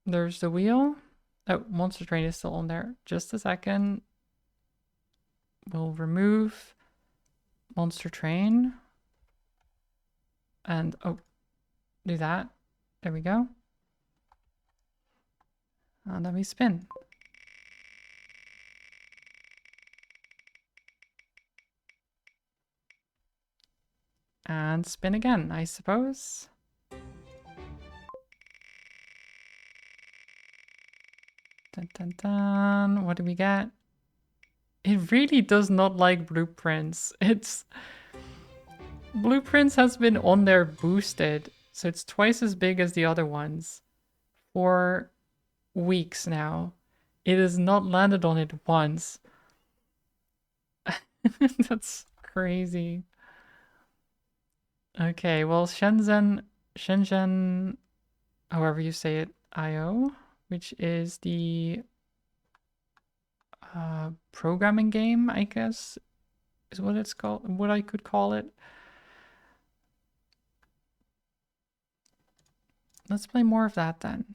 There's the wheel. Oh, Monster Train is still on there. Just a second. We'll remove Monster Train. And, oh, do that. There we go. And then we spin. And spin again, I suppose. Dun, dun, dun. What do we get? It really does not like blueprints. Blueprints has been on there boosted, so it's twice as big as the other ones for weeks now. It has not landed on it once. That's crazy. Okay, well, Shenzhen, however you say it, IO, which is the programming game, I guess, is what it's called, what I could call it. Let's play more of that then.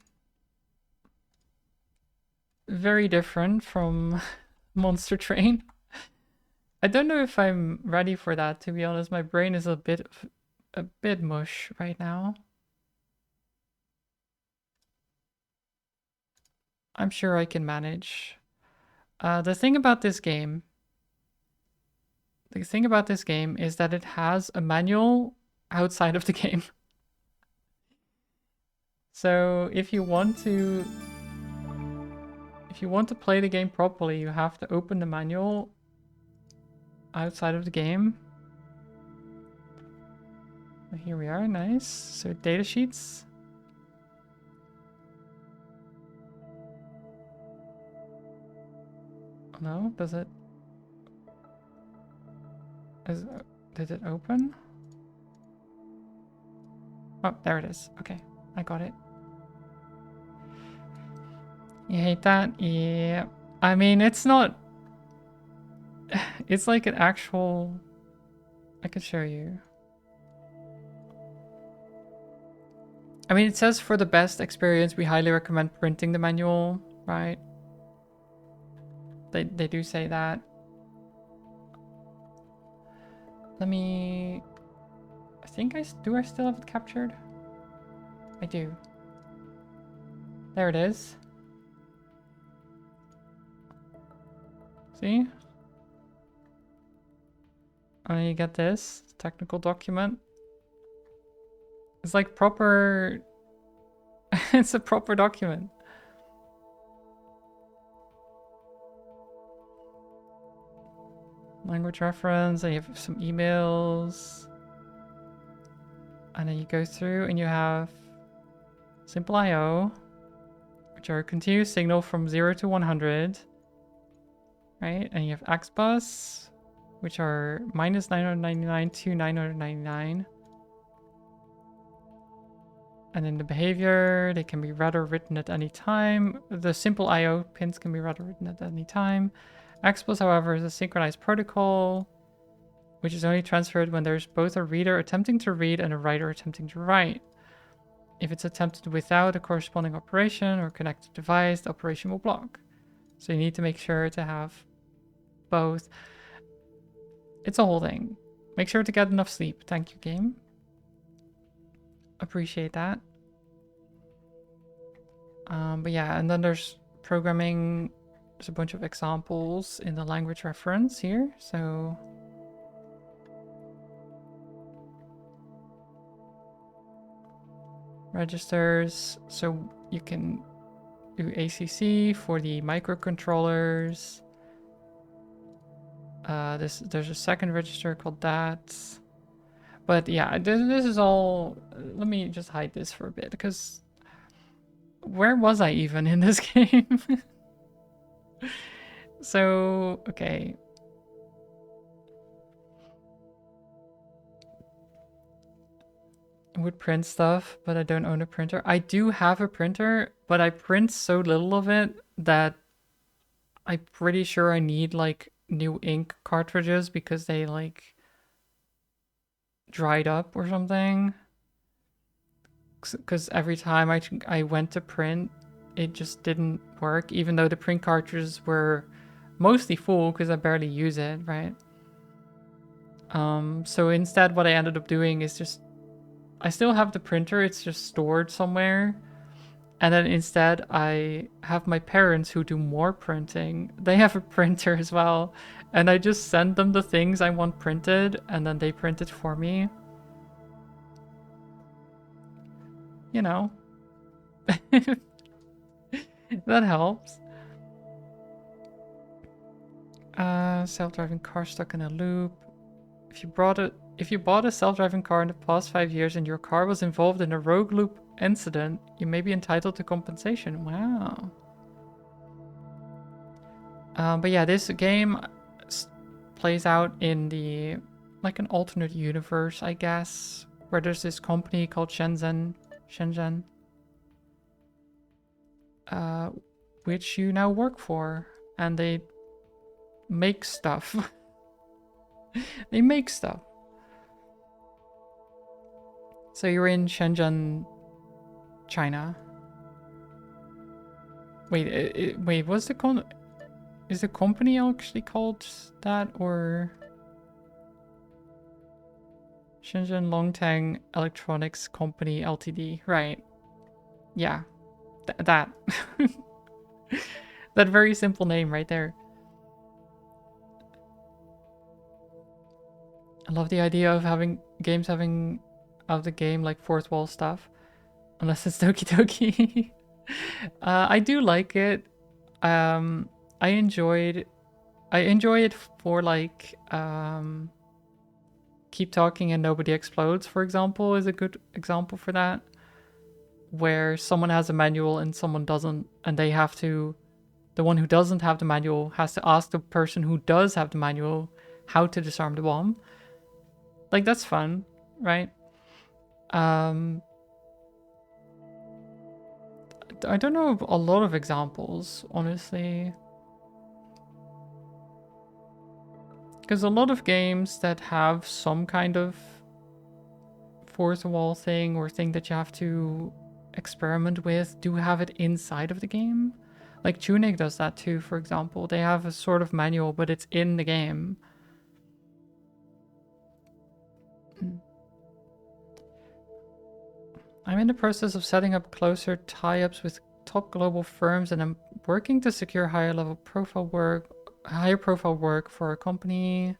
Very different from Monster Train. I don't know if I'm ready for that, to be honest. My brain is a bit mush right now. I'm sure I can manage. The thing about this game is that it has a manual outside of the game. So if you want to play the game properly, you have to open the manual outside of the game. Here we are, nice. So data sheets. No, does it? Did it open? Oh, there it is. Okay, I got it. You hate that? Yeah. I mean, it's not... It's like an actual... I could show you. I mean, it says for the best experience, we highly recommend printing the manual, right? They do say that. Let me... I think I still have it captured? I do. There it is. See? And then you get this technical document. It's like proper... It's a proper document. Language reference, and you have some emails. And then you go through and you have simple IO, which are a continuous signal from 0 to 100. Right? And you have XBus, which are minus 999 to 999. And then the behavior, they can be read or written at any time. The simple IO pins can be read or written at any time. XBus, however, is a synchronized protocol, which is only transferred when there's both a reader attempting to read and a writer attempting to write. If it's attempted without a corresponding operation or connected device, the operation will block. So you need to make sure to have both. It's a whole thing. Make sure to get enough sleep. Thank you, game. Appreciate that. But yeah, and then there's programming. There's a bunch of examples in the language reference here. So registers. So you can do ACC for the microcontrollers. There's a second register called that. But yeah, this is all... Let me just hide this for a bit, because... Where was I even in this game? So, okay. I would print stuff, but I don't own a printer. I do have a printer, but I print so little of it that I'm pretty sure I need, like, new ink cartridges because they, like, dried up or something. Because every time I went to print, it just didn't work, even though the print cartridges were mostly full because I barely use it, right? So instead what I ended up doing is just, I still have the printer, it's just stored somewhere. And then instead I have my parents who do more printing. They have a printer as well. And I just send them the things I want printed and then they print it for me. You know. That helps. Self-driving car stuck in a loop. If you bought a self-driving car in the past 5 years and your car was involved in a rogue loop incident, you may be entitled to compensation. Wow. But yeah, this game plays out in the like an alternate universe, I guess, where there's this company called Shenzhen, which you now work for, and they make stuff. They make stuff. So you're in Shenzhen, China. Wait, what's the is the company actually called that, or Shenzhen Longtang Electronics Company Ltd? Right. Yeah. That. That very simple name right there. I love the idea of having games having out of the game like fourth wall stuff. Unless it's Doki Doki. I do like it. I enjoy it for like Keep Talking and Nobody Explodes, for example, is a good example for that. Where someone has a manual and someone doesn't, and they have to, the one who doesn't have the manual has to ask the person who does have the manual how to disarm the bomb. Like, that's fun, right? I don't know a lot of examples, honestly. Because a lot of games that have some kind of fourth wall thing or thing that you have to experiment with do have it inside of the game. Like Tunic does that too, for example. They have a sort of manual, but it's in the game. I'm in the process of setting up closer tie-ups with top global firms, and I'm working to secure higher profile work for a company.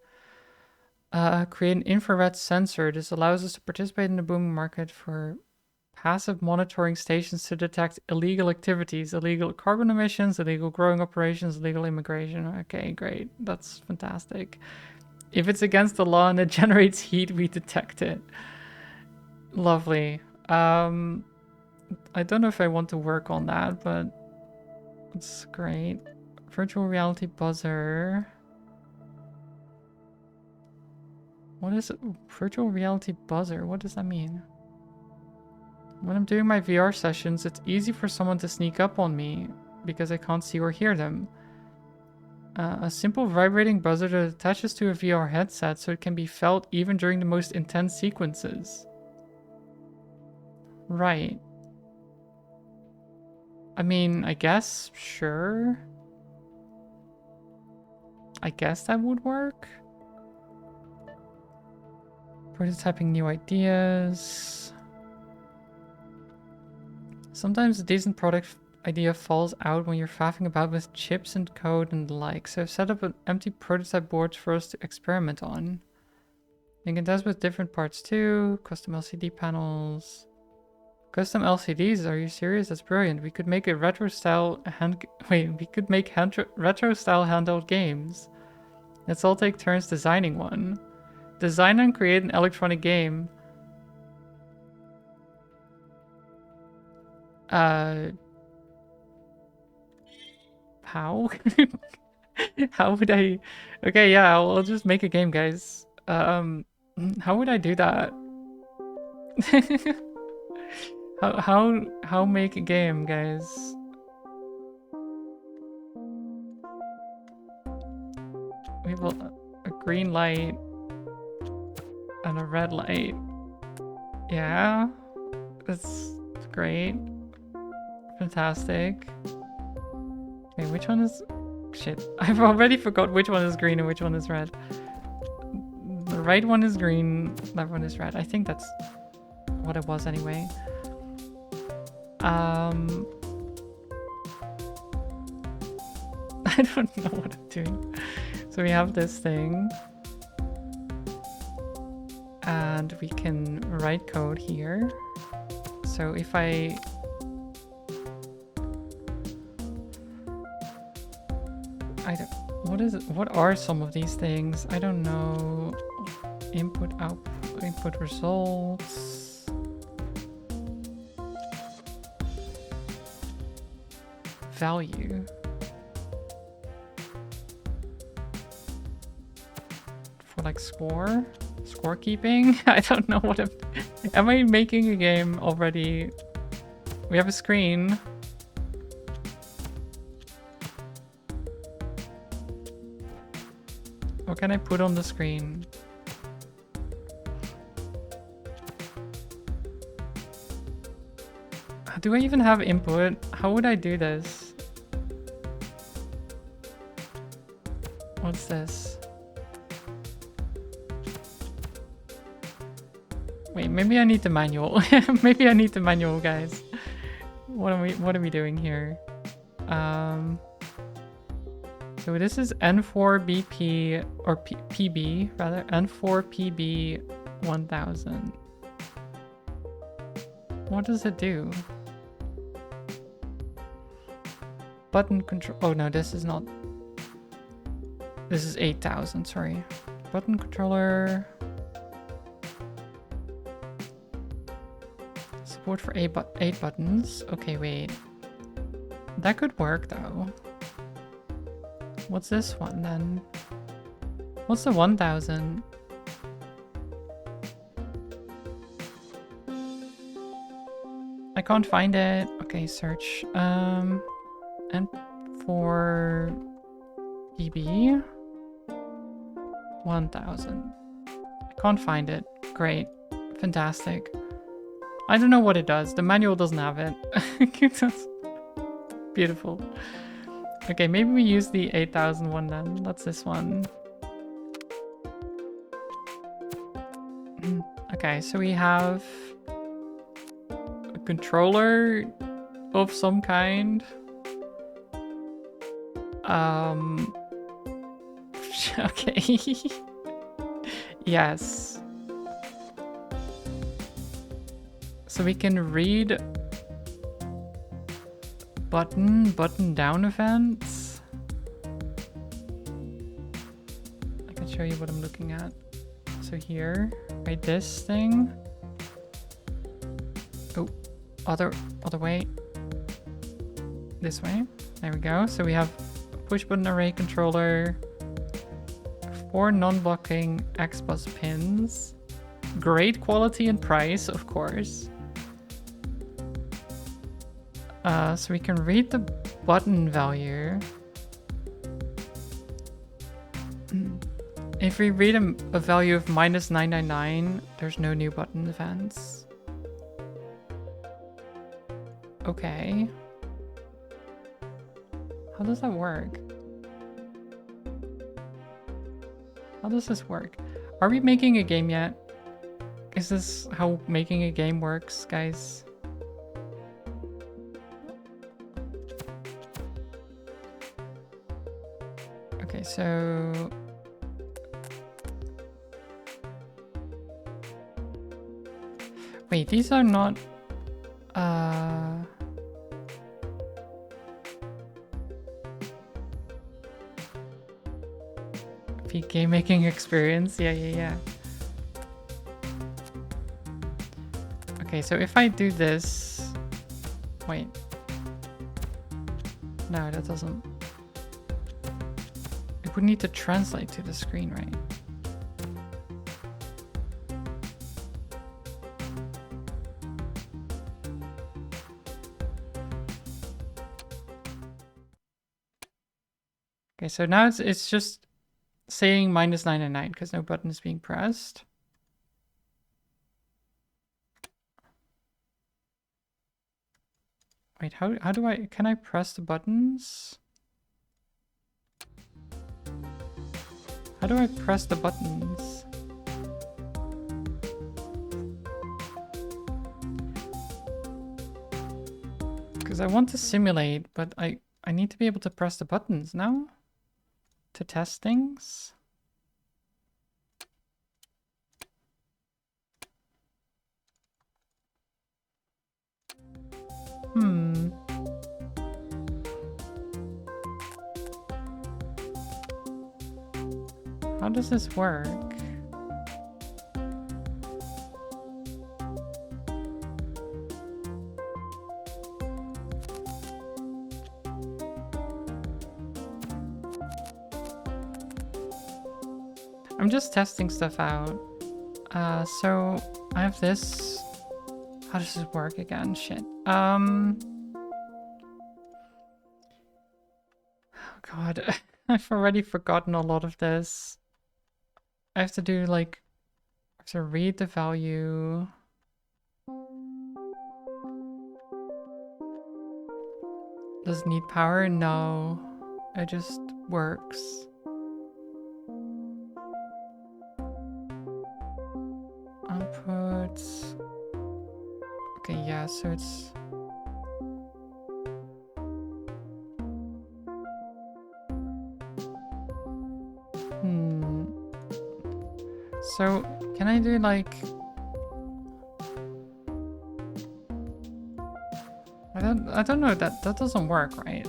Create an infrared sensor. This allows us to participate in the booming market for passive monitoring stations to detect illegal activities, illegal carbon emissions, illegal growing operations, illegal immigration. Okay, great. That's fantastic. If it's against the law and it generates heat, we detect it. Lovely. I don't know if I want to work on that, but it's great. Virtual reality buzzer. What is it? Virtual reality buzzer? What does that mean? When I'm doing my VR sessions, it's easy for someone to sneak up on me because I can't see or hear them. A simple vibrating buzzer that attaches to a VR headset so it can be felt even during the most intense sequences. Right. I mean, I guess, sure. I guess that would work. Prototyping new ideas. Sometimes a decent product idea falls out when you're faffing about with chips and code and the like, so I've set up an empty prototype boards for us to experiment on. You can test with different parts too, custom LCD panels. Custom LCDs? Are you serious? That's brilliant. We could make a retro style retro style handheld games. Let's all take turns designing one. Design and create an electronic game. How? How would I? Okay, yeah, I'll just make a game, guys. How would I do that? How make a game, guys? We have a green light and a red light. Yeah, that's great. Fantastic. Wait, which one is... Shit, I've already forgot which one is green and which one is red. The right one is green, left one is red. I think that's what it was anyway. I don't know what I'm doing. So we have this thing. And we can write code here. So if I... What are some of these things? I don't know. Input, output, input results. Value. For like scorekeeping? I don't know what am I making a game already? We have a screen. What can I put on the screen? Do I even have input? How would I do this? What's this? Wait, maybe I need the manual. Maybe I need the manual, guys. What are we doing here? So this is N4BP or PB rather, N4PB 1000. What does it do? Button control. Oh no, this is not. This is 8000, sorry. Button controller. Support for 8 buttons. Okay, wait. That could work though. What's this one then? What's the 1000? I can't find it. Okay, search. And for PB 1000. I can't find it. Great. Fantastic. I don't know what it does. The manual doesn't have it. That's beautiful. Okay, maybe we use the 8000 one then. That's this one. Okay, so we have a controller of some kind. Okay. Yes. So we can read button down events. I can show you what I'm looking at. So here, right, this thing. Oh, other way. This way. There we go. So we have a push button array controller, 4 non-blocking XBus pins, great quality and price, of course. So we can read the button value. If we read a value of -999, there's no new button events. Okay. How does that work? How does this work? Are we making a game yet? Is this how making a game works, guys? Okay, so... Wait, these are not... game making experience? Yeah. Okay, so if I do this... Wait. No, that doesn't... It would need to translate to the screen, right? Okay, so now it's just saying -999 because no button is being pressed. Wait, how do I... Can I press the buttons? How do I press the buttons? Because I want to simulate, but I need to be able to press the buttons now to test things. How does this work? I'm just testing stuff out. So I have this. How does this work again? Shit. Oh God, I've already forgotten a lot of this. I have to do like, I have to read the value. Does it need power? No, it just works. Outputs. Okay, yeah, so it's... So, can I do like... I don't know, that doesn't work, right?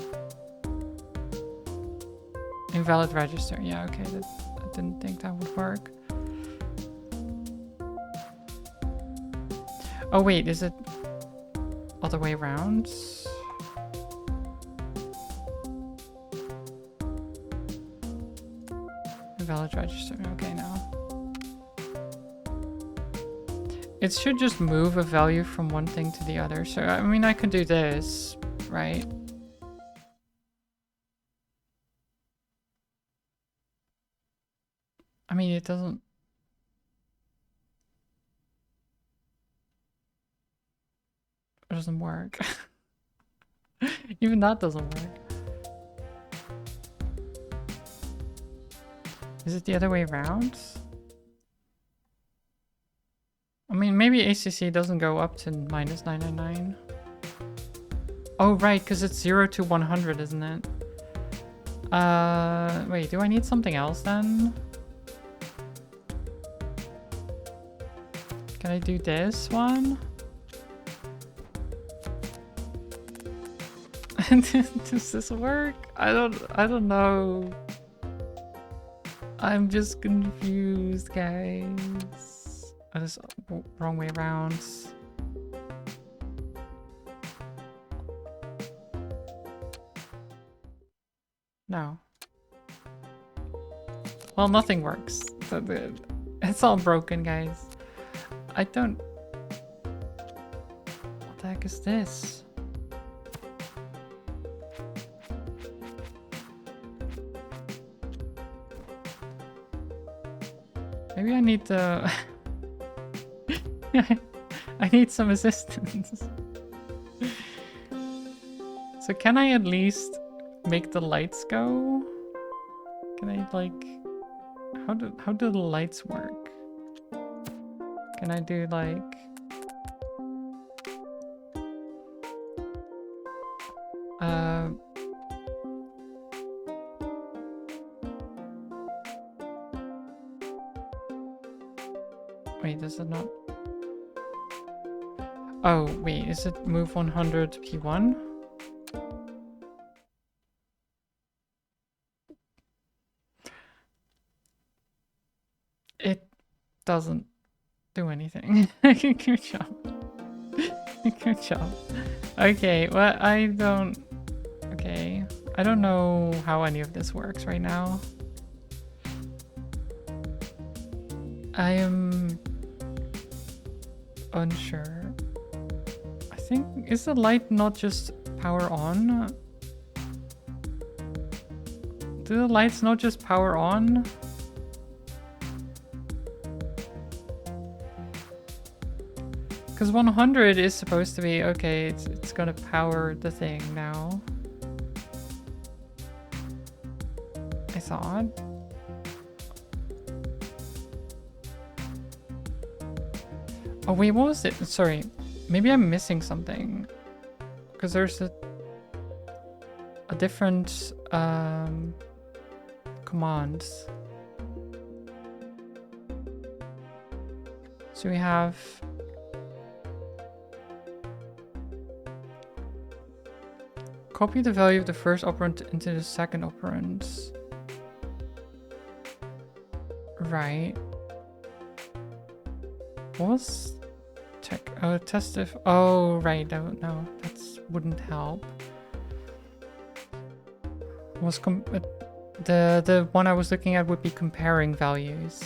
Invalid register, yeah, okay, I didn't think that would work. Oh wait, is it other way around? Invalid register, okay now. It should just move a value from one thing to the other. So, I mean, I could do this, right? I mean, it doesn't... It doesn't work. Even that doesn't work. Is it the other way around? I mean, maybe ACC doesn't go up to -999. Oh, right, because it's 0 to 100, isn't it? Wait, do I need something else then? Can I do this one? Does this work? I don't know. I'm just confused, guys. Oh, this wrong way around. No. Well, nothing works. So it's all broken, guys. I don't... What the heck is this? Maybe I need to... I need some assistance. So can I at least make the lights go? Can I like... How do the lights work? Can I do like... Wait, does it not... Oh, wait, is it move 100 P1? It doesn't do anything. Good job. Good job. Okay, well, I don't... Okay. I don't know how any of this works right now. I am... unsure. I think... Is the light not just power on? Do the lights not just power on? Because 100 is supposed to be, okay, it's gonna power the thing now. I thought. Oh wait, what was it? Sorry. Maybe I'm missing something. Because there's a different commands. So we have copy the value of the first operand into the second operand. Right. What was check? Oh, test if. Oh, right. No, that wouldn't help. Was the one I was looking at would be comparing values.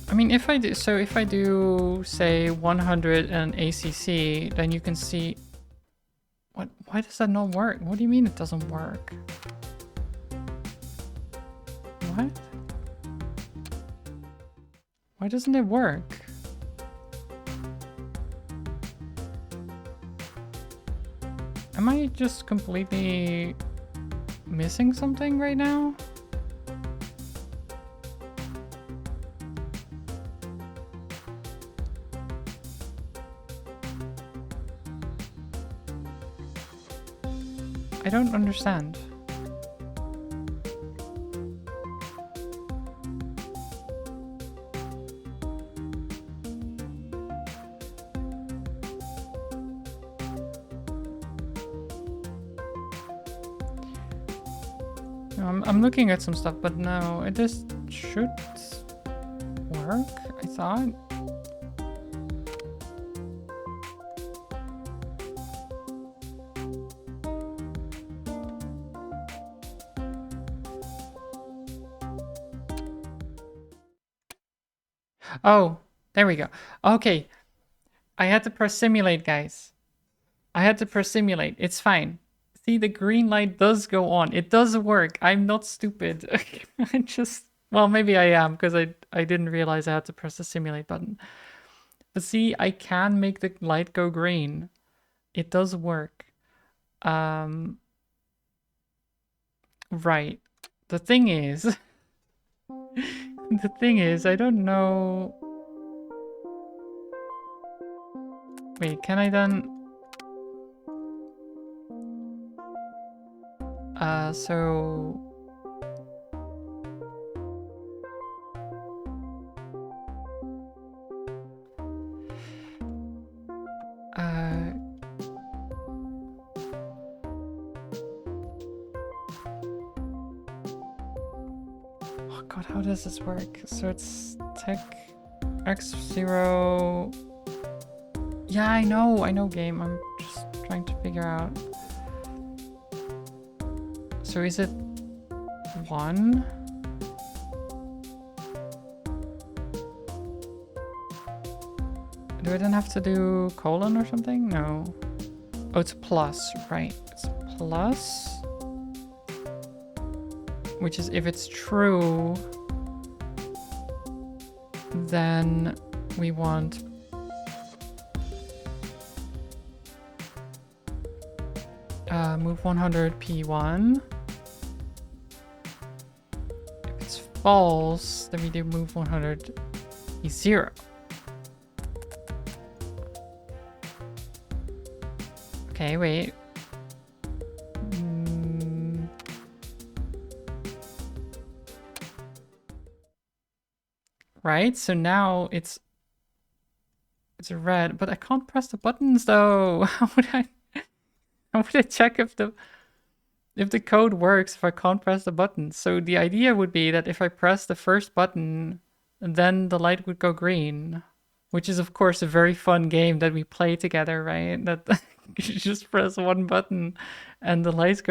I mean, if I do say 100 and ACC, then you can see what. Why does that not work? What do you mean it doesn't work? What? Why doesn't it work? Am I just completely missing something right now? I don't understand. I'm looking at some stuff, but no, it just should work, I thought. Oh, there we go. Okay. I had to press simulate, guys. I had to press simulate. It's fine. See, the green light does go on. It does work. I'm not stupid. I just... Well, maybe I am, because I didn't realize I had to press the simulate button. But see, I can make the light go green. It does work. Right. The thing is... the thing is, I don't know... Wait, can I then... Oh god, how does this work? So it's tech x0... Yeah, I know game. I'm just trying to figure out. So is it 1? Do I then have to do colon or something? No. Oh, it's plus, right. It's plus. Which is if it's true, then we want move 100 P1. If it's false, then we do move 100 P0. Okay, wait. Right, so now it's red, but I can't press the buttons though. How would I check if the code works if I can't press the buttons? So the idea would be that if I press the first button, then the light would go green, which is of course a very fun game that we play together, right? That you just press one button and the light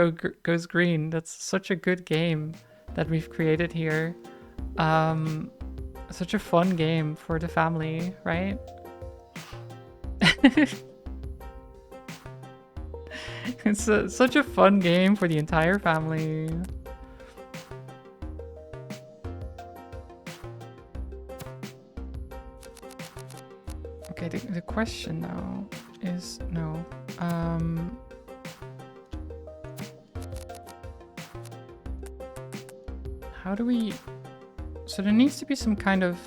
goes green. That's such a good game that we've created here. Such a fun game for the family, right? It's such a fun game for the entire family. Okay, the question now is no. How do we... So there needs to be some kind of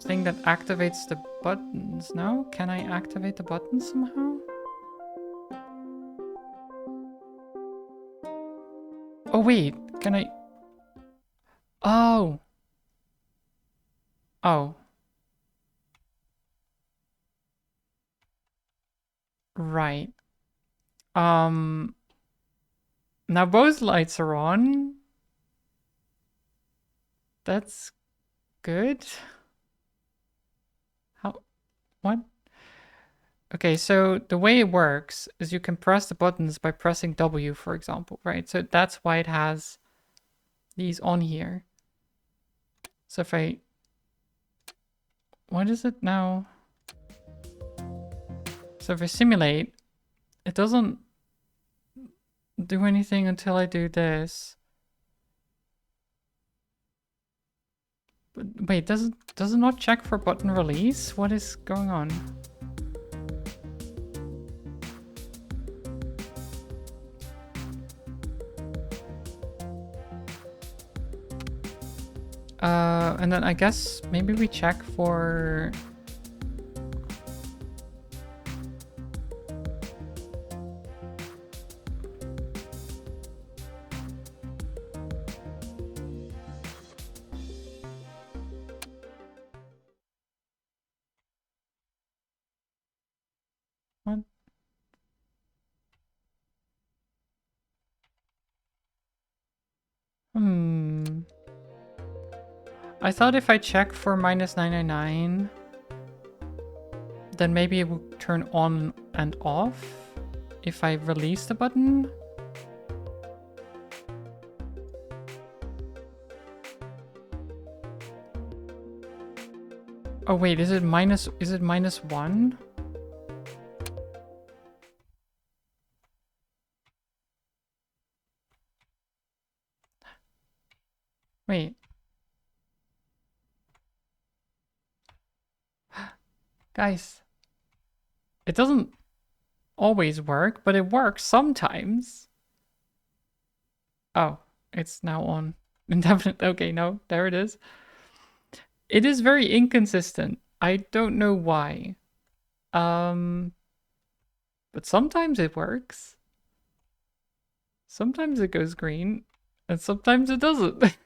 thing that activates the buttons, no? Can I activate the buttons somehow? Oh wait, can I... Oh! Oh. Right. Now both lights are on. That's good. How? What? Okay, so the way it works is you can press the buttons by pressing W, for example, right? So that's why it has these on here. So if I... What is it now? So if I simulate, it doesn't do anything until I do this. But wait, does it not check for button release? What is going on? And then I guess maybe we check for... What? I thought if I check for -999, then maybe it would turn on and off if I release the button. Oh wait, is it -1? Wait. Guys, it doesn't always work, but it works sometimes. Oh, it's now on. Indefinite. Okay, no, there it is. It is very inconsistent. I don't know why. But sometimes it works. Sometimes it goes green, and sometimes it doesn't.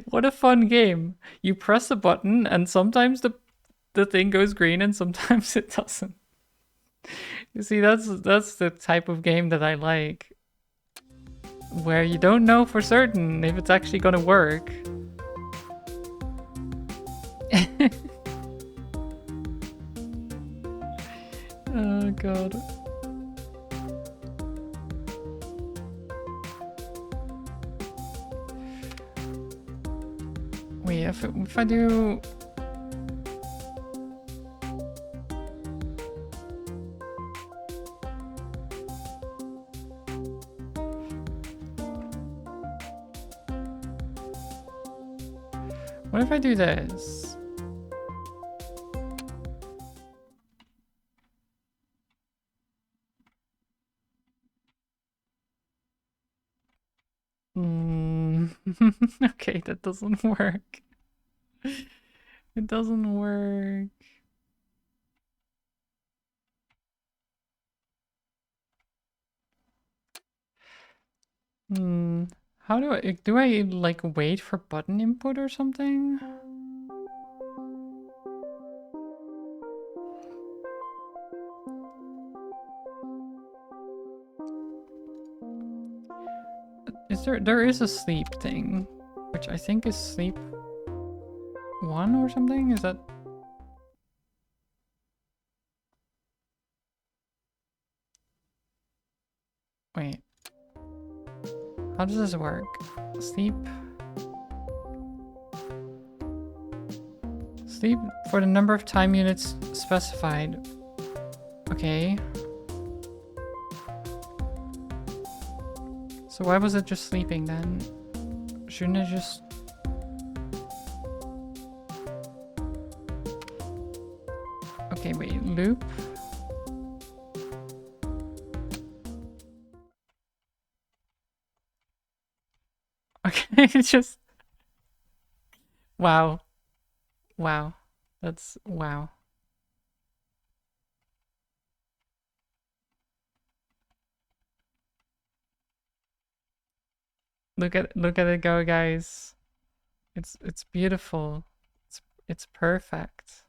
What a fun game. You press a button and sometimes the thing goes green and sometimes it doesn't. You see, that's the type of game that I like. Where you don't know for certain if it's actually gonna work. Oh god. Wait, if I do... What if I do this? Okay, that doesn't work. It doesn't work. How do I like wait for button input or something? There is a sleep thing, which I think is sleep 1 or something? Is that... Wait. How does this work? Sleep for the number of time units specified. Okay. So why was it just sleeping then? Shouldn't it just... Okay, wait, loop? Okay, it's just... Wow. Wow. That's... Wow. Look at it go, guys. It's beautiful. It's perfect.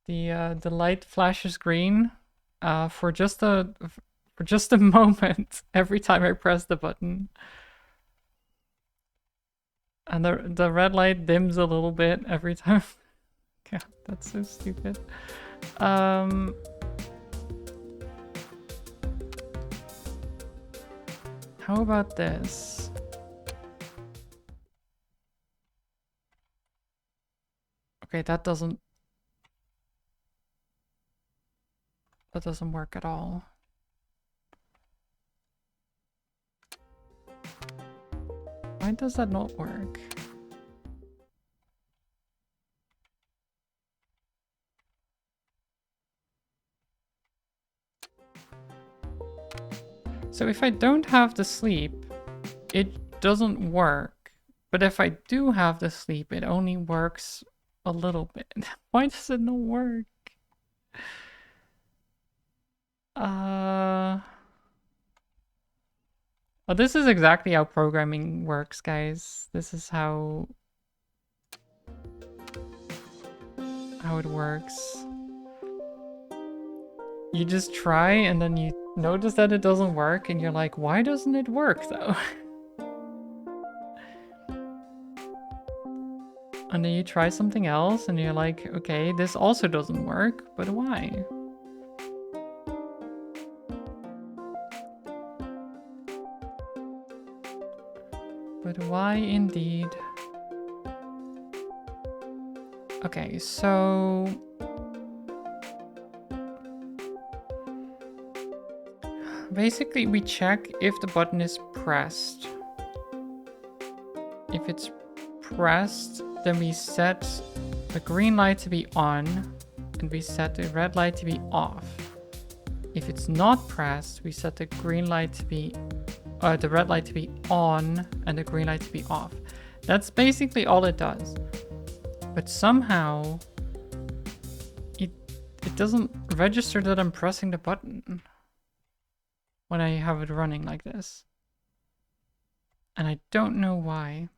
The light flashes green for just a moment every time I press the button. And the red light dims a little bit every time. Yeah, that's so stupid. How about this? Okay, that doesn't work at all. Why does that not work? So if I don't have the sleep, it doesn't work. But if I do have the sleep, it only works a little bit. Why does it not work? Well, this is exactly how programming works, guys. This is how it works. You just try and then you notice that it doesn't work and you're like, why doesn't it work though? And then you try something else and you're like, okay, this also doesn't work, but why? But why indeed? Okay, so... basically we check if the button is pressed. If it's pressed, then we set the green light to be on and we set the red light to be off. If it's not pressed, we set the green light to be the red light to be on and the green light to be off. That's basically all it does. But somehow it doesn't register that I'm pressing the button when I have it running like this. And I don't know why.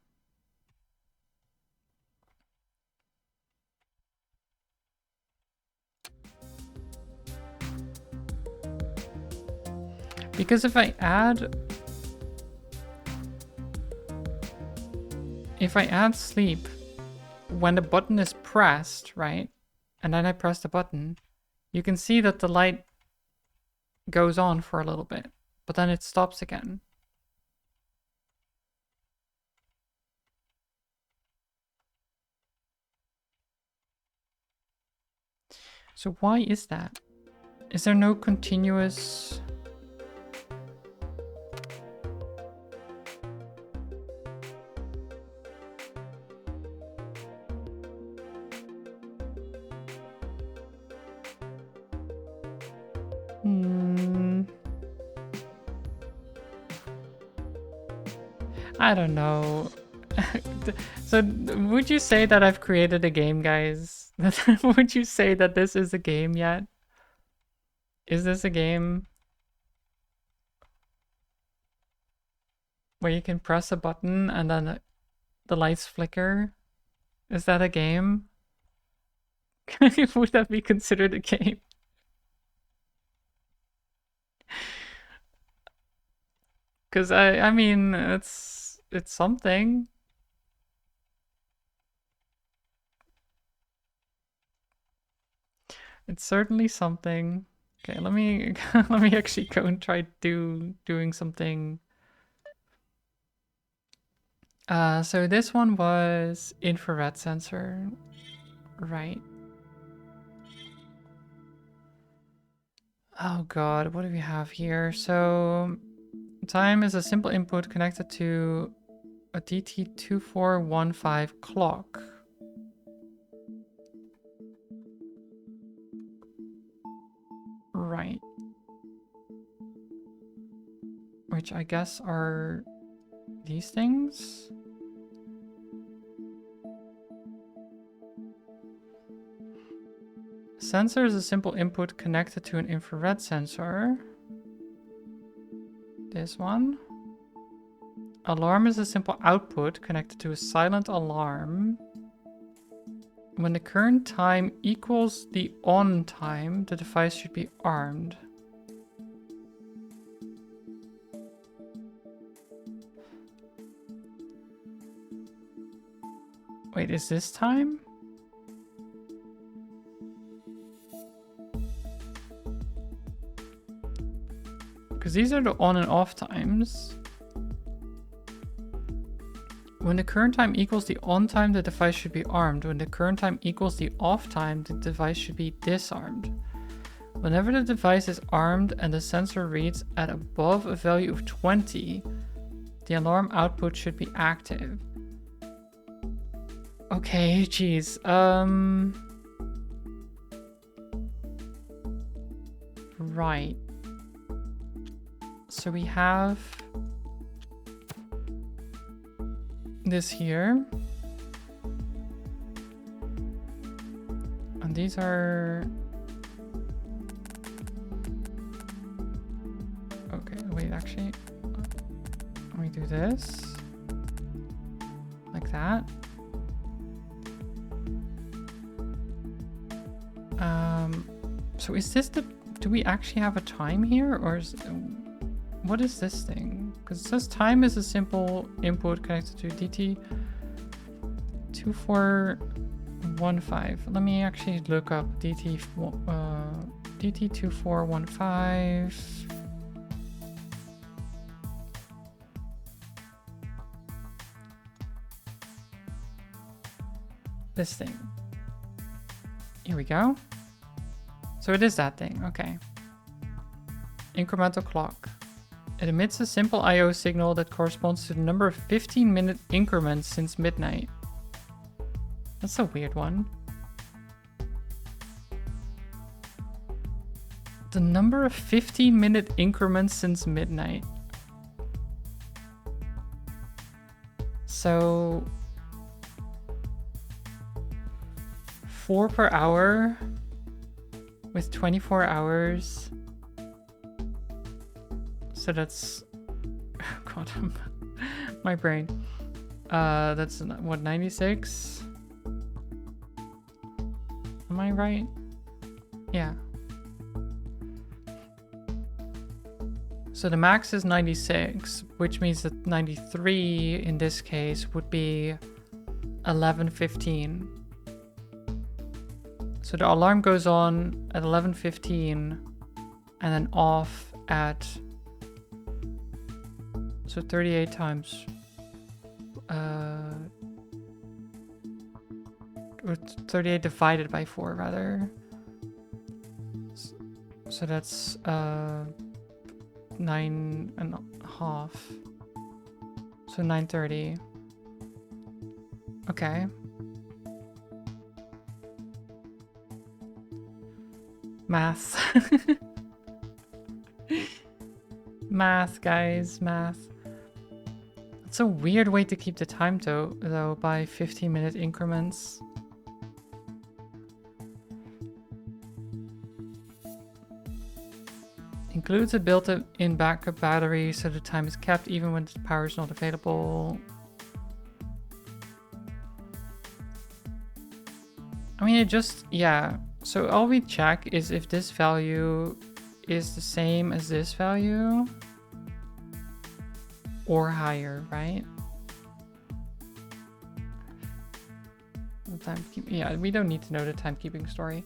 Because if I add sleep when the button is pressed, right? And then I press the button, you can see that the light goes on for a little bit, but then it stops again. So why is that? Is there no continuous... I don't know. So would you say that I've created a game, guys? Would you say that this is a game yet? Is this a game where you can press a button and then the lights flicker? Is that a game? Would that be considered a game? Because I mean, it's something. It's certainly something. Okay, let me let me actually go and try doing something. So this one was infrared sensor, right? Oh god, what do we have here? So Time is a simple input connected to a DT2415 clock. Right. Which I guess are these things? Sensor is a simple input connected to an infrared sensor. This one. Alarm is a simple output connected to a silent alarm. When the current time equals the on time, the device should be armed. Wait, is this time? Because these are the on and off times. When the current time equals the on time, the device should be armed. When the current time equals the off time, the device should be disarmed. Whenever the device is armed and the sensor reads at above a value of 20, the alarm output should be active. Okay, geez. Right. So we have this here. And these are... Okay, wait, actually. Let me do this. Like that. So is this the... Do we actually have a time here? Or is... What is this thing? Because it says time is a simple input connected to DT2415. Let me actually look up DT2415. This thing. Here we go. So it is that thing. Okay. Incremental clock. It emits a simple I/O signal that corresponds to the number of 15-minute increments since midnight. That's a weird one. The number of 15-minute increments since midnight. So 4 per hour with 24 hours. So that's, oh God, my brain. That's what, 96? Am I right? Yeah. So the max is 96, which means that 93 in this case would be 11:15. So the alarm goes on at 11:15 and then off at... So 38 times, or 38 divided by 4 rather. So that's 9.5. So 9:30. Okay. Math. Math, guys, math. It's a weird way to keep the time though, by 15-minute increments. Includes a built-in backup battery so the time is kept even when the power is not available. I mean, it just, yeah. So all we check is if this value is the same as this value. Or higher, right? Yeah, we don't need to know the timekeeping story.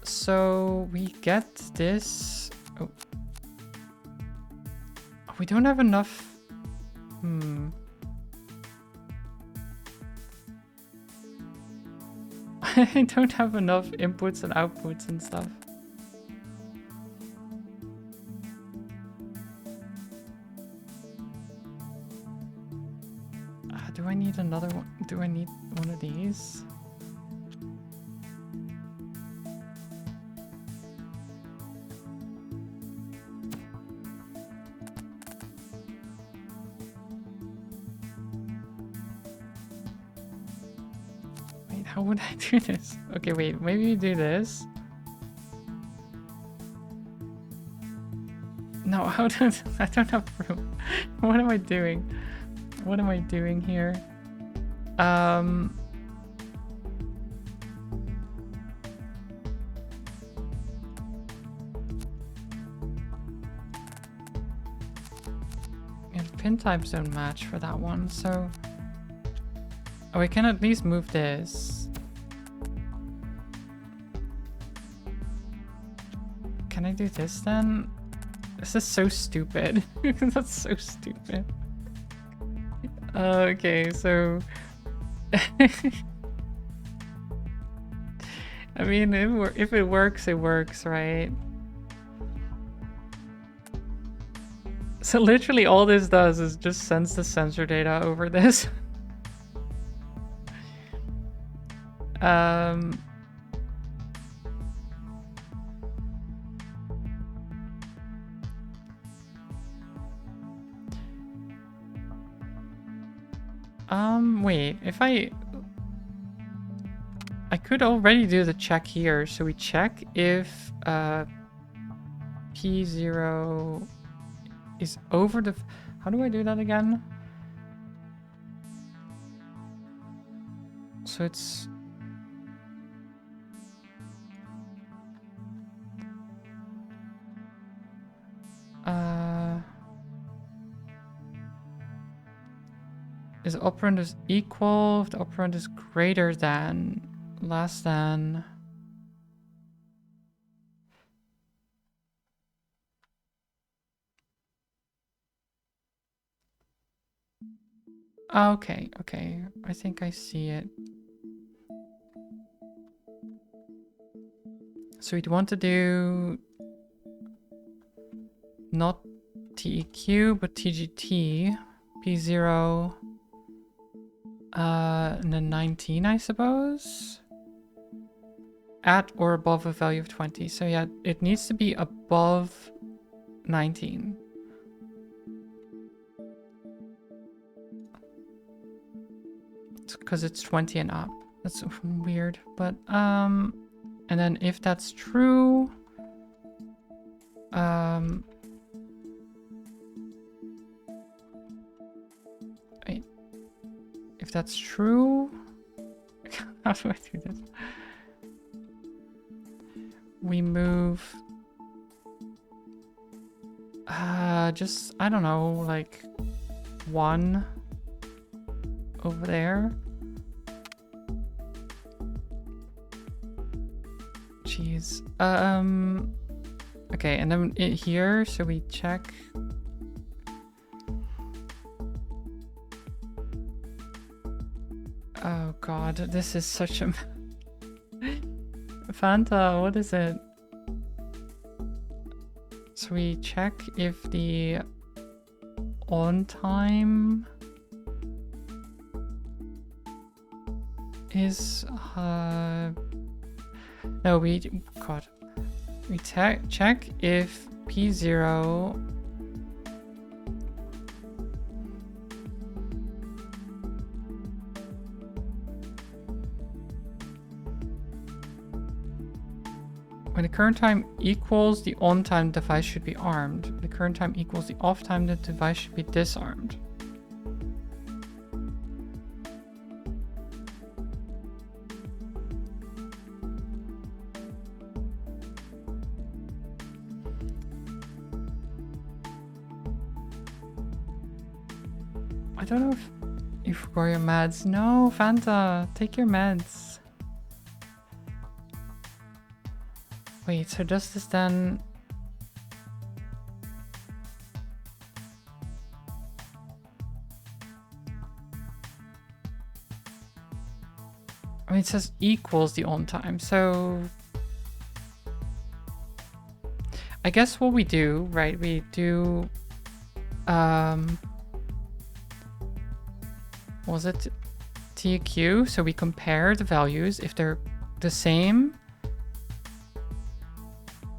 So we get this. Oh, we don't have enough. I don't have enough inputs and outputs and stuff. Do I need another one? Do I need one of these? Wait, how would I do this? Okay, wait, maybe you do this. No, how do I don't have room. What am I doing? What am I doing here? Yeah, the pin types don't match for that one, so... Oh, we can at least move this. Can I do this then? This is so stupid. That's so stupid. Okay, so... I mean, if it works, it works, right? So literally all this does is just sends the sensor data over this. Wait, if I could already do the check here. So we check if P0 is over the... How do I do that again? So it's... Is operand is equal if the operand is greater than, less than... Okay, okay. I think I see it. So we'd want to do not TEQ, but TGT, P0, and then 19, I suppose? At or above a value of 20. So yeah, it needs to be above 19. Because it's 20 and up. That's weird, but and then if that's true, wait, if that's true, how do I do this? We move, just, I don't know, like 1 over there. Jeez. Okay, and then here, so we check. Oh god, this is such a... Fanta, what is it? So we check if the on time is no, we check if P0 when the current time equals the on time, the device should be armed. When the current time equals the off time, the device should be disarmed. I don't know if you forgot your meds. No, Fanta, take your meds. Wait, so does this then... I mean, it says equals the on time, so... I guess what we do, right, we do... Was it TQ? So we compare the values. If they're the same,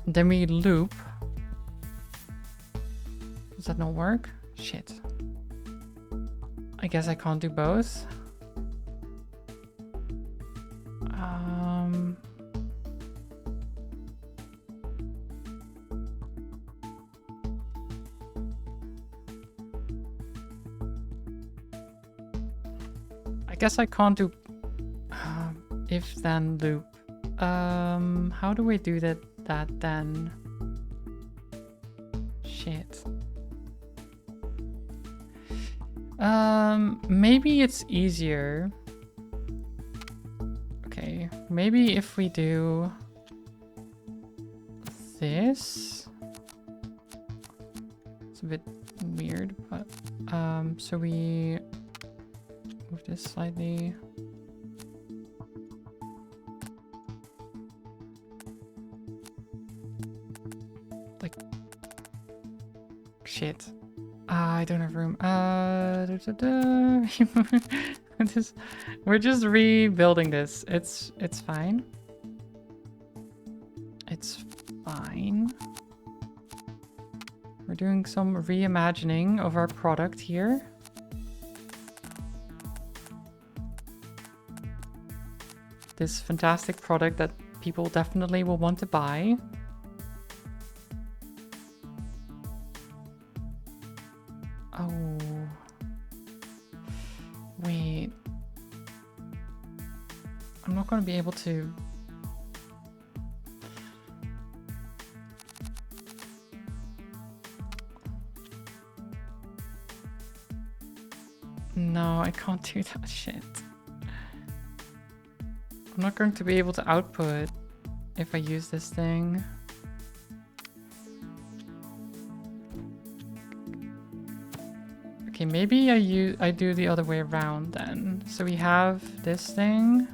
then we loop. Does that not work? Shit. I guess I can't do both. I guess I can't do if then loop. How do we do that then? Shit. Maybe it's easier. Okay, maybe if we do this. It's a bit weird, but so we move this slightly. Like shit. I don't have room. We're just rebuilding this. It's fine. It's fine. We're doing some reimagining of our product here. This fantastic product that people definitely will want to buy. Oh. Wait. I'm not going to be able to... No, I can't do that shit. I'm not going to be able to output if I use this thing. Okay, maybe I do the other way around then. So we have this thing.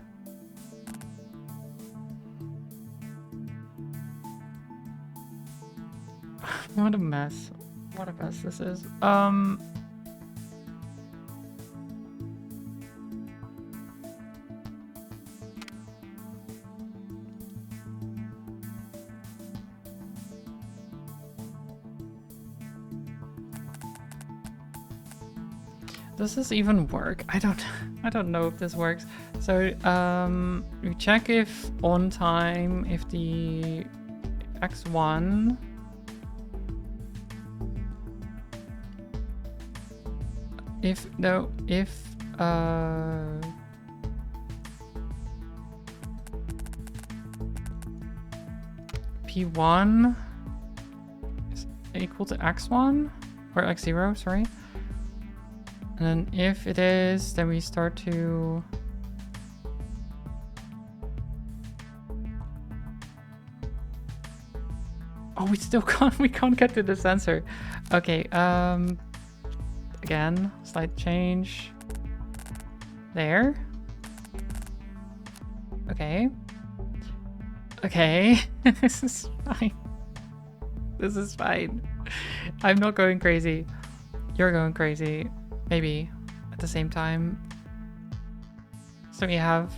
What a mess. What a mess this is. Does this even work? I don't know if this works. So we check if on time, if the x1 if P1 is equal to x1 or x0, sorry. And then if it is, then we start to... Oh, we still can't get to the sensor. Okay, again, slight change. There. Okay. Okay, this is fine. This is fine. I'm not going crazy. You're going crazy. Maybe at the same time. So we have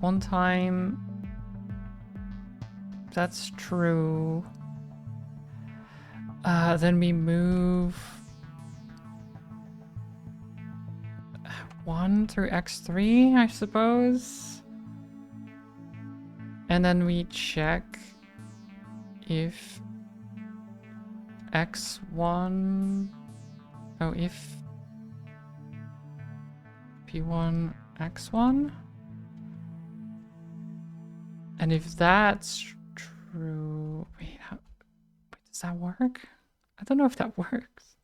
one time. That's true. Then we move 1 through x3, I suppose. And then we check if x1, oh, if p1 x1, and if that's true, wait, does that work? I don't know if that works.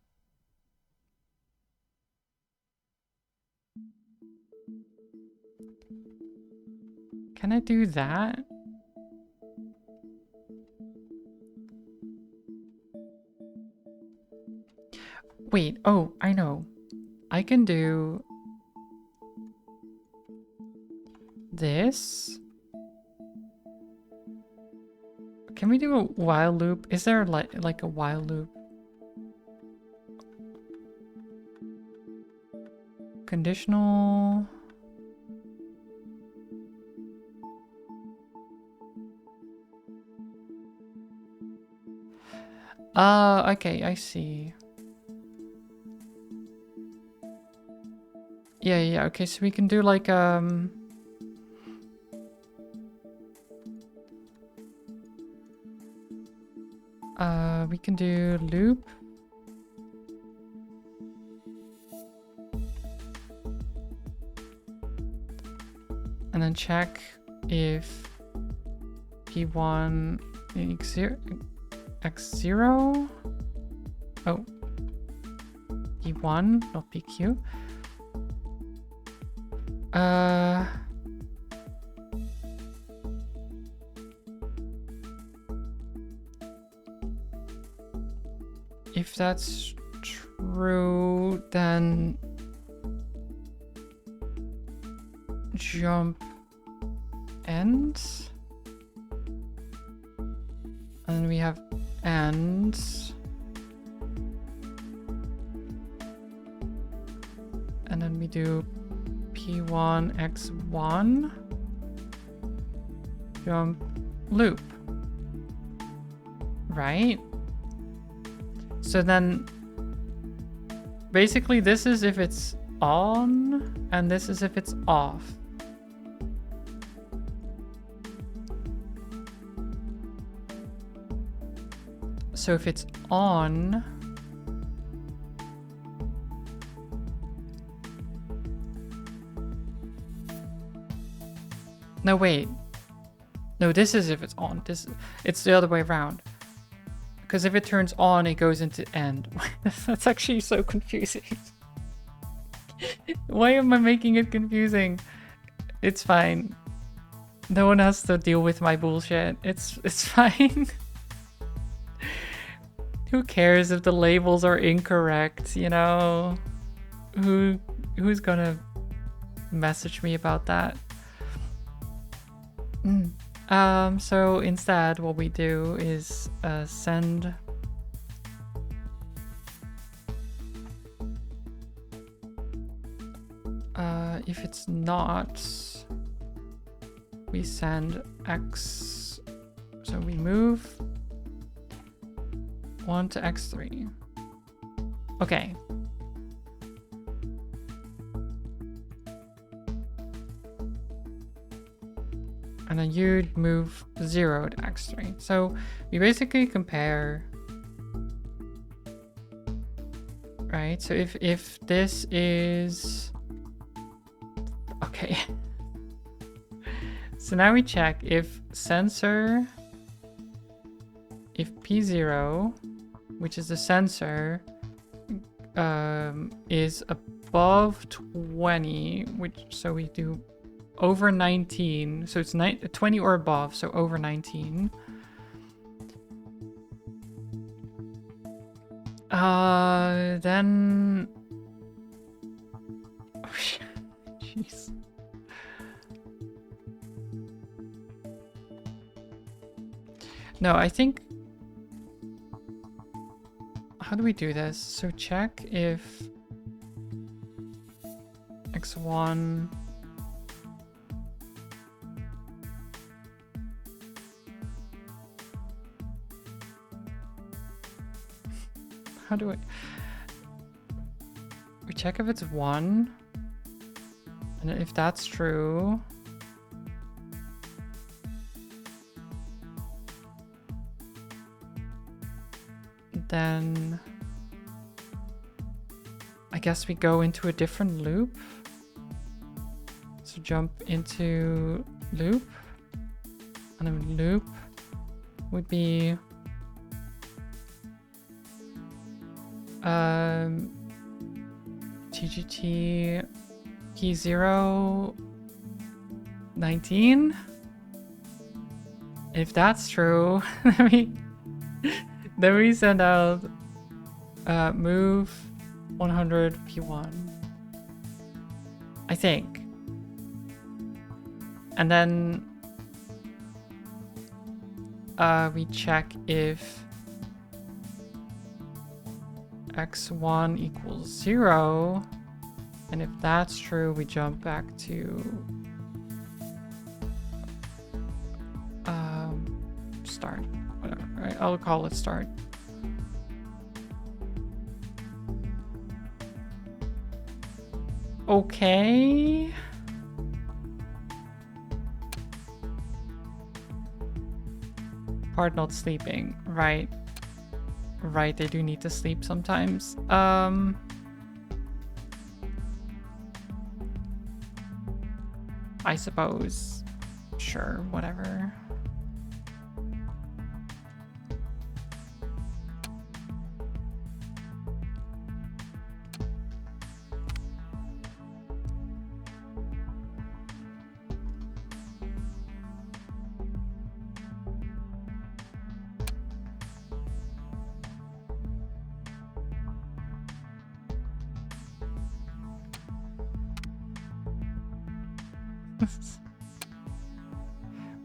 Can I do that? Wait, oh, I know. I can do this. Can we do a while loop? Is there like a while loop? conditional. Okay, I see. Yeah, okay, so we can do like, we can do loop. And then check if P1 X0. Oh, P1, not PQ. If that's true, then jump ends. And then we have ends. And then we do P1 X1 jump loop. Right? So then basically this is if it's on and this is if it's off. So if it's on, no wait, no, this is if it's on. It's the other way around. Because if it turns on, it goes into end. That's actually so confusing. Why am I making it confusing? It's fine. No one has to deal with my bullshit. It's fine. Who cares if the labels are incorrect, you know? Who's gonna message me about that? So instead what we do is send if it's not, we send X, so we move 1 to X3. Okay. And then you'd move 0 to X3. So we basically compare, right? So if this is, okay. So now we check if sensor, if P0, which is the sensor, is above 20, which, so we do over 19, so it's 20 or above, so over 19. Then, oh shit, jeez. No, I think, how do we do this? So check if X1 how do we check if it's 1, and if that's true, then I guess we go into a different loop. So jump into loop, and then loop would be TGT P0 19. If that's true, then we send out move 100 P1, I think. And then we check if X1 equals 0, And if that's true, we jump back to start. Whatever. Right, I'll call it start. Okay. Part not sleeping. Right. Right, they do need to sleep sometimes. I suppose. Sure, whatever.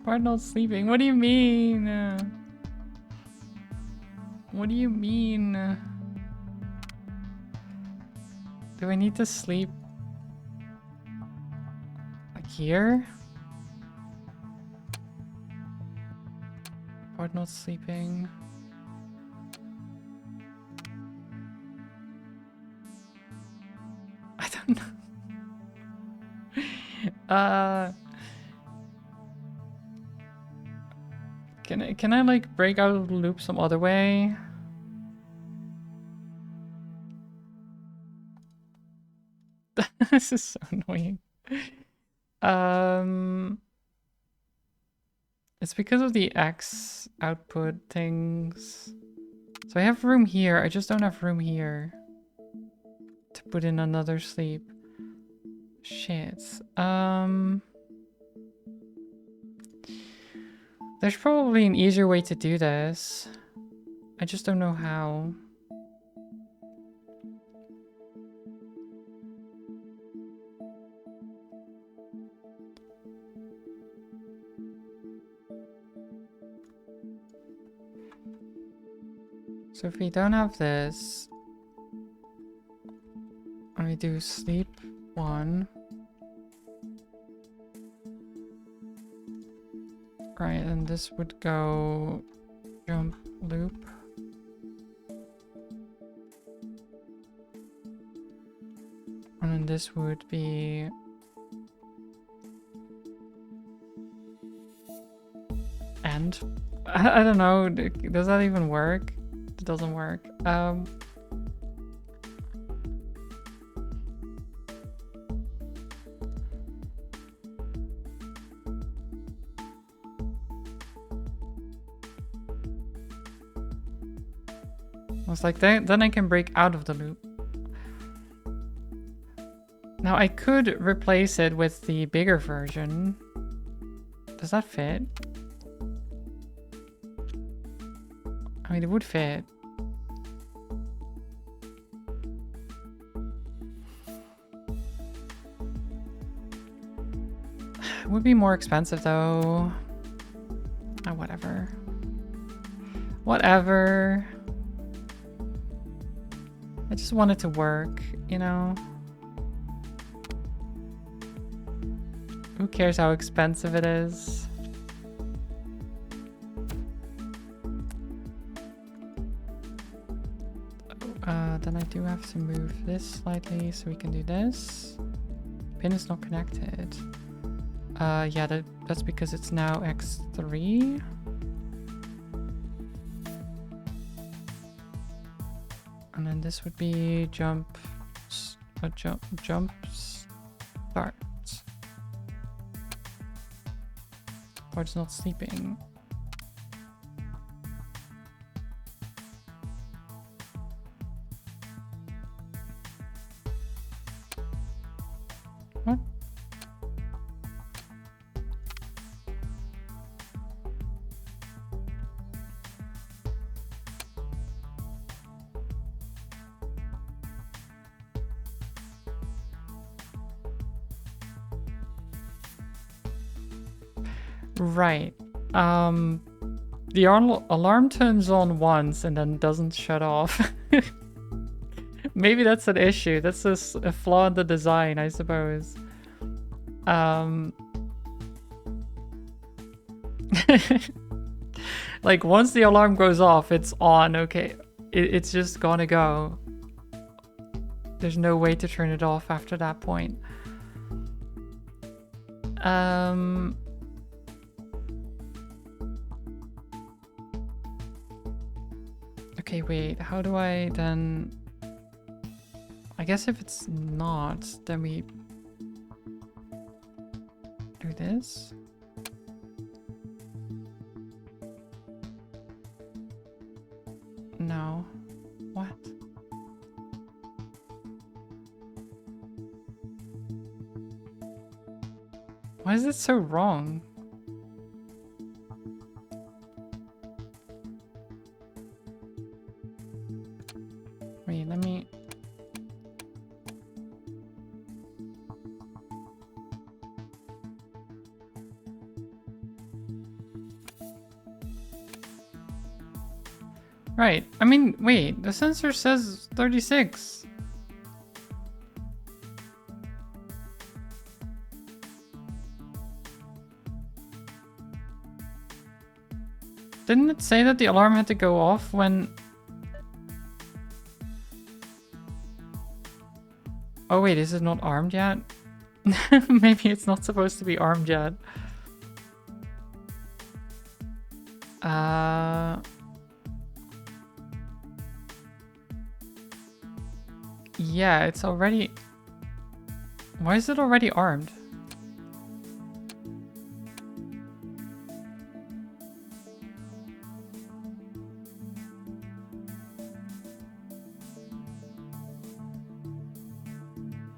Part not sleeping. What do you mean? What do you mean? Do I need to sleep like here? Part not sleeping. I don't know. Can I like break out of the loop some other way? This is so annoying. It's because of the X output things. So I have room here, I just don't have room here to put in another sleep. Shit. There's probably an easier way to do this. I just don't know how. So if we don't have this, and we do sleep 1. Right, and this would go jump loop. And then this would be end. I don't know, does that even work? It doesn't work. It's like then I can break out of the loop. Now I could replace it with the bigger version. Does that fit? I mean, it would fit. It would be more expensive though. Oh, whatever. Whatever. I just want it to work, you know? Who cares how expensive it is? Then I do have to move this slightly so we can do this. Pin is not connected. Yeah, that's because it's now X3. And then this would be jump start. Or it's not sleeping. What? Right. The alarm turns on once and then doesn't shut off. Maybe that's an issue. That's a flaw in the design, I suppose. Like, once the alarm goes off, it's on, okay. It's just gonna go. There's no way to turn it off after that point. Okay, wait, how do I then... I guess if it's not, then we do this. No. What? Why is it so wrong? Wait, let me... Right. I mean, wait, the sensor says 36. Didn't it say that the alarm had to go off when... Oh wait, is it not armed yet? Maybe it's not supposed to be armed yet. Yeah, it's already... Why is it already armed?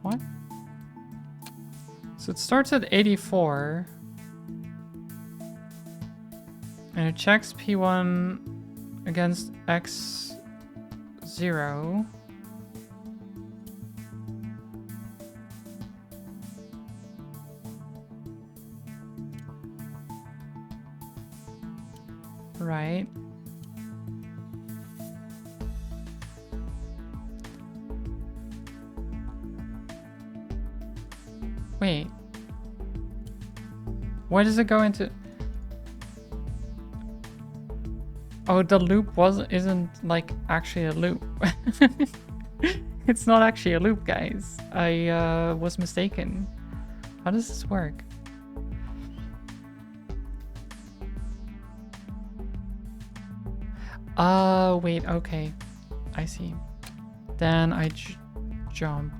What? So it starts at 84. And it checks P1 against X0. Right. Wait. Why does it go into... Oh, the loop isn't like actually a loop. It's not actually a loop, guys. I was mistaken. How does this work? Wait, okay. I see. Then I jump.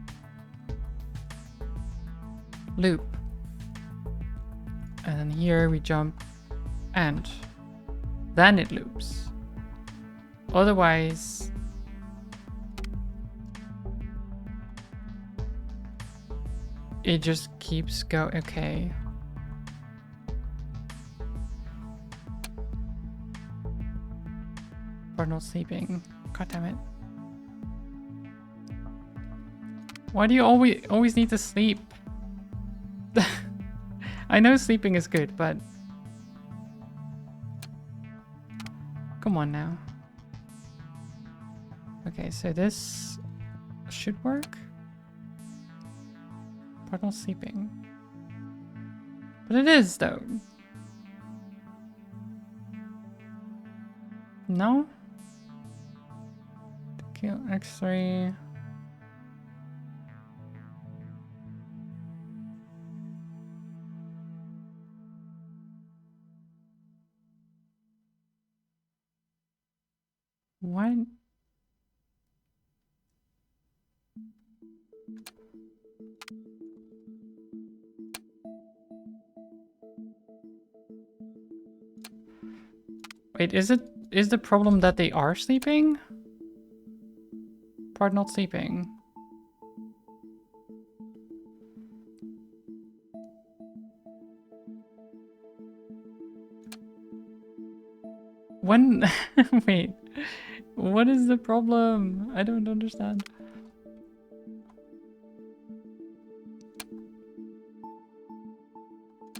Loop. And then here we jump and then it loops. Otherwise... It just keeps going. Okay. Or not sleeping. God damn it. Why do you always need to sleep? I know sleeping is good, but... Come on now. Okay, so this should work. But not sleeping. But it is, though. No? Kill X3. What? Wait, is the problem that they are sleeping? Part not sleeping. When... Wait. What is the problem? I don't understand.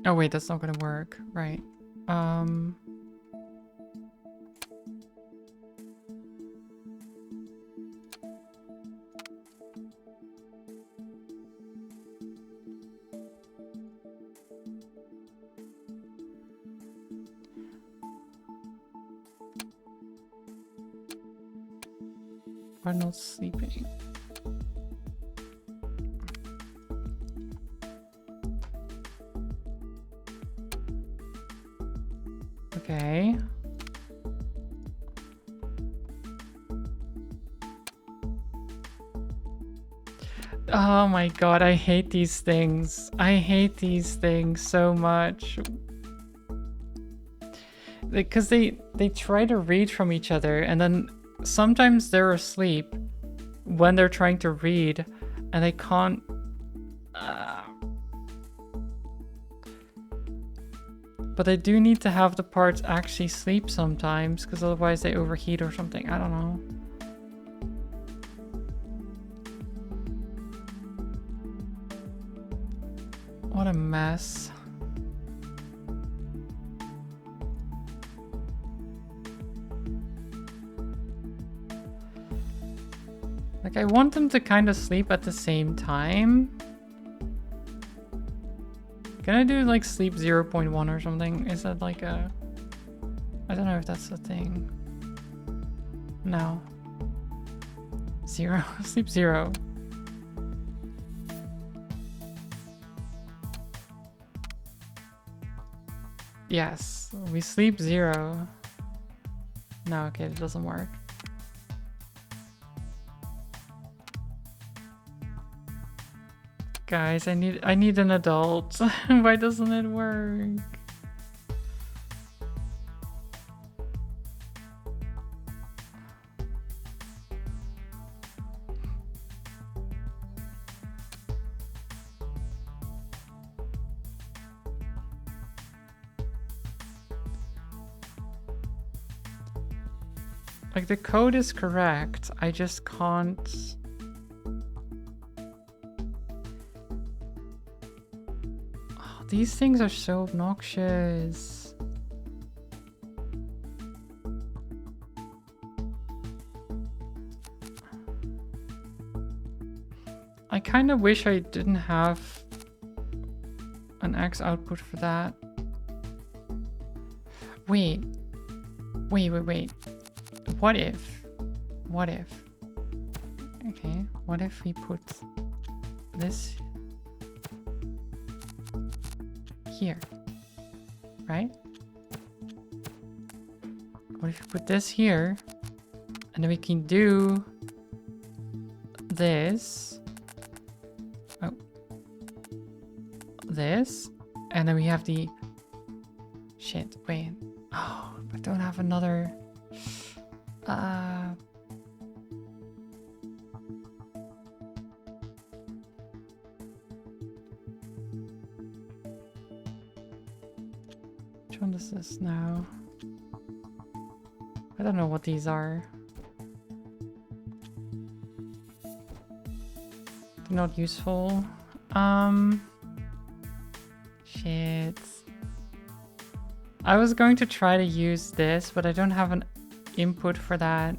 Oh wait, that's not gonna work. Right. Why not sleeping? Okay. Oh my god, I hate these things. I hate these things so much. Because they try to read from each other, and then sometimes they're asleep when they're trying to read, and they can't... But they do need to have the parts actually sleep sometimes, because otherwise they overheat or something. I don't know. What a mess. Like, I want them to kind of sleep at the same time. Can I do like sleep 0.1 or something? Is that like a... I don't know if that's a thing. No. 0. Sleep 0. Yes, we sleep 0. No, okay, it doesn't work. Guys, I need an adult. Why doesn't it work? Like, the code is correct. I just can't... Oh, these things are so obnoxious. I kind of wish I didn't have an X output for that. Wait. What if? Okay, what if we put this here, right? What if we put this here, and then we can do this. Oh. This, and then we have the... Shit, wait. Oh, I don't have another... Which one is this now? I don't know what these are. They're not useful. Shit. I was going to try to use this, but I don't have an input for that.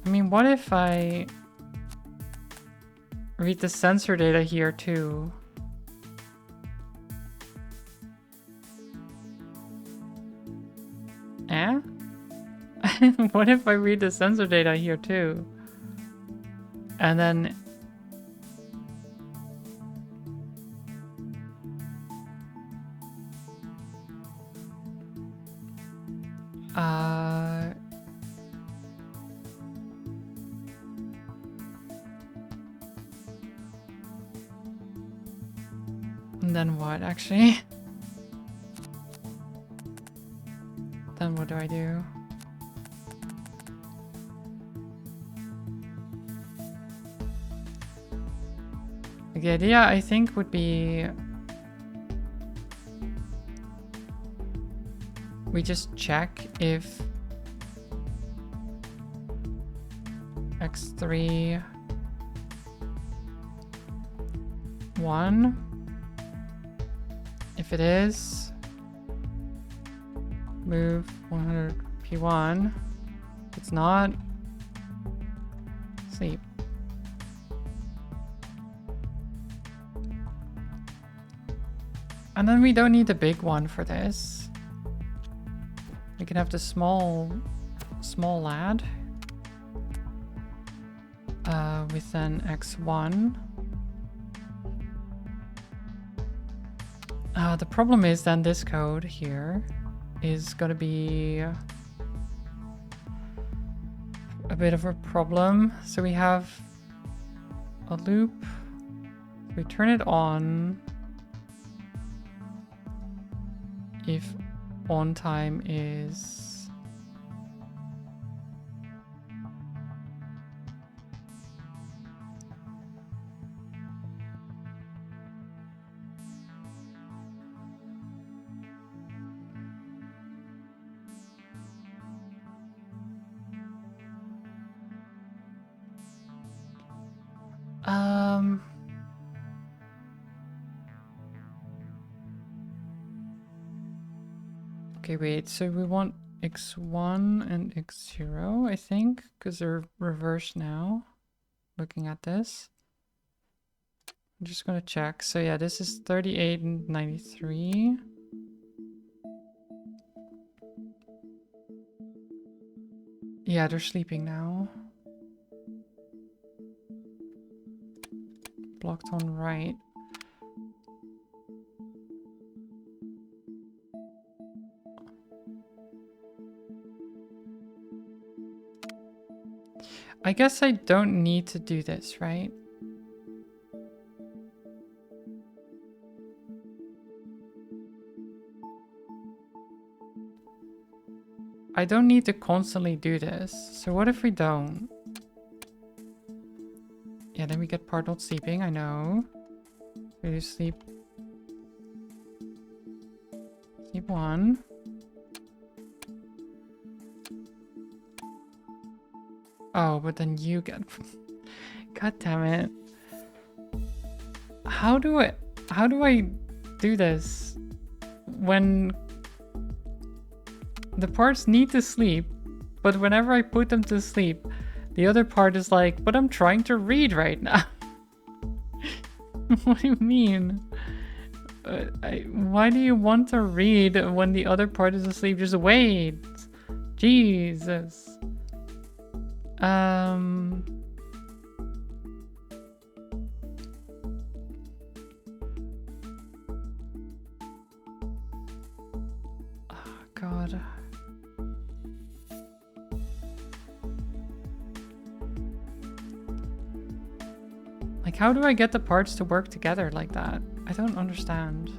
I mean, what if I read the sensor data here too? Eh? What if I read the sensor data here too? And then... And then what, actually? Then what do I do? The idea, I think, would be... we just check if... X3... 1... If it is, move 100 P1. It's not. Sleep. And then we don't need the big one for this. We can have the small lad. With an X1. The problem is then this code here is gonna be a bit of a problem. So we have a loop. We turn it on if on time is okay, wait, so we want X1 and X0, I think, because they're reversed now. Looking at this. I'm just gonna check. So yeah, this is 38 and 93. Yeah, they're sleeping now. Blocked on right. I guess I don't need to do this, right? I don't need to constantly do this. So what if we don't? Yeah, then we get part not sleeping, I know. We do sleep 1. Oh, but then you get God damn it. How do I do this when the parts need to sleep, but whenever I put them to sleep, the other part is like, but I'm trying to read right now. What do you mean? Why do you want to read when the other part is asleep? Just wait. Jesus. Oh, God. Like, how do I get the parts to work together like that? I don't understand.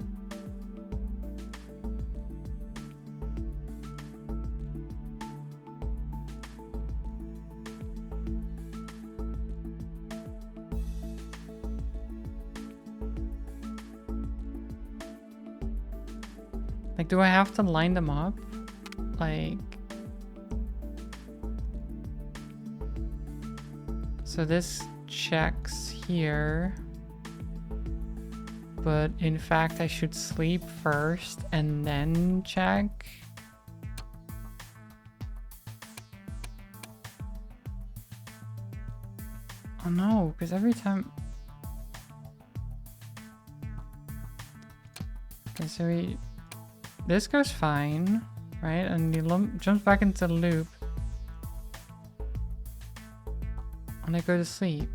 Like, do I have to line them up? Like... So this checks here. But in fact, I should sleep first and then check. Oh no, because every time... Okay, so this goes fine, right? And he jumps back into the loop. And I go to sleep.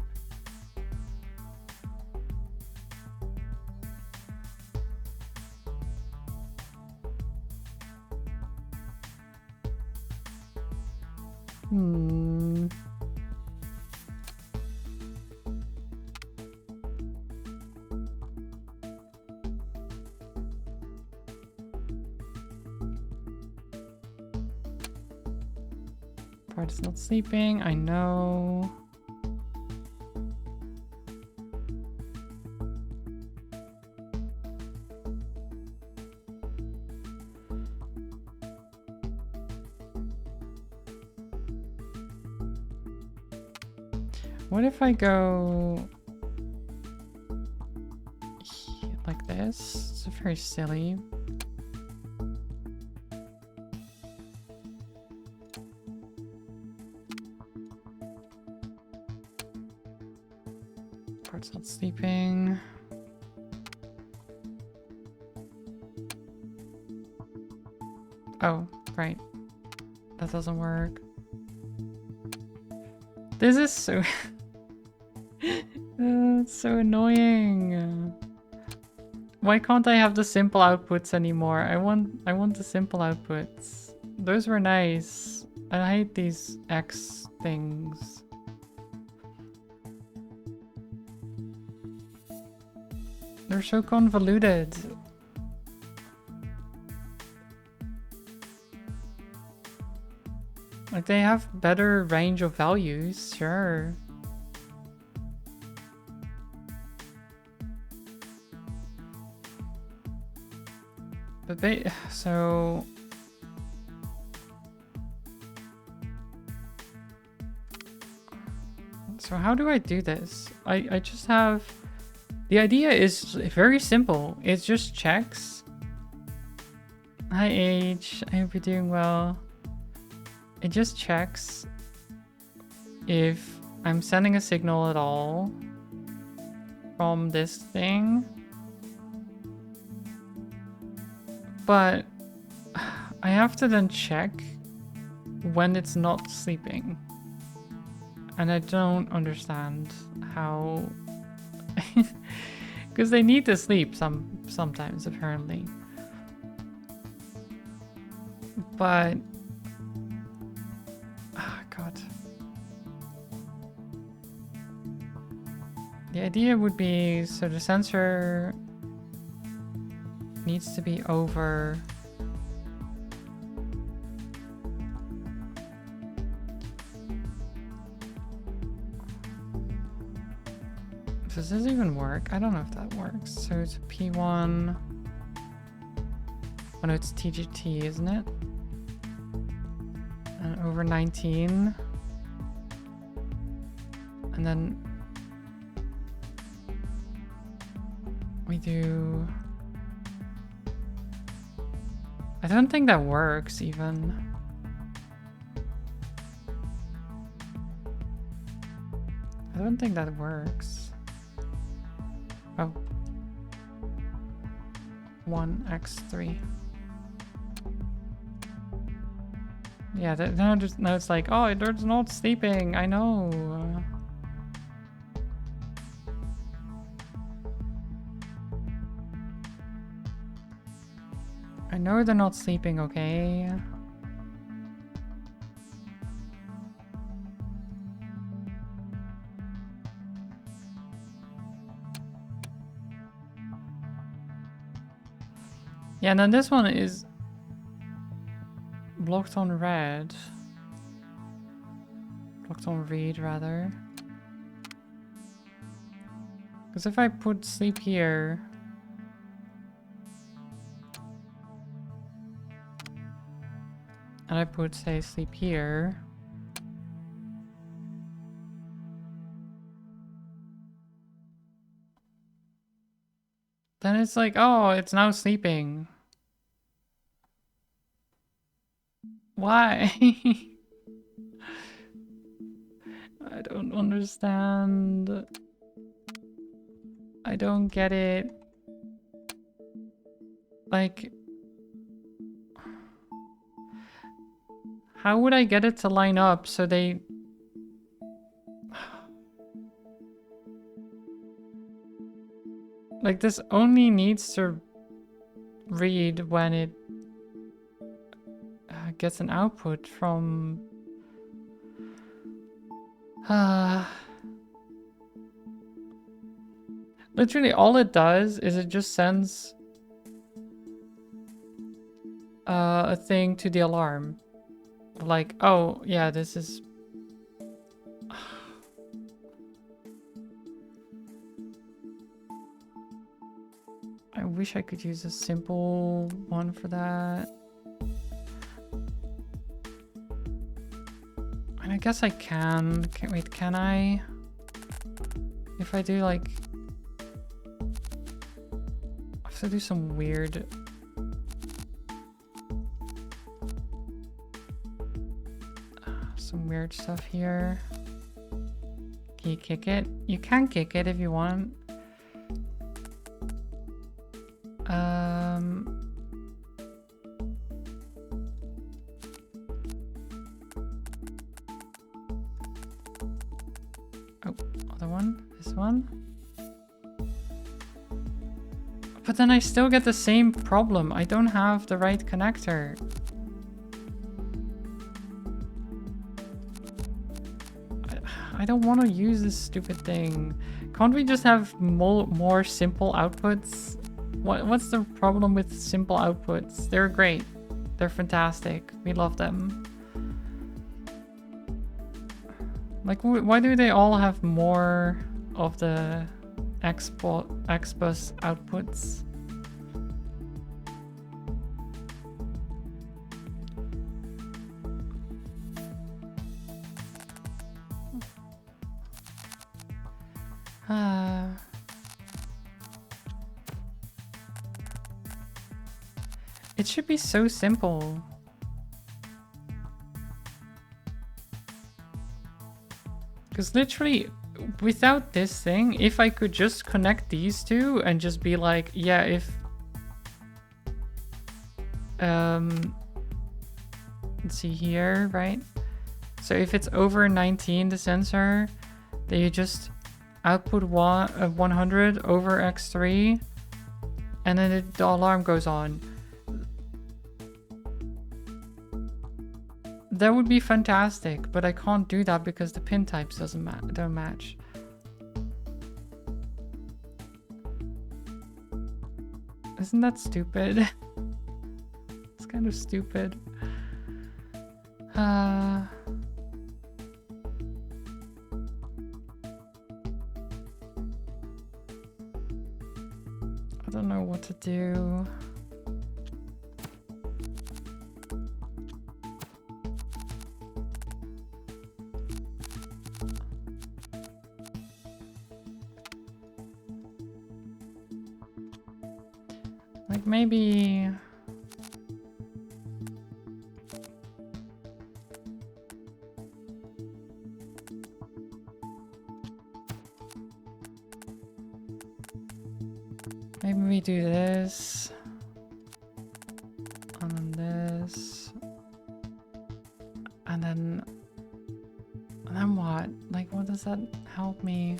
Part is not sleeping, I know. What if I go like this? It's very silly. part's not sleeping. Oh, right. That doesn't work. This is so... it's so annoying. Why can't I have the simple outputs anymore? I want the simple outputs. Those were nice. I hate these X things. They're so convoluted. Like, they have better range of values, sure. But so how do I do this? I just have... The idea is very simple. It just checks. Hi H, I hope you're doing well. It just checks if I'm sending a signal at all from this thing. But I have to then check when it's not sleeping. And I don't understand how... Because they need to sleep sometimes, apparently. But... Oh, God. The idea would be, so the sensor needs to be over... Does this even work? I don't know if that works. So it's P1. Oh no, it's TGT, isn't it? And over 19. And then we do... I don't think that works even. I don't think that works. Oh. 1x3. Yeah, now it's like, oh, it's not sleeping. I know. I know they're not sleeping, okay? Yeah, and then this one is blocked on red. Blocked on read, rather. Because if I put sleep here... and I put, say, sleep here... then it's like, oh, it's now sleeping. Why? I don't understand. I don't get it. Like... how would I get it to line up so they... like, this only needs to read when it gets an output from... literally all it does is it just sends a thing to the alarm. Like, oh, yeah, this is... I wish I could use a simple one for that. And I guess I can. Wait, can I? If I do, like... I have to do some weird... some weird stuff here. Can you kick it? You can kick it if you want. Oh, other one? This one? But then I still get the same problem. I don't have the right connector. I don't want to use this stupid thing. Can't we just have more simple outputs? What's the problem with simple outputs? They're great. They're fantastic. We love them. Like, why do they all have more of the XBus outputs? It should be so simple. Because literally, without this thing, if I could just connect these two and just be like, yeah, if... let's see here, right? So if it's over 19, the sensor, then you just output 100 over x3, and then the alarm goes on. That would be fantastic, but I can't do that because the pin types don't match. Isn't that stupid? It's kind of stupid. I don't know what to do. Like maybe... Maybe we do this. And then this. And then what? Like, what does that help me?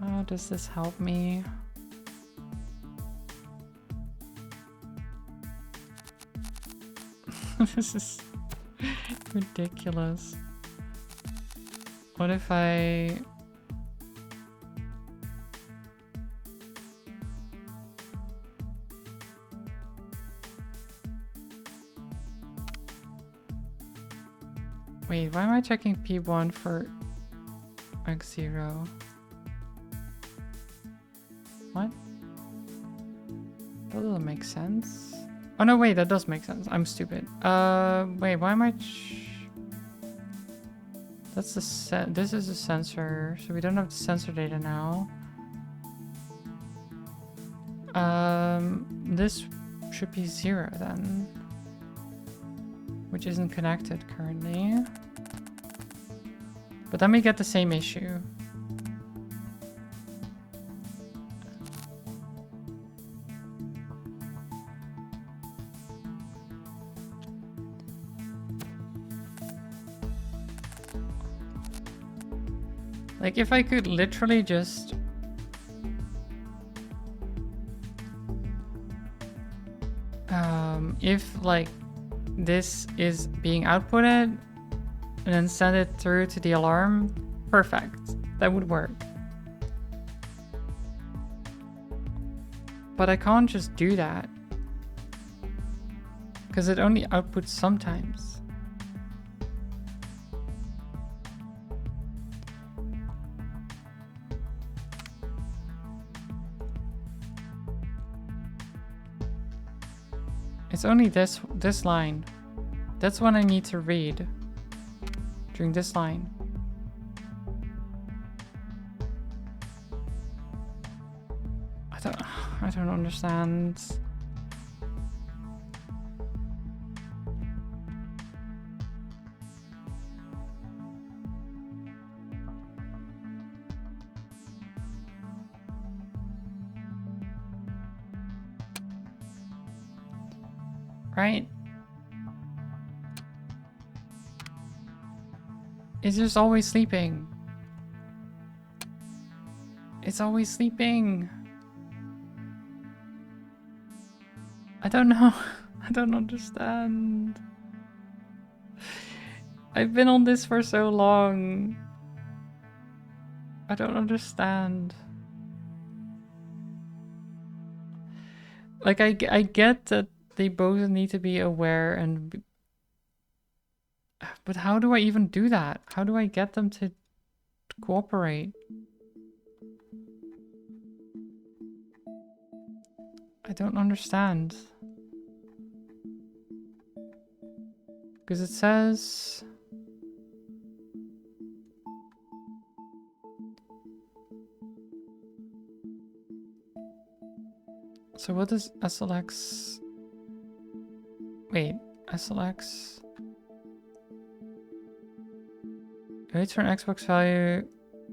How does this help me? This is ridiculous. What if I... Wait, why am I checking P1 for X0? What? That doesn't make sense. Oh no, wait, that does make sense. I'm stupid. Wait, why am I... That's the this is a sensor, so we don't have the sensor data now. This should be 0 then, which isn't connected currently. But then we get the same issue. Like, if I could literally just... if, like, this is being outputted, and then send it through to the alarm, perfect. That would work. But I can't just do that. Because it only outputs sometimes. It's only this line. That's what I need to read during this line. I don't understand. Right? It's just always sleeping. It's always sleeping. I don't know. I don't understand. I've been on this for so long. I don't understand. Like, I get that they both need to be aware and... But how do I even do that? How do I get them to cooperate? I don't understand. Because it says... So what does SLX... Wait, SLX... Waits for an Xbox value...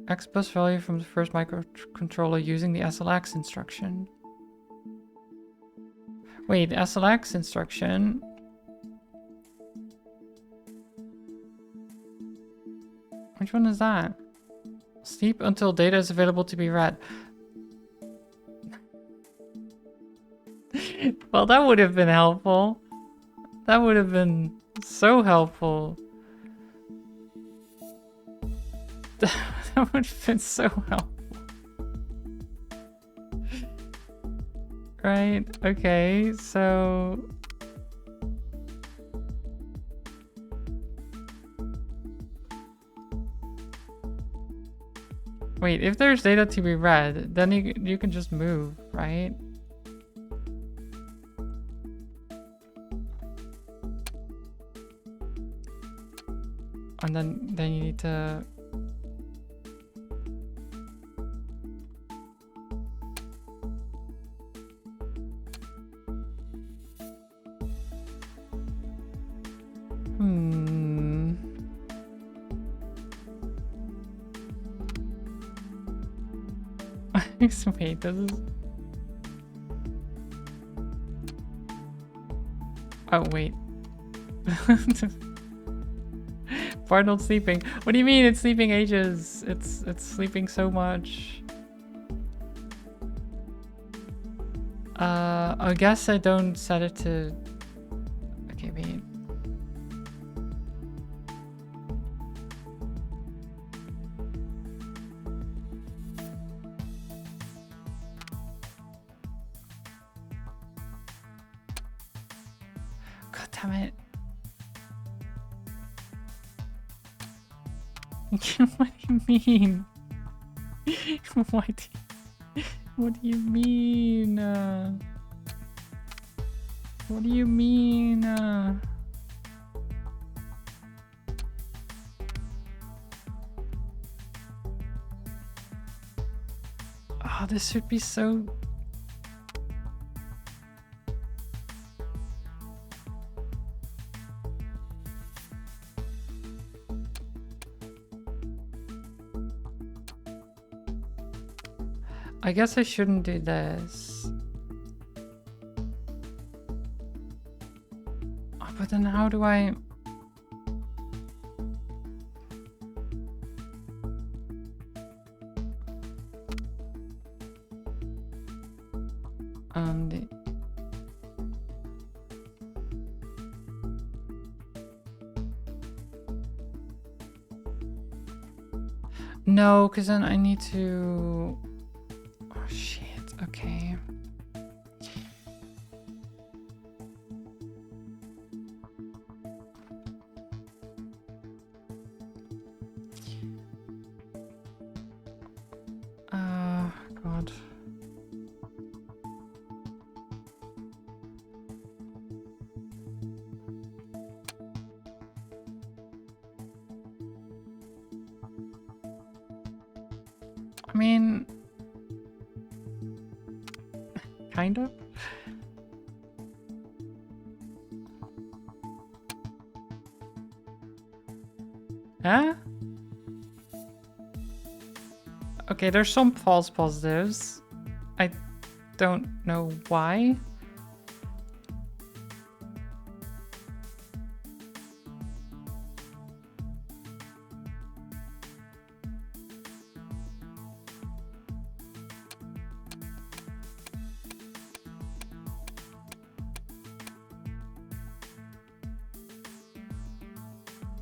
X plus value from the first microcontroller using the SLX instruction. Wait, the SLX instruction... Which one is that? Sleep until data is available to be read. Well, that would have been helpful. That would have been so helpful. That would have been so helpful. Right, okay, so... Wait, if there's data to be read, then you can just move, right? And then you need to... Wait, this is... Oh, wait. Barnold sleeping. What do you mean it's sleeping ages? It's sleeping so much. I guess I don't set it to... Okay, wait. God damn it. What do you mean? What do you mean? What do you mean? Oh, this should be so... I guess I shouldn't do this. Oh, but then how do I... No, because then I need to... Oh, shit. Okay. God. I mean... Kind of. Huh? Okay, there's some false positives. I don't know why.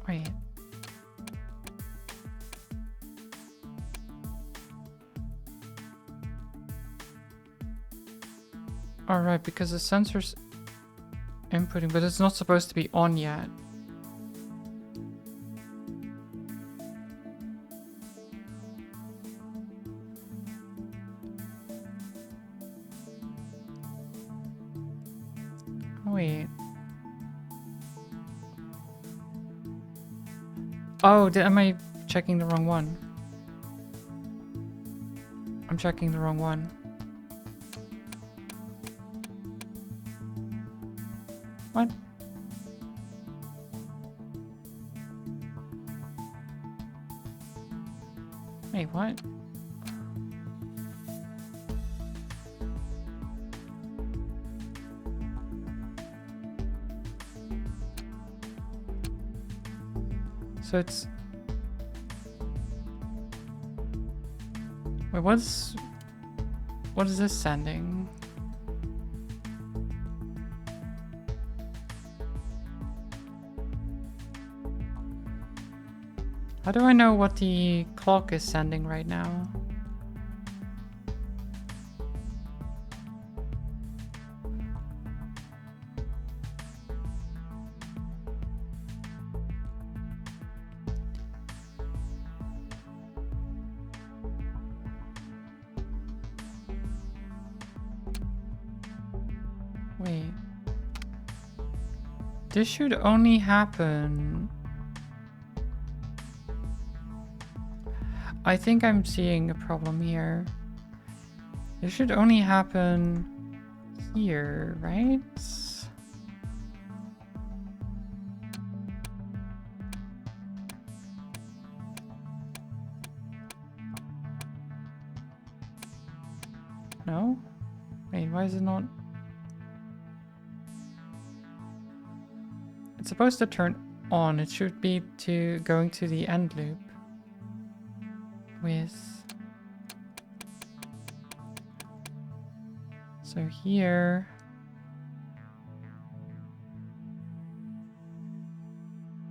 Wait. Alright, because the sensor's inputting, but it's not supposed to be on yet. Wait. Oh, am I checking the wrong one? I'm checking the wrong one. What? Wait, what? So it's... Wait, what is this sending? How do I know what the clock is sending right now? Wait. This should only happen... I think I'm seeing a problem here. This should only happen here, right? No? Wait, why is it not? It's supposed to turn on. It should be going to the end loop. With... So here...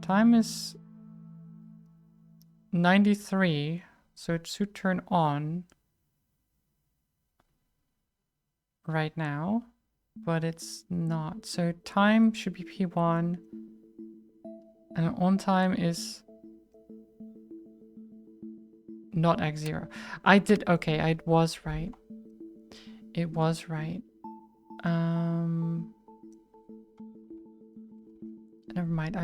Time is 93, so it should turn on right now, but it's not. So time should be P1, and on time is not X0. Okay, I was right. It was right. Never mind,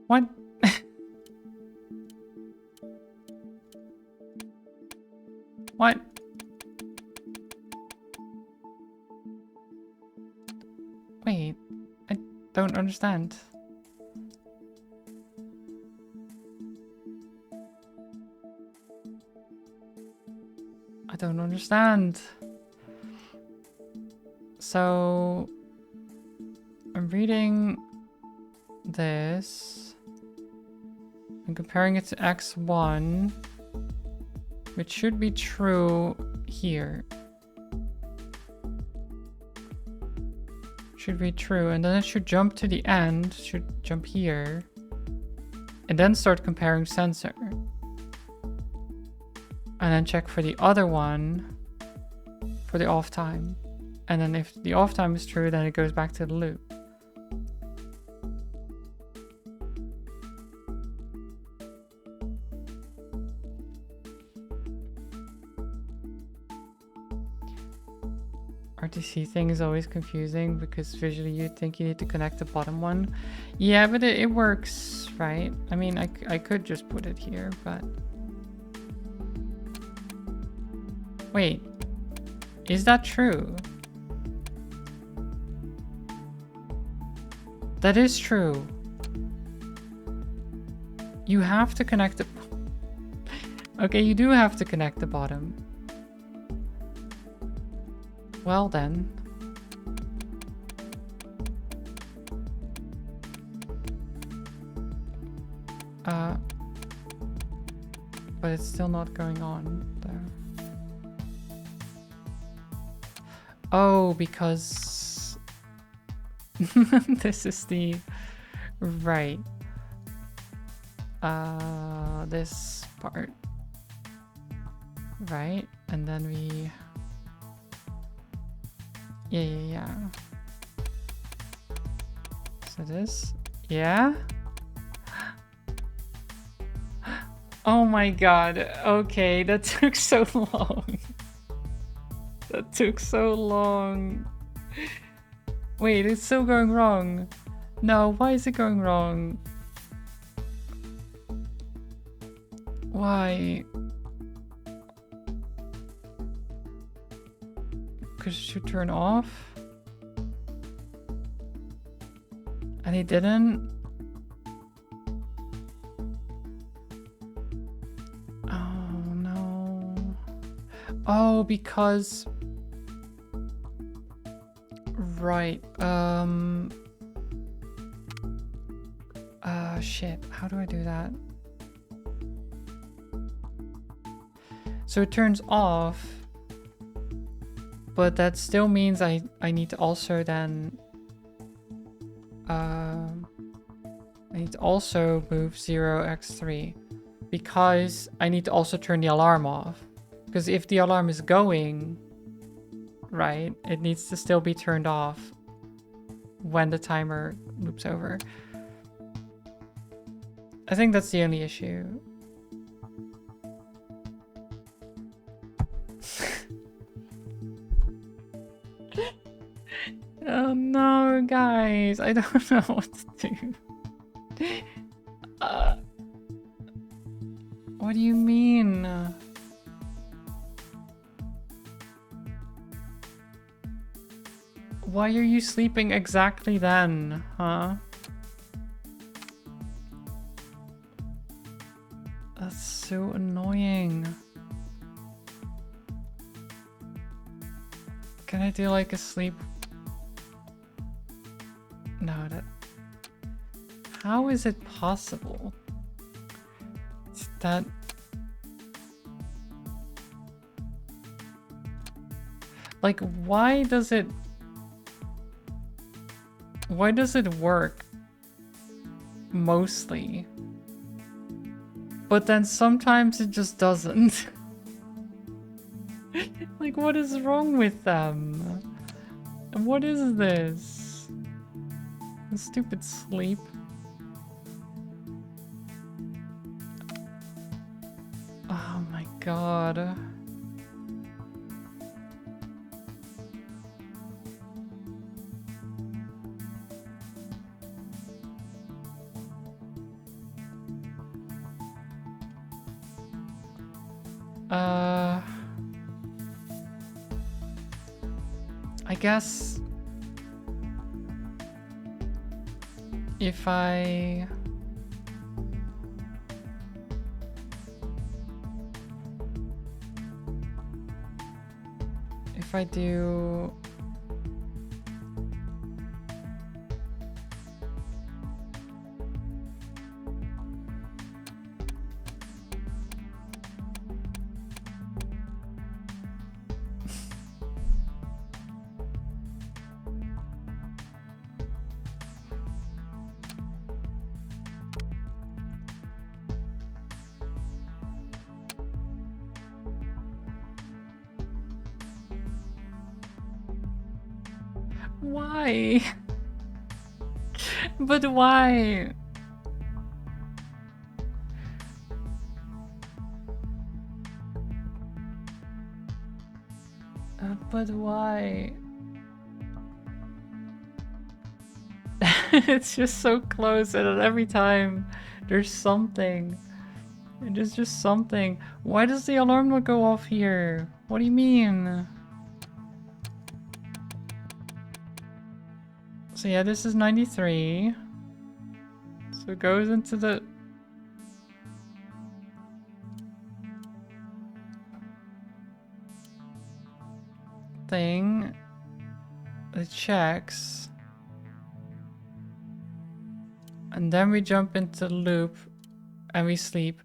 What? What? Wait, I don't understand. I don't understand. So, I'm reading this and comparing it to X1, which should be true here. Should be true, and then it should jump to the end, should jump here, and then start comparing sensor. And then check for the other one for the off time. And then if the off time is true, then it goes back to the loop. RTC thing is always confusing because visually you'd think you need to connect the bottom one. Yeah, but it works, right? I mean, I could just put it here, but... Wait, is that true? That is true. You have to connect the... Okay, you do have to connect the bottom. Well then. But it's still not going on there. Oh, because this is the right. This part. Right, and then we... Yeah. So this... Yeah? Oh my god, okay, that took so long. That took so long. Wait, it's still going wrong. No, why is it going wrong? Why? Because it should turn off. And he didn't. Oh no. Oh, because... Right. Shit. How do I do that? So it turns off, but that still means I need to also then I need to also move 0x3 because I need to also turn the alarm off, because if the alarm is going, right, it needs to still be turned off when the timer loops over. I think that's the only issue. Oh no, guys, I don't know what to do. What do you mean? Why are you sleeping exactly then, huh? That's so annoying. Can I do like a sleep? No, that... How is it possible? It's that... Like, why does it work? Mostly. But then sometimes it just doesn't. Like, what is wrong with them? What is this? Stupid sleep. Oh my god. I guess if I do why? But why? But why? It's just so close, and every time there's something. There's just something. Why does the alarm not go off here? What do you mean? So yeah, this is 93. So it goes into the... thing. It checks. And then we jump into the loop and we sleep.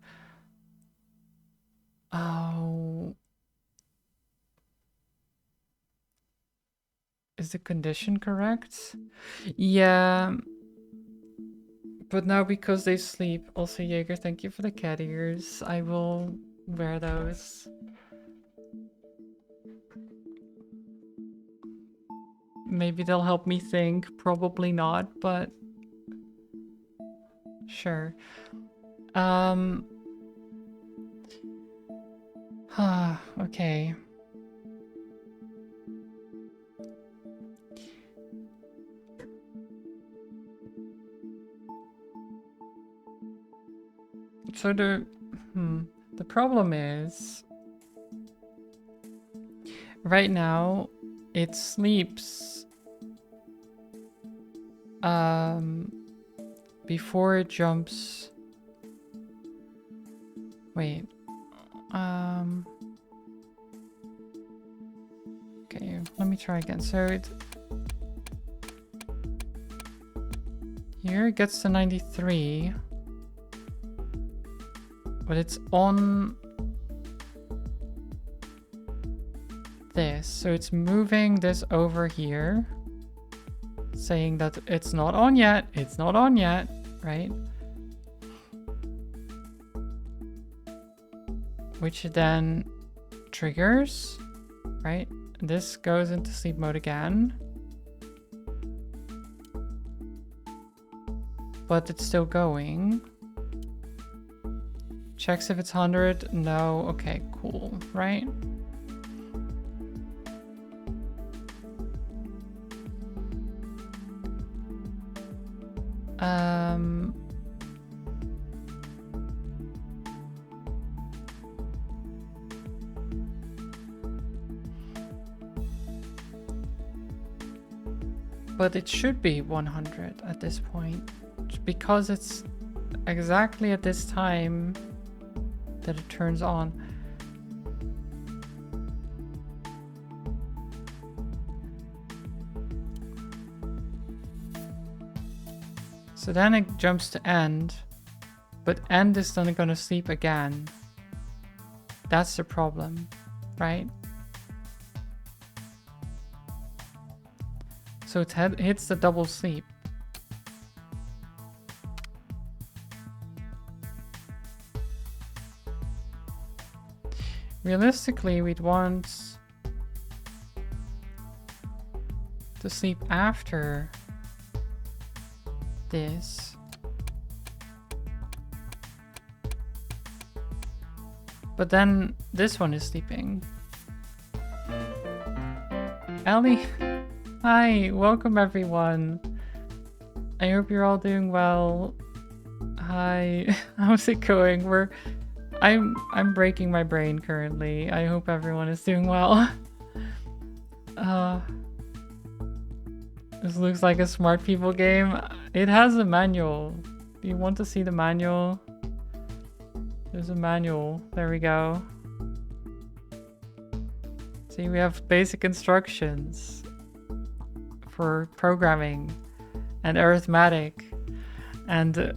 Oh. Is the condition correct? Yeah. But now because they sleep. Also, Jaeger, thank you for the cat ears. I will wear those. Maybe they'll help me think. Probably not, but... sure. Okay. So the problem is right now it sleeps before it jumps. Wait. Okay, let me try again. So it here it gets to 93. But it's on this, so it's moving this over here, saying that it's not on yet, right? Which then triggers, right? This goes into sleep mode again. But it's still going. Checks if it's 100. No. Okay, cool. Right? But it should be 100 at this point. Because it's exactly at this time that it turns on. So then it jumps to end, but end is then gonna sleep again. That's the problem, right? So it hits the double sleep. Realistically, we'd want to sleep after this. But then this one is sleeping. Ellie, hi, welcome everyone. I hope you're all doing well. Hi, how's it going? I'm breaking my brain currently. I hope everyone is doing well. This looks like a smart people game. It has a manual. Do you want to see the manual? There's a manual. There we go. See, we have basic instructions for programming and arithmetic and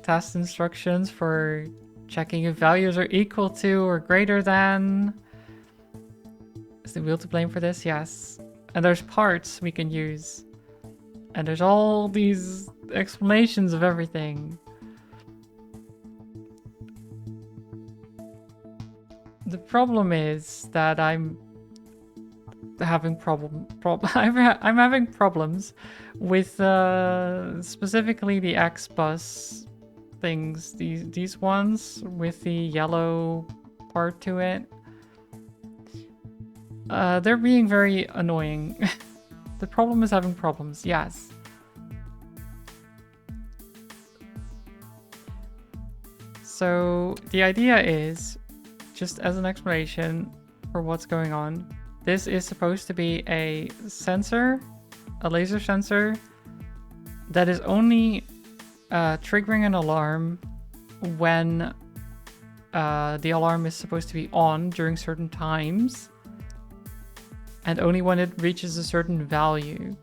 test instructions for checking if values are equal to or greater than. Is the wheel to blame for this? Yes. And there's parts we can use. And there's all these explanations of everything. The problem is that I'm having I'm having problems with specifically the X bus things, these ones with the yellow part to it. They're being very annoying. The problem is having problems, yes. So the idea is, just as an explanation for what's going on, this is supposed to be a sensor, a laser sensor, that is only triggering an alarm when the alarm is supposed to be on during certain times, and only when it reaches a certain value.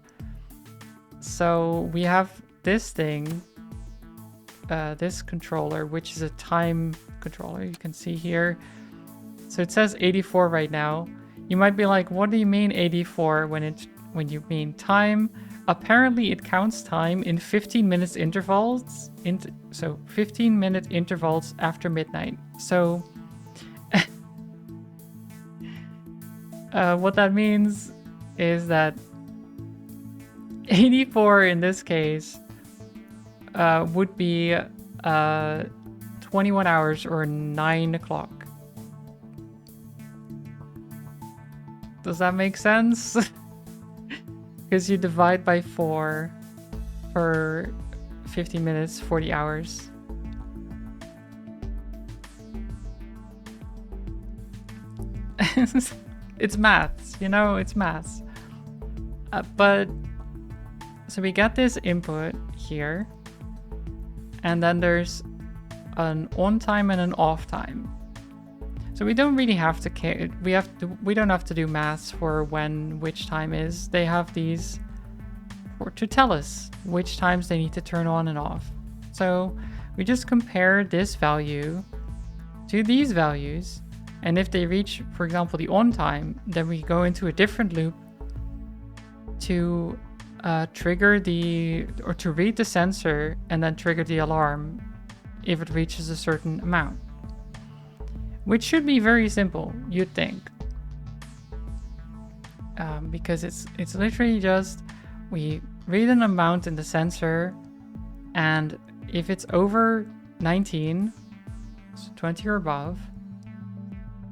So we have this thing, this controller, which is a time controller. You can see here. So it says 84 right now. You might be like, what do you mean 84 when you mean time? Apparently it counts time in 15 minutes intervals. So 15-minute intervals after midnight. So what that means is that 84 in this case would be 21 hours or 9 o'clock. Does that make sense? Because you divide by 4 for 50 minutes, 40 hours. It's maths, you know, it's maths. But so we get this input here, and then there's an on time and an off time. So we don't really have to care. We don't have to do maths for which time is. They have these to tell us which times they need to turn on and off. So we just compare this value to these values, and if they reach, for example, the on time, then we go into a different loop to trigger to read the sensor and then trigger the alarm if it reaches a certain amount. Which should be very simple, you'd think. Because it's literally just, we read an amount in the sensor, and if it's over 19, so 20 or above,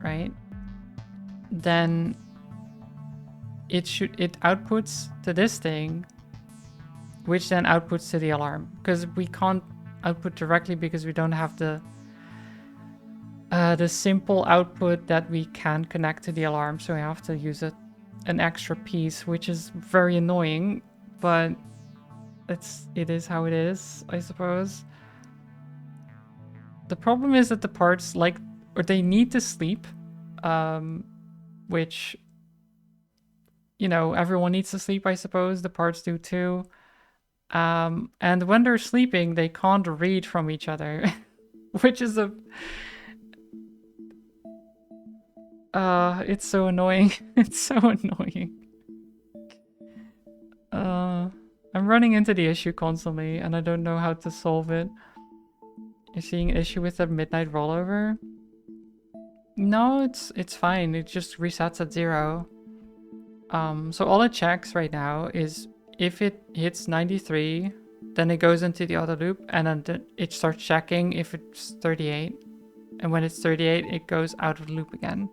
right, then it outputs to this thing, which then outputs to the alarm. Because we can't output directly because we don't have the simple output that we can connect to the alarm, so we have to use an extra piece, which is very annoying, but it is how it is, I suppose. The problem is that the parts they need to sleep, which, you know, everyone needs to sleep, I suppose. The parts do too. And when they're sleeping, they can't read from each other, which is it's so annoying. It's so annoying. I'm running into the issue constantly, and I don't know how to solve it. You're seeing an issue with the midnight rollover? No, it's fine. It just resets at 0. So all it checks right now is if it hits 93, then it goes into the other loop, and then it starts checking if it's 38. And when it's 38, it goes out of the loop again.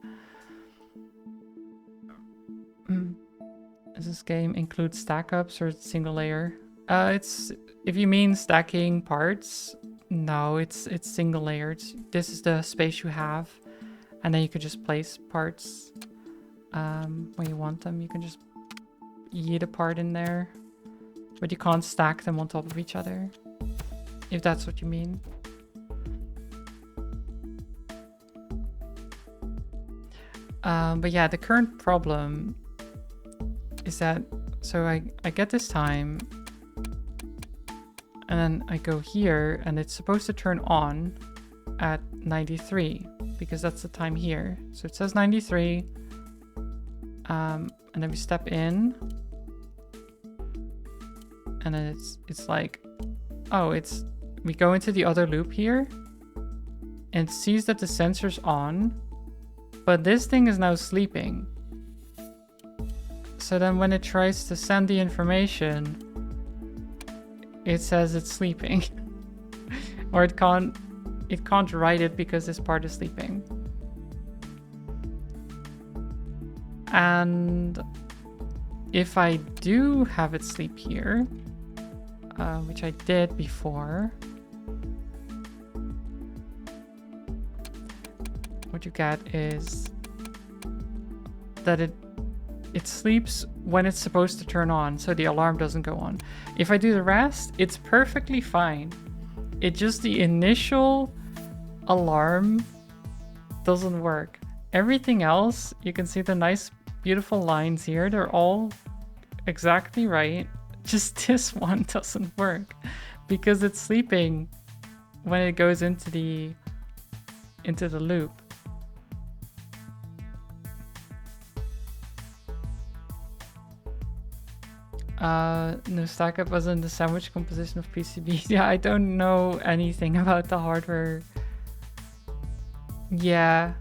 Does this game include stack ups or single layer? It's, if you mean stacking parts, no, it's single layered. This is the space you have, and then you could just place parts when you want them. You can just yeet a part in there, but you can't stack them on top of each other, if that's what you mean. But yeah, the current problem is that, so I get this time, and then I go here, and it's supposed to turn on at 93, because that's the time here. So it says 93, and then we step in, and then it's like, oh, we go into the other loop here, and it sees that the sensor's on, but this thing is now sleeping. So then when it tries to send the information, it says it's sleeping. Or it can't write it because this part is sleeping. if I do have it sleep here, which I did before, what you get is that it sleeps when it's supposed to turn on, so the alarm doesn't go on. If I do the rest, it's perfectly fine. It just, the initial alarm doesn't work. Everything else, you can see the nice, beautiful lines here. They're all exactly right. Just this one doesn't work because it's sleeping when it goes into the loop. No, stack up was in the sandwich composition of PCBs. Yeah, I don't know anything about the hardware. Yeah,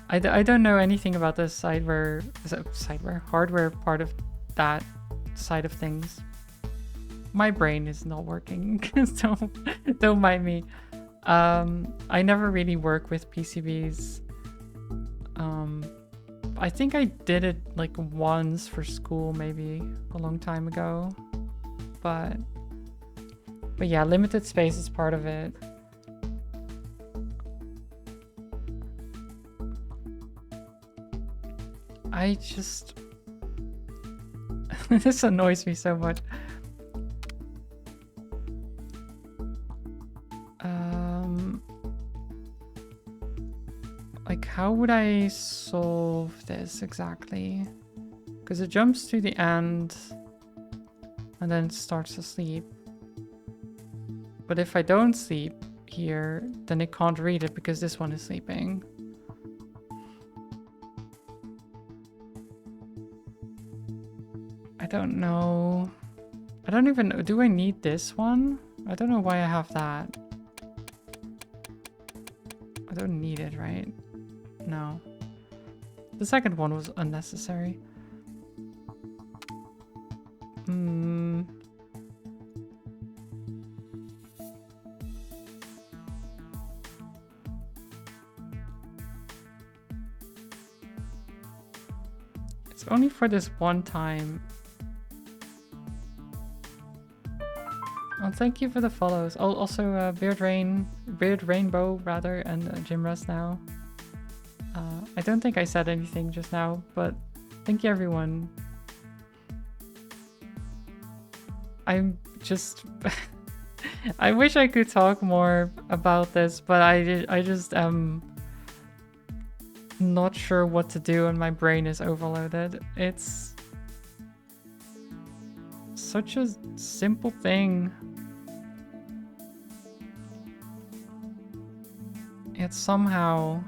I don't know anything about the hardware part of that side of things. My brain is not working, so don't mind me. I never really work with PCBs. I think I did it like once for school, maybe a long time ago, but yeah, limited space is part of it. I just this annoys me so much. Like, how would I solve this exactly? Because it jumps to the end and then starts to sleep. But if I don't sleep here, then it can't read it because this one is sleeping. I don't know. I don't even know. Do I need this one? I don't know why I have that. I don't need it, right? No. The second one was unnecessary. It's only for this one time. Oh, thank you for the follows. Oh, also Beard Rainbow rather, and Jim Russ now. I don't think I said anything just now, but thank you everyone. I'm just I wish I could talk more about this, but I just am not sure what to do and my brain is overloaded. It's such a simple thing. Yet somehow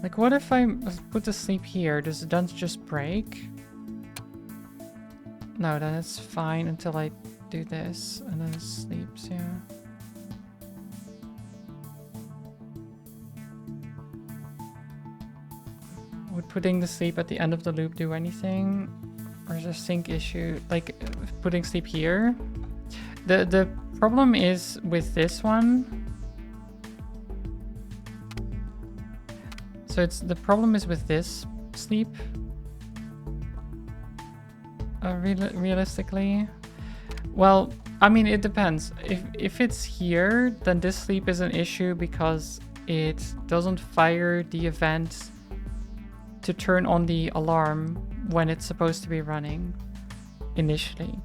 like, what if I put the sleep here? Does the dunce just break? No, then it's fine until I do this, and then it sleeps, yeah. Would putting the sleep at the end of the loop do anything? Or is there a sync issue? Like, putting sleep here? The problem is with this one. So the problem is with this sleep. Realistically, well, I mean, it depends. If it's here, then this sleep is an issue because it doesn't fire the event to turn on the alarm when it's supposed to be running initially.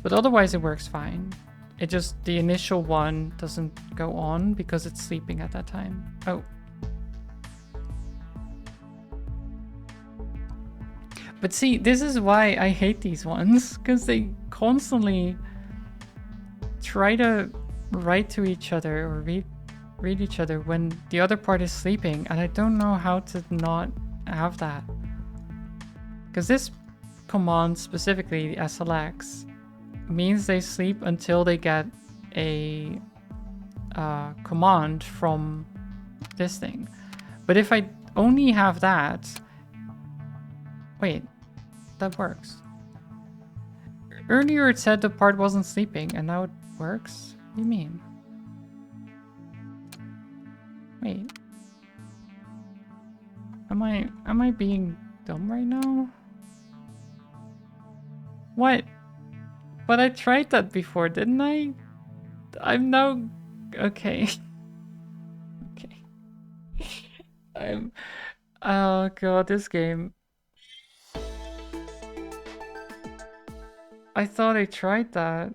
But otherwise it works fine. It just, the initial one doesn't go on because it's sleeping at that time. Oh. But see, this is why I hate these ones, because they constantly try to write to each other or read each other when the other part is sleeping, and I don't know how to not have that. Because this command, specifically the SLX, means they sleep until they get a command from this thing. But if I only have that... Wait, that works. Earlier it said the part wasn't sleeping, and now it works? What do you mean? Wait. Am I being dumb right now? What? But I tried that before, didn't I? I'm now... Okay. Okay. I'm... Oh god, this game. I thought I tried that.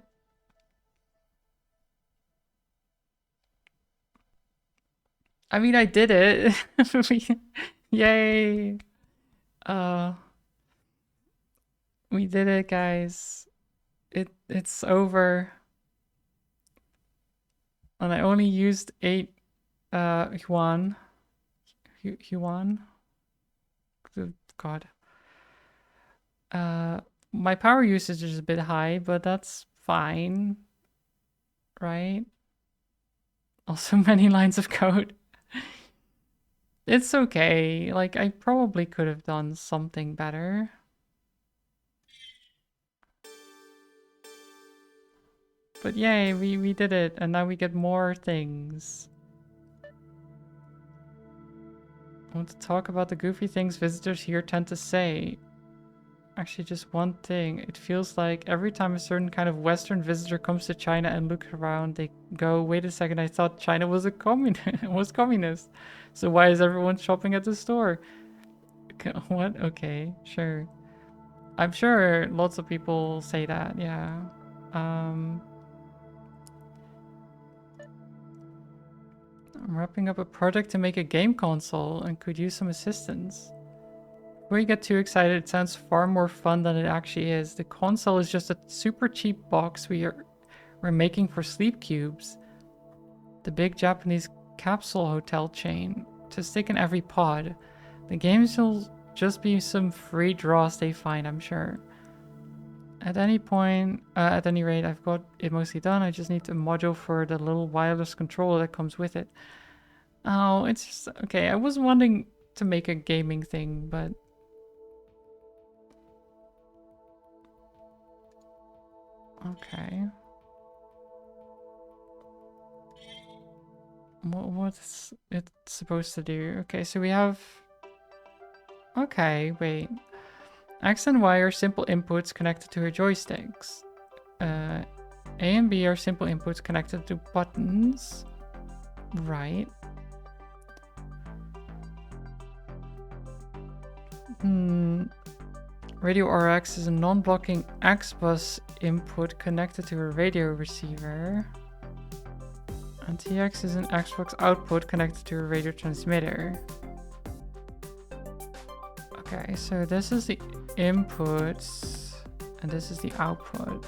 I mean, I did it. Yay. We did it, guys. It's over. And I only used 8 yuan. Yuan? God. My power usage is a bit high, but that's fine. Right? Also many lines of code. It's okay. Like, I probably could have done something better. But yay, we did it, and now we get more things. I want to talk about the goofy things visitors here tend to say. Actually, just one thing. It feels like every time a certain kind of Western visitor comes to China and looks around, they go, wait a second, I thought China was communist. So why is everyone shopping at the store? What? Okay, sure. I'm sure lots of people say that, yeah. I'm wrapping up a project to make a game console and could use some assistance. Before you get too excited, it sounds far more fun than it actually is. The console is just a super cheap box we're making for Sleep Cubes, the big Japanese capsule hotel chain, to stick in every pod. The games will just be some free draws they find, I'm sure. At any rate, I've got it mostly done. I just need a module for the little wireless controller that comes with it. Oh, it's just... Okay, I was wanting to make a gaming thing, but... Okay. What's it supposed to do? Okay, so we have... Okay, wait. X and Y are simple inputs connected to her joysticks. A and B are simple inputs connected to buttons. Right. Radio RX is a non-blocking X-bus input connected to a radio receiver. And TX is an Xbox output connected to a radio transmitter. Okay, so this is the inputs and this is the output.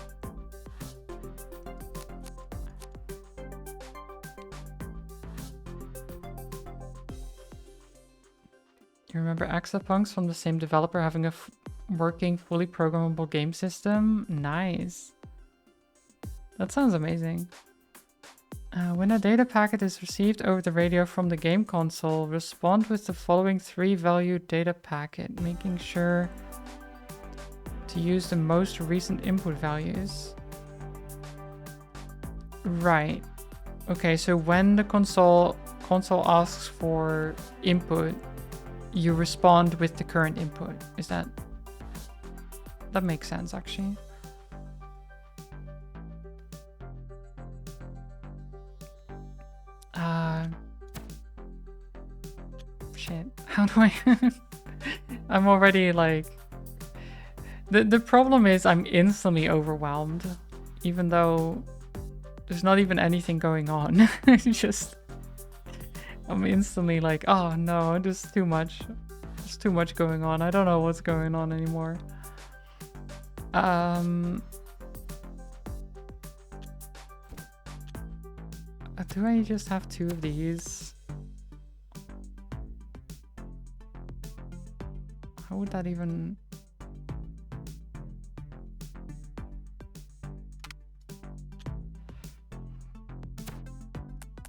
You remember Exapunks from the same developer having a working, fully programmable game system? Nice. That sounds amazing. When a data packet is received over the radio from the game console, respond with the following 3-value data packet, making sure to use the most recent input values. Right. Okay, so when the console asks for input, you respond with the current input. Is that... That makes sense, actually. Shit. How do I... I'm already like... The problem is I'm instantly overwhelmed. Even though there's not even anything going on. It's just... I'm instantly like, oh no, there's too much. There's too much going on. I don't know what's going on anymore. Do I just have 2 of these? How would that even...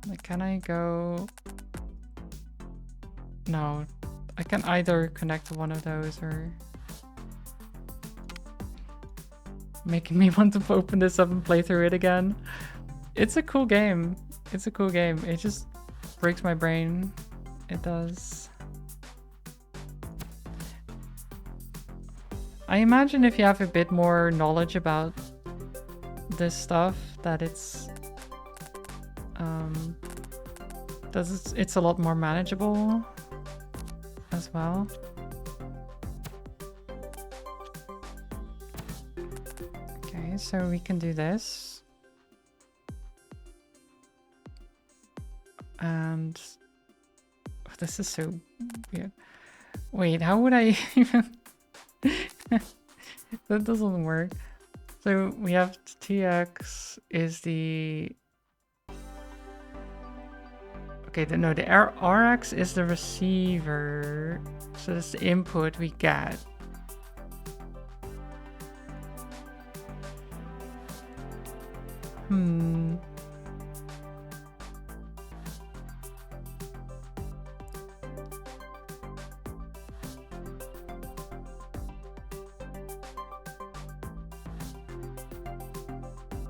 Like, can I go... No. I can either connect to one of those or... Making me want to open this up and play through it again. It's a cool game. It's a cool game. It just... breaks my brain. It does. I imagine if you have a bit more knowledge about this stuff, that it's a lot more manageable as well. Okay, so we can do this. And oh, this is so weird. Wait, how would I even... That doesn't work. So we have TX is the... Okay, no, the RX is the receiver. So that's the input we get.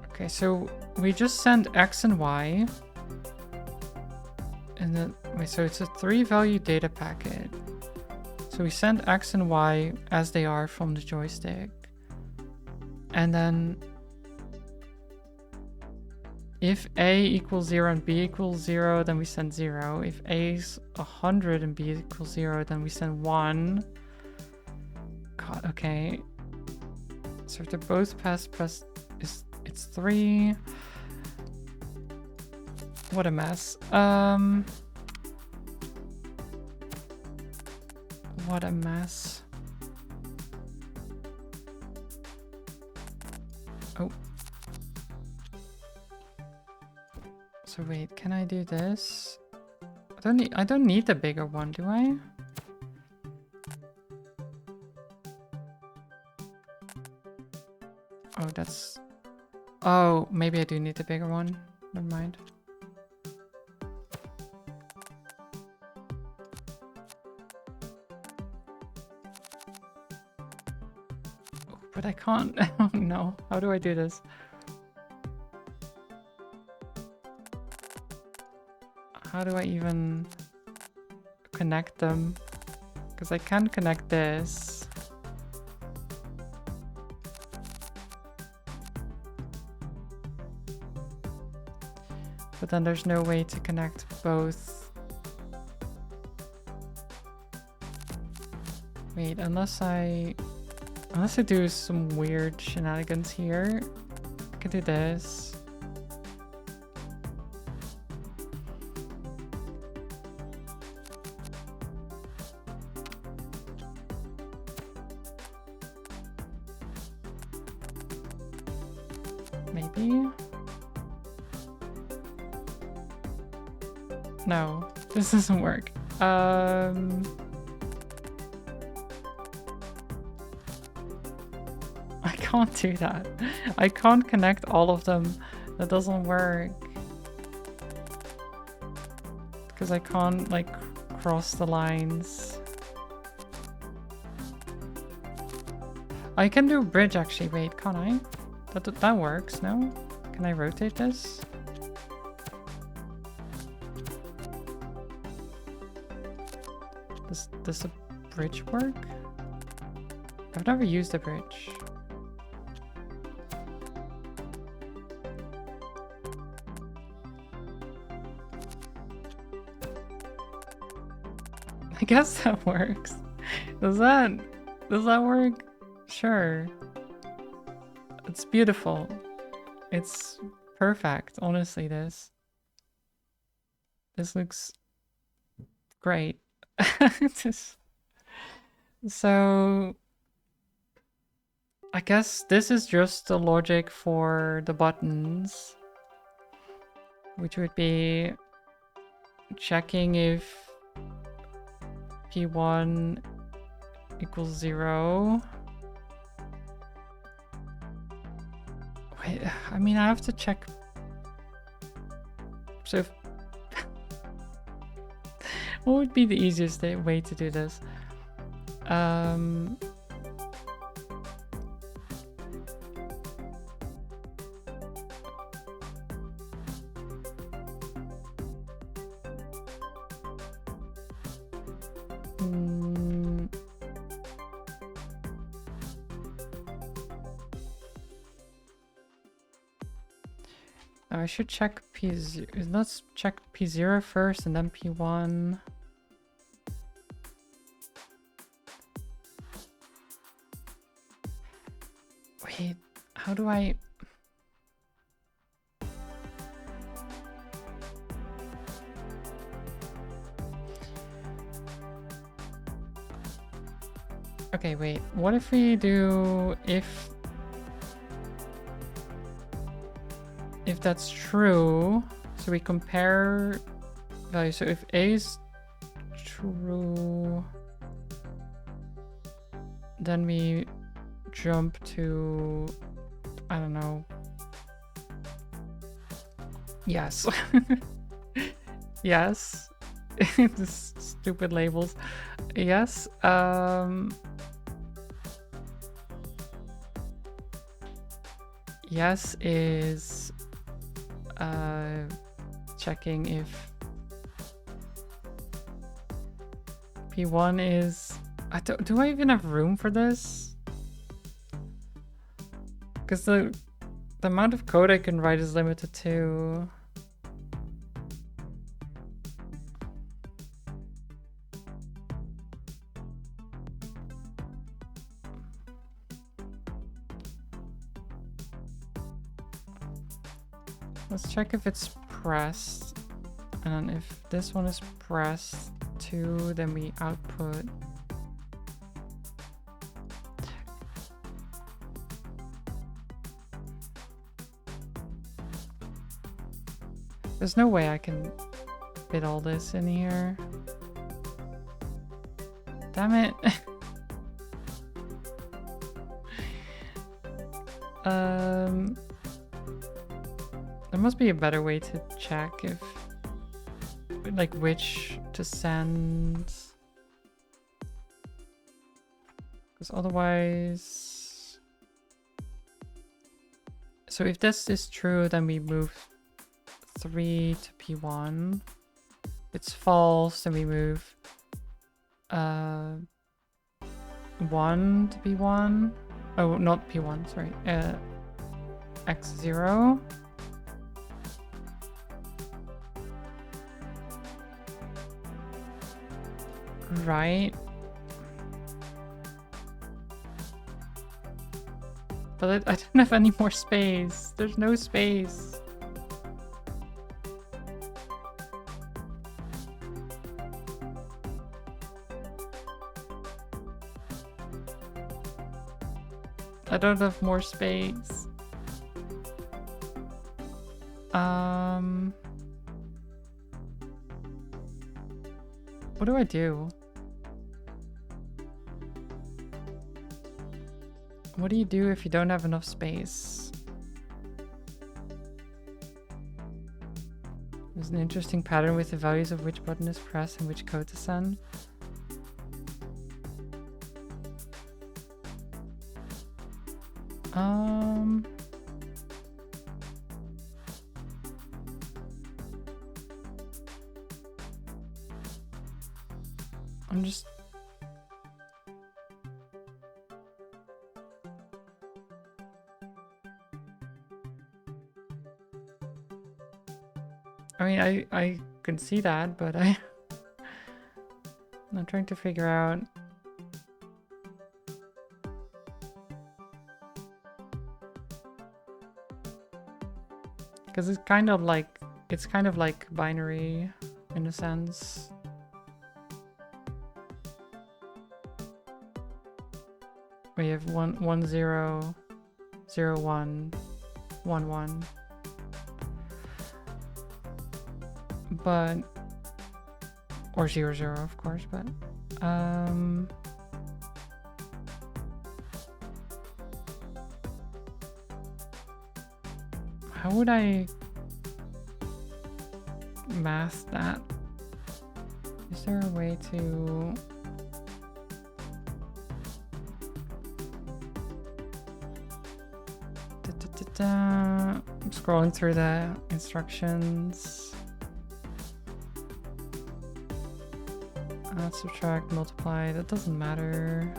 Okay, so we just send X and Y. And then, wait, so it's a 3-value data packet. So we send X and Y as they are from the joystick. And then if A equals 0 and B equals 0, then we send 0. If A is 100 and B equals 0, then we send 1. God, okay. So if they're both past, it's 3. What a mess. What a mess. Oh. So wait, can I do this? I don't need the bigger one, do I? Oh, that's... Oh, maybe I do need the bigger one. Never mind. But I can't. Oh no. How do I do this? How do I even connect them? Because I can connect this. But then there's no way to connect both. Wait, unless I do some weird shenanigans here, I can do this. Maybe? No, this doesn't work. I can't do that. I can't connect all of them. That doesn't work. Because I can't, like, cross the lines. I can do a bridge, actually. Wait, can't I? That works, no? Can I rotate this? Does the bridge work? I've never used a bridge. I guess that works. Does that work? Sure. It's beautiful. It's perfect, honestly, this looks great. So I guess this is just the logic for the buttons, which would be checking if P1 equals 0. Wait, I mean, I have to check. So if what would be the easiest way to do this? I should check P0. Let's check P0 first and then P1. Wait, how do I... Okay, wait. What if we do if that's true? So we compare values. So if A is true, then we jump to, I don't know. Yes. Yes. This stupid labels. Yes. Yes is checking if P1 is... do I even have room for this? Because the amount of code I can write is limited to... Let's check if it's pressed, and then if this one is pressed too, then we output. There's no way I can fit all this in here. Damn it. There must be a better way to check if, like, which to send. Because otherwise... So if this is true, then we move 3 to P1. If it's false, then we move 1 to P1. Oh, not P1, sorry. X0. Right. But I don't have any more space. There's no space. I don't have more space. What do I do? What do you do if you don't have enough space? There's an interesting pattern with the values of which button is pressed and which code to send. I'm just... I mean, I can see that, but I'm trying to figure out... Because it's kind of like binary in a sense. We have 1 1 0 0 1 1 1. But or 0 0 of course, but how would I math that? Is there a way to... I'm scrolling through the instructions. Add, subtract, multiply, that doesn't matter.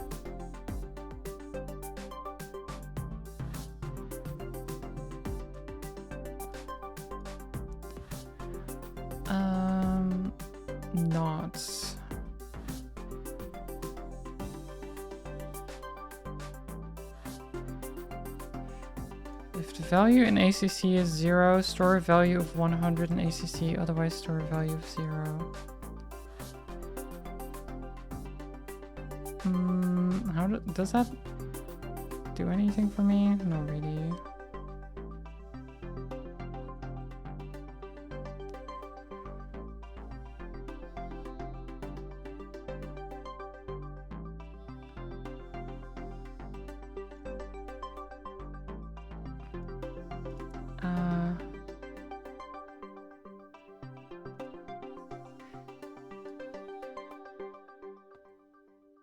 Not. If the value in ACC is 0, store a value of 100 in ACC, otherwise store a value of 0. Does that do anything for me? Not really.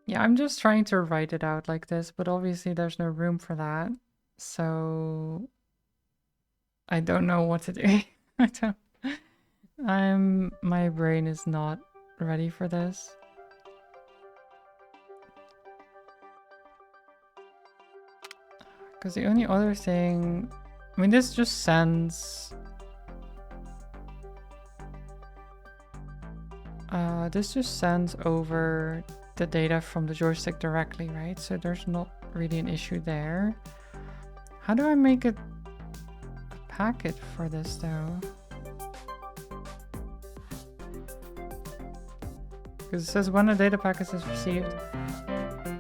Yeah, I'm just trying to write it out like this, but obviously there's no room for that. So I don't know what to do. My brain is not ready for this. Because the only other thing, I mean, this just sends over the data from the joystick directly, right? So there's not really an issue there. How do I make a packet for this though? Because it says when a data packet is received.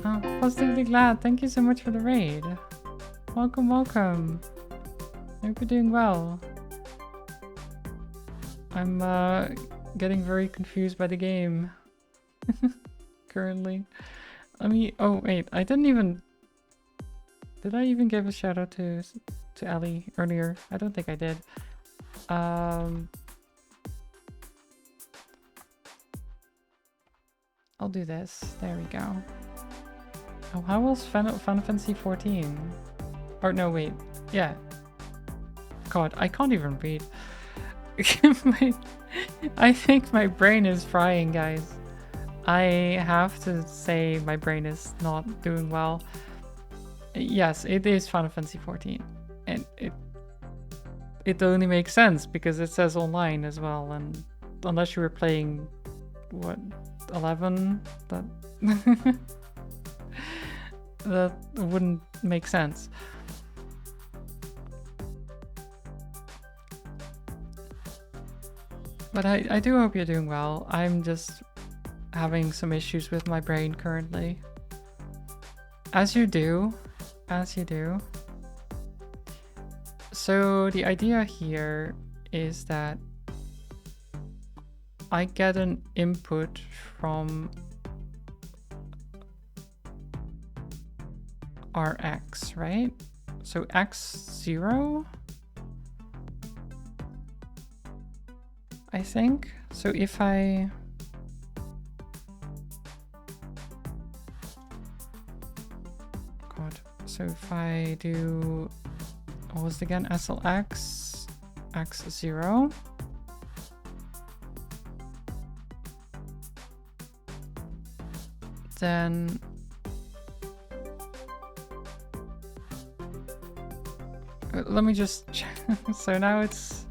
Oh, positively glad. Thank you so much for the raid. Welcome, welcome. I hope you're doing well. I'm getting very confused by the game. Currently. Let me... Oh, wait. I didn't even... Did I even give a shout out to Ellie earlier? I don't think I did. I'll do this. There we go. Oh, how was Final Fantasy 14? Or no, wait. Yeah. God, I can't even read. I think my brain is frying, guys. I have to say my brain is not doing well. Yes, it is Final Fantasy 14. And it only makes sense because it says online as well. And unless you were playing, what, 11? That wouldn't make sense. But I do hope you're doing well. I'm just having some issues with my brain currently. As you do. As you do. So the idea here is that I get an input from Rx, right? So x0, I think. So if I... God. So if I do... What was it again? SLX, x0. Then... Let me just check. So now it's...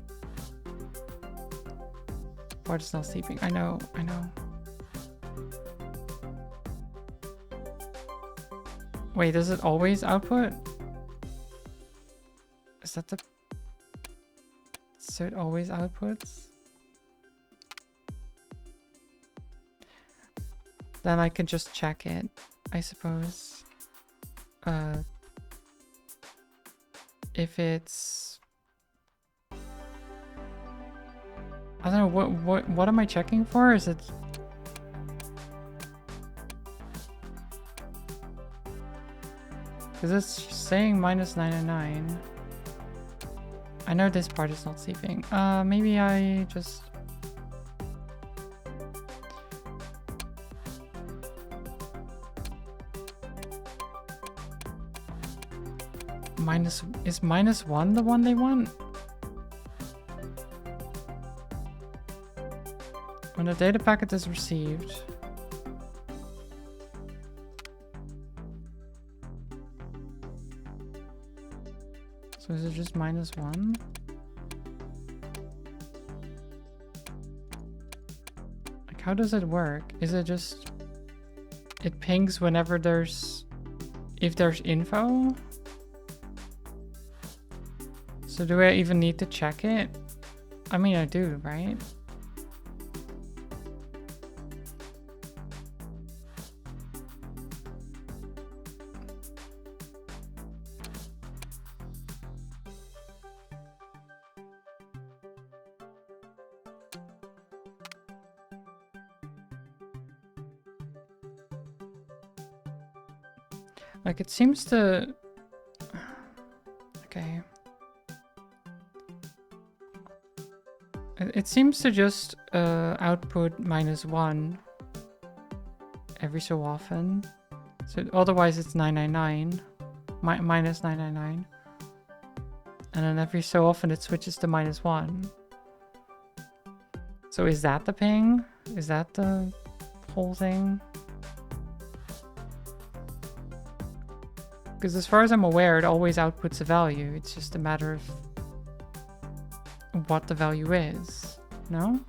Bart is not sleeping. I know. Wait, does it always output? Is that the... So it always outputs? Then I can just check it, I suppose. If it's... I don't know, what am I checking for? Is it... Because it's saying -999. I know this part is not sleeping. Maybe I just... Is -1 the one they want? When a data packet is received, So is it just -1? Like, how does it work? Is it just... It pings whenever there's... If there's info? So do I even need to check it? I mean, I do, right? Like, it seems to... Okay. It seems to just output -1 every so often. So otherwise it's 999. Minus 999. And then every so often it switches to -1. So is that the ping? Is that the whole thing? Because as far as I'm aware, it always outputs a value. It's just a matter of what the value is. No?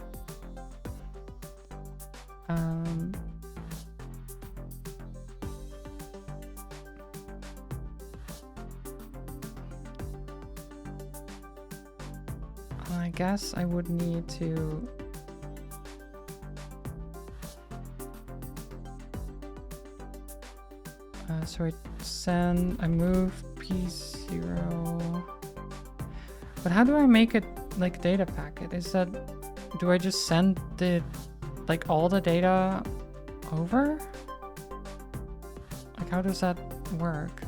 I guess I would need to... so I move P0. But how do I make it like data packet? Is that... Do I just send the... like all the data over? Like, how does that work?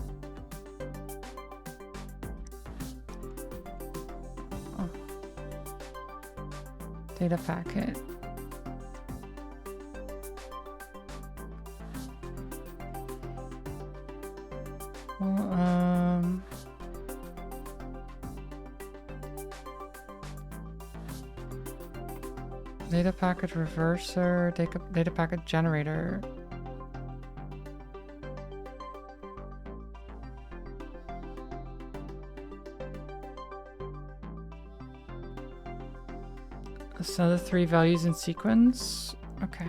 Oh. Data packet. Well, data packet reverser, data packet generator. So the 3 values in sequence. Okay.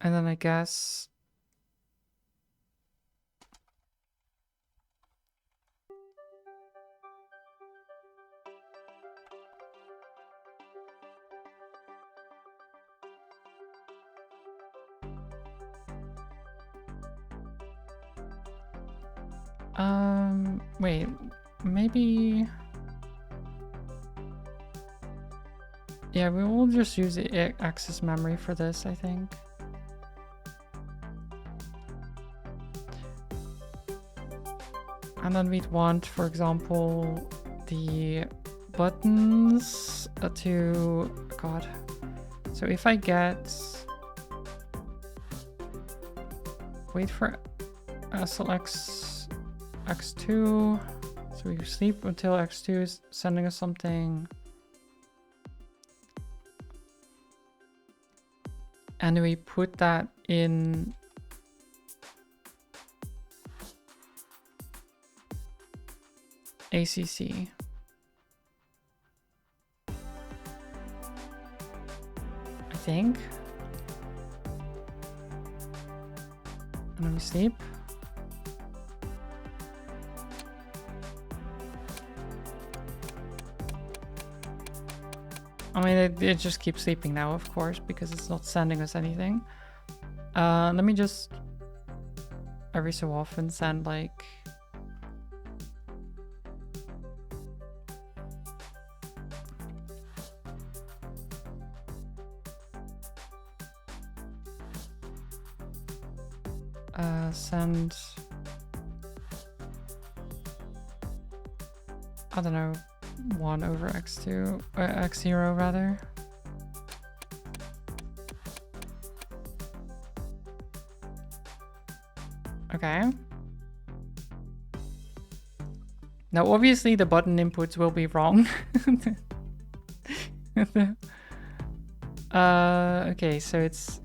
And then I guess wait, maybe... Yeah, we will just use the access memory for this, I think. And then we'd want, for example, the buttons to... God. So if I get... Wait for SLX X2. So we sleep until X2 is sending us something. And we put that in... ACC. I think. And then we sleep. I mean, it just keeps sleeping now, of course, because it's not sending us anything. Let me just every so often send like... send, I don't know, 1 over x2, x0 rather. Okay. Now obviously the button inputs will be wrong. Okay, so it's...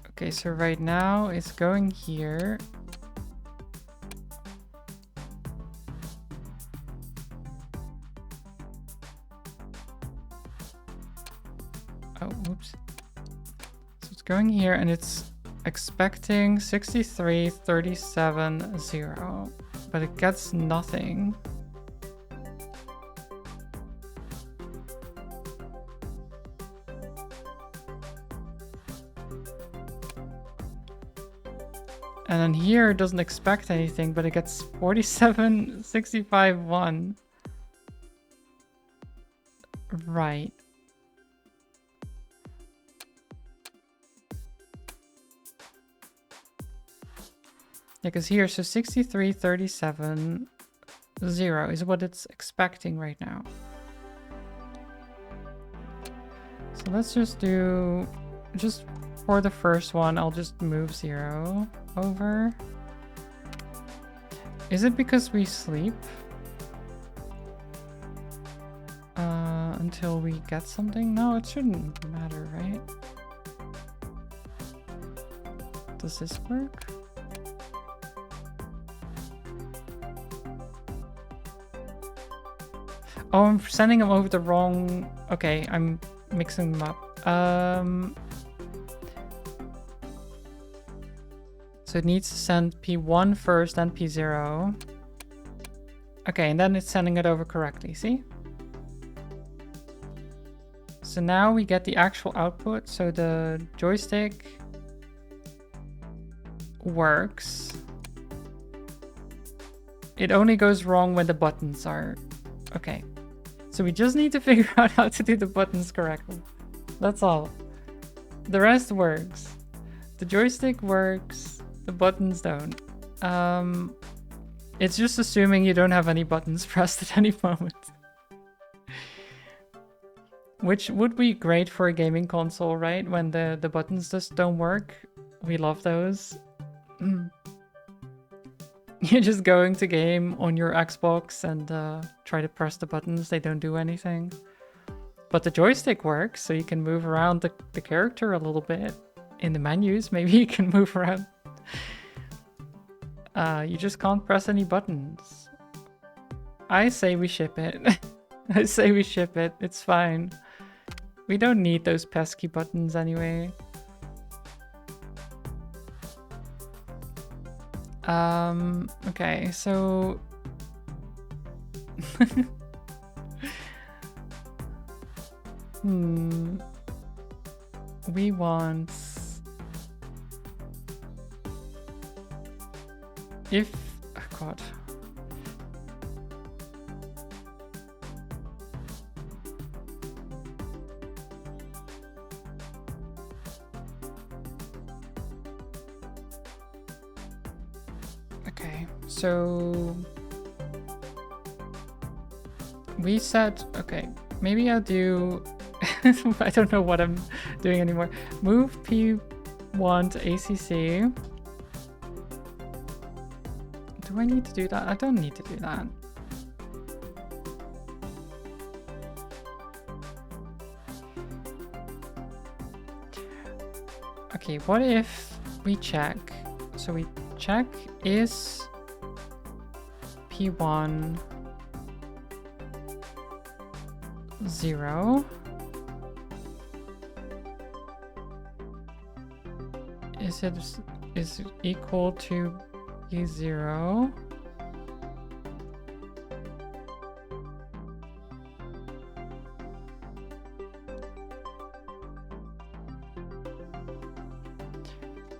Okay, so right now it's going here. Oh, oops. So it's going here and it's expecting 63, 37, 0. But it gets nothing. And then here it doesn't expect anything, but it gets 47, 65, 1. Right. Yeah, because here, so 63, 37, 0 is what it's expecting right now. So let's just do, just for the first one, I'll just move 0 over. Is it because we sleep? Until we get something? No, it shouldn't matter, right? Does this work? Oh, I'm sending them over the wrong... Okay, I'm mixing them up. So it needs to send P1 first, then P0. Okay, and then it's sending it over correctly, see? So now we get the actual output. So the joystick works. It only goes wrong when the buttons are... Okay. So we just need to figure out how to do the buttons correctly. That's all. The rest works. The joystick works. The buttons don't. It's just assuming you don't have any buttons pressed at any moment. Which would be great for a gaming console, right? When the buttons just don't work. We love those. You're just going to game on your Xbox and try to press the buttons. They don't do anything. But the joystick works, so you can move around the character a little bit. In the menus, maybe you can move around. You just can't press any buttons. I say we ship it. I say we ship it. It's fine. We don't need those pesky buttons anyway. Okay, so... We want... If... Oh God. Okay, so... We said... Okay, maybe I'll do... I don't know what I'm doing anymore. Move P1 to ACC. Do I need to do that? I don't need to do that. Okay, what if we check? So we check is P1 0. Is it equal to P0?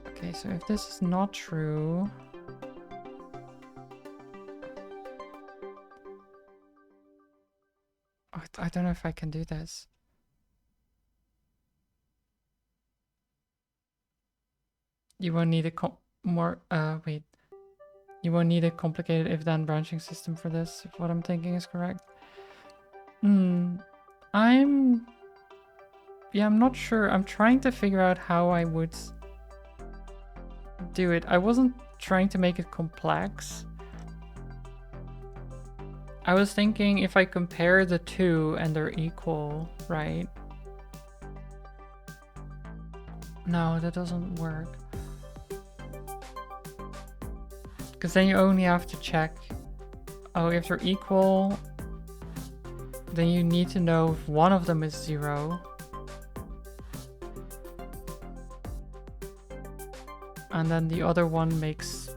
Okay, so if this is not true, I don't know if I can do this. You won't need a wait. You won't need a complicated if-then branching system for this, if what I'm thinking is correct. I'm not sure. I'm trying to figure out how I would... do it. I wasn't trying to make it complex. I was thinking if I compare the two and they're equal, right? No, that doesn't work. Because then you only have to check, oh, if they're equal, then you need to know if one of them is 0. And then the other one makes...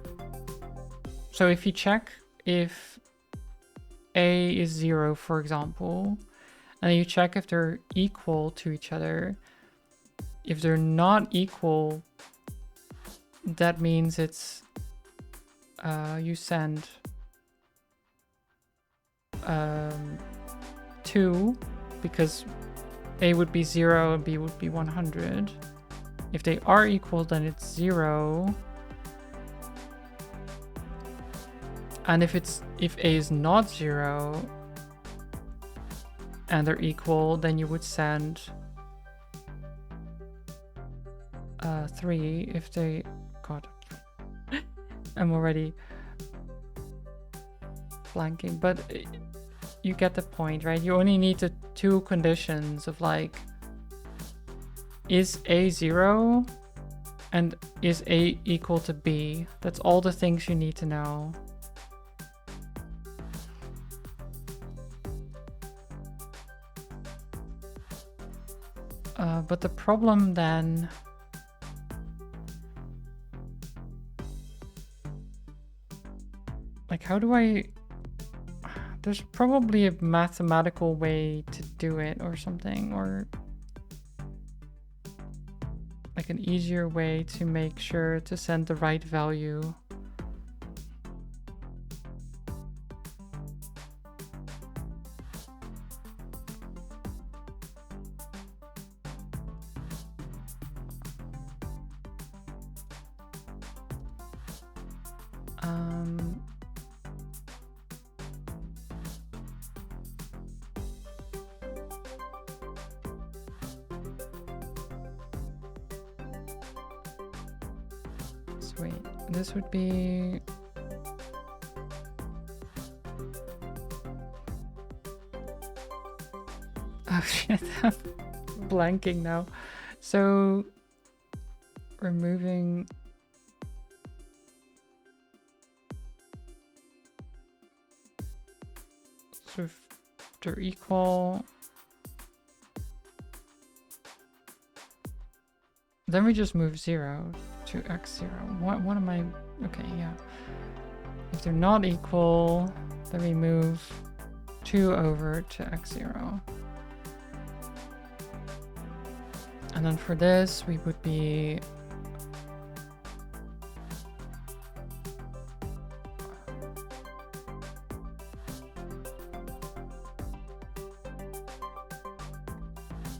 So if you check if A is 0, for example, and you check if they're equal to each other, if they're not equal, that means it's... you send 2, because A would be 0 and B would be 100. If they are equal, then it's 0. And if A is not 0 and they're equal, then you would send 3 if they... God, I'm already blanking, but you get the point, right? You only need the 2 conditions of like, is A 0 and is A equal to B? That's all the things you need to know. But the problem then... Like, how do I... There's probably a mathematical way to do it or something, or... like an easier way to make sure to send the right value. Wait, this would be... Oh shit, I'm blanking now. So, removing... So if they're equal... Then we just move 0 to x0. What am I... Okay, yeah. If they're not equal, then we move 2 over to x0. And then for this, we would be...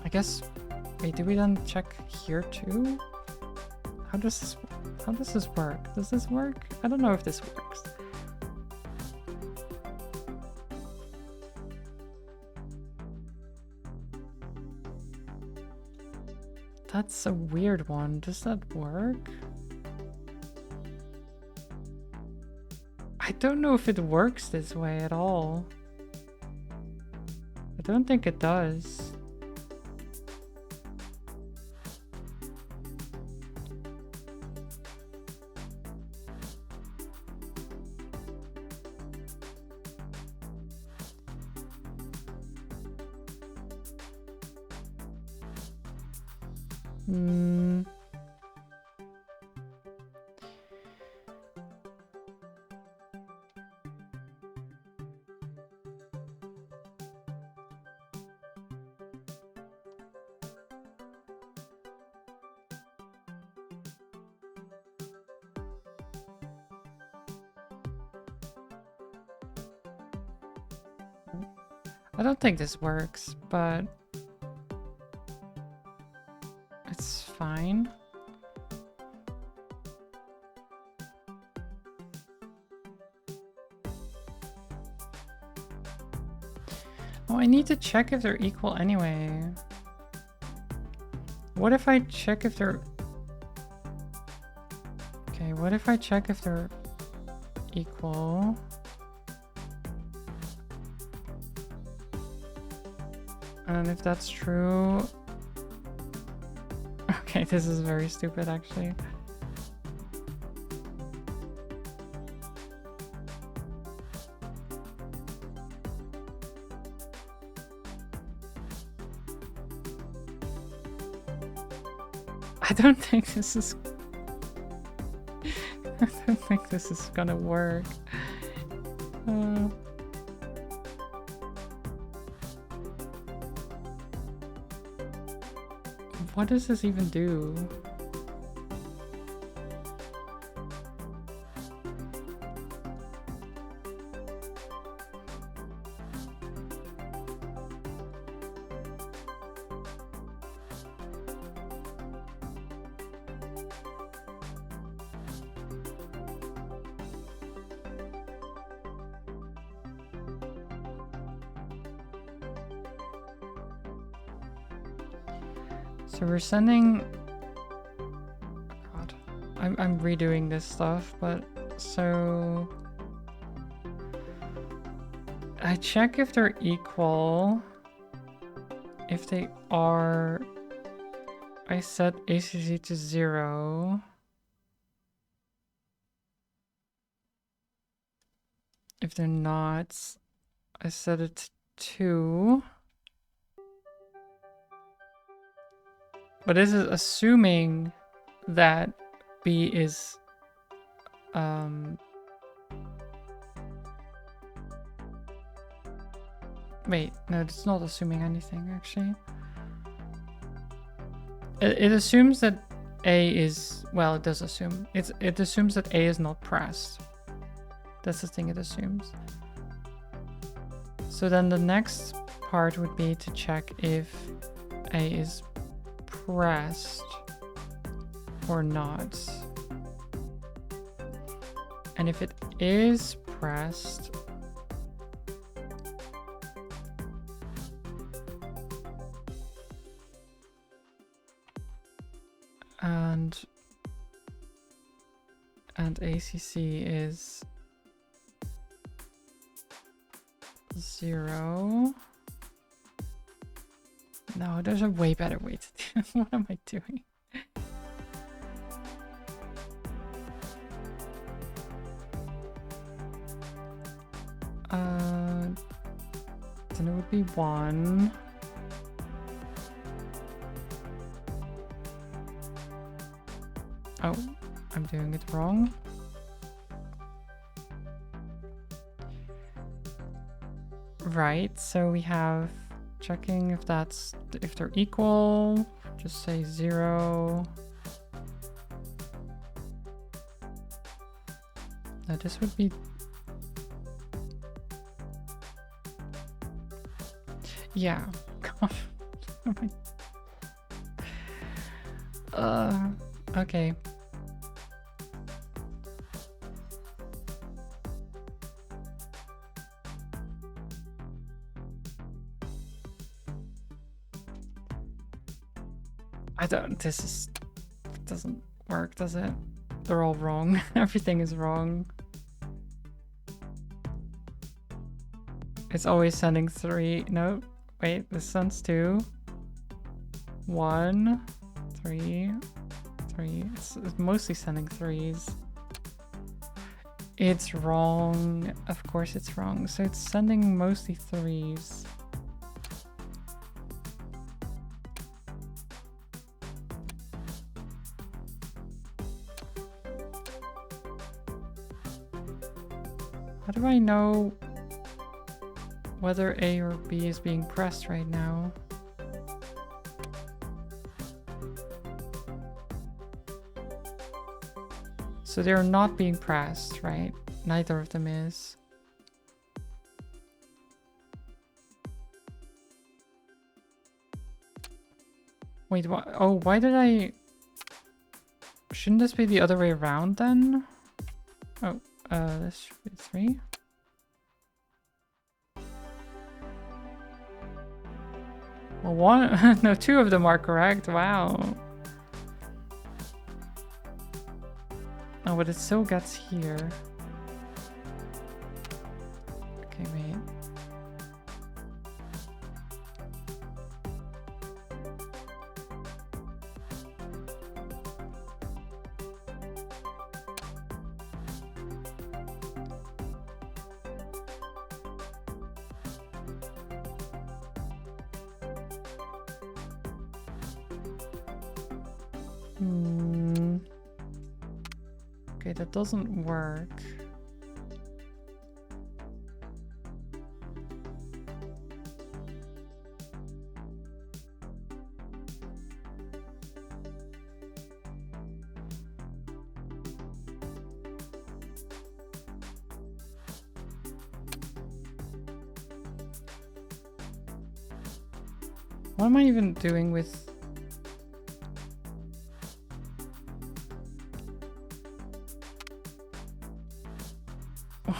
I guess... Wait, do we then check here too? How does this work? Does this work? I don't know if this works. That's a weird one. Does that work? I don't know if it works this way at all. I don't think it does. I don't think this works, but it's fine. Oh, I need to check if they're equal anyway. What if I check if they're... Okay, Okay, what if I check if they're equal? And if that's true... Okay, this is very stupid actually. I don't think this is... I don't think this is gonna work. What does this even do? So we're sending... God, I'm redoing this stuff, but so... I check if they're equal. If they are, I set ACC to 0. If they're not, I set it to 2. But this is assuming that B is wait, no, it's not assuming anything actually. It assumes that A is, well, it does assume. It assumes that A is not pressed. That's the thing it assumes. So then the next part would be to check if A is pressed or not. And if it is pressed, and ACC is 0. No, there's a way better way to do it. What am I doing? Then it would be 1. Oh, I'm doing it wrong. Right, so we have checking if they're equal, just say 0. Now this would be, yeah. Okay. This doesn't work, does it? They're all wrong. Everything is wrong. It's always sending 3. No, wait, this sends 2. 1, 3, 3. It's mostly sending 3s. It's wrong. Of course it's wrong. So it's sending mostly 3s. How do I know whether A or B is being pressed right now? So they're not being pressed, right? Neither of them is. Wait, what? Oh, why did I... Shouldn't this be the other way around then? Oh, this should be 3. Well, one... no, 2 of them are correct. Wow. Oh, but it still gets here. Okay, wait. Okay, that doesn't work. What am I even doing with...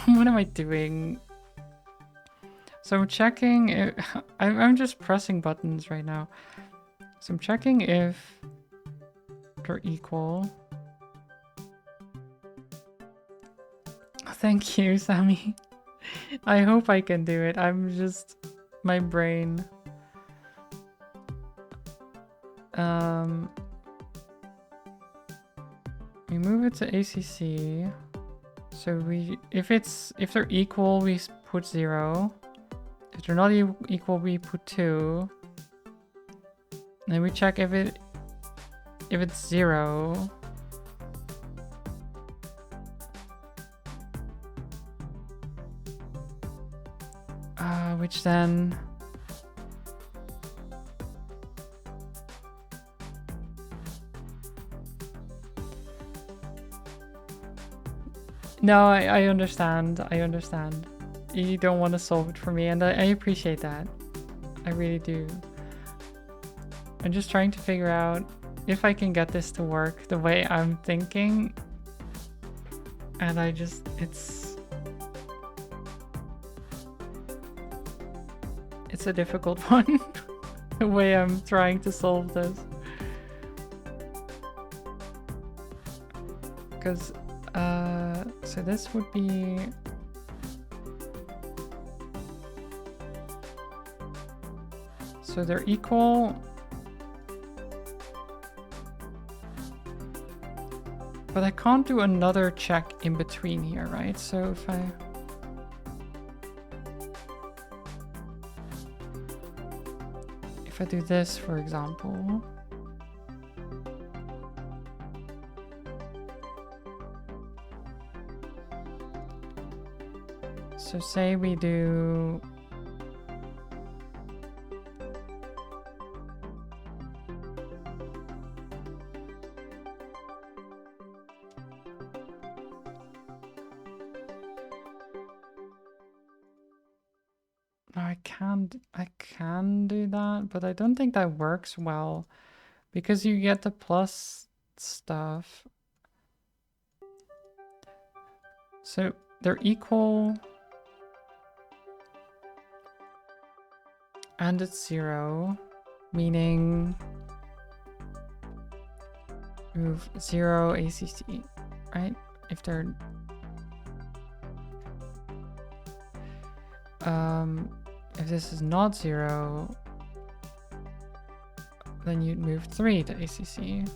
What am I doing? So I'm checking if... I'm just pressing buttons right now. So I'm checking if they're equal. Thank you, Sammy. I hope I can do it. I'm just... my brain. We move it to ACC. So if they're equal, we put 0. If they're not equal, we put 2. Then we check if it's 0. Which then... No, I understand. I understand. You don't want to solve it for me, and I appreciate that. I really do. I'm just trying to figure out if I can get this to work the way I'm thinking. And it's a difficult one, the way I'm trying to solve this. Because, so this would be... So they're equal. But I can't do another check in between here, right? So if I do this, for example... So say we do... No, I can do that, but I don't think that works well because you get the plus stuff. So they're equal. And it's 0, meaning move 0 ACC, right? If they're... if this is not 0, then you'd move 3 to ACC.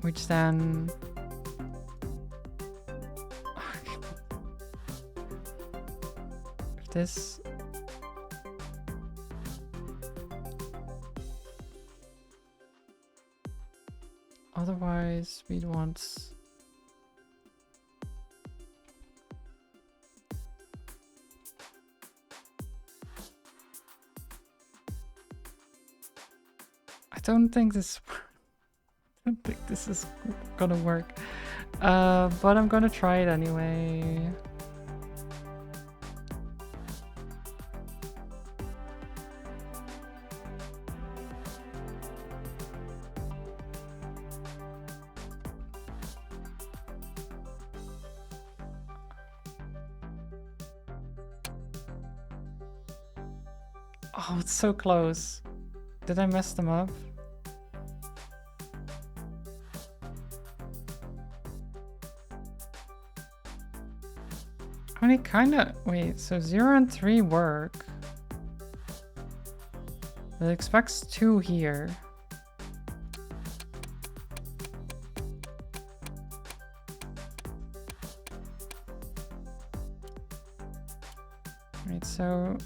Which then... if this... Otherwise, we'd want... I don't think this is gonna work. But I'm gonna try it anyway. Oh, it's so close. Did I mess them up? I mean, it kinda... Wait, so 0 and 3 work. It expects 2 here. Right, so...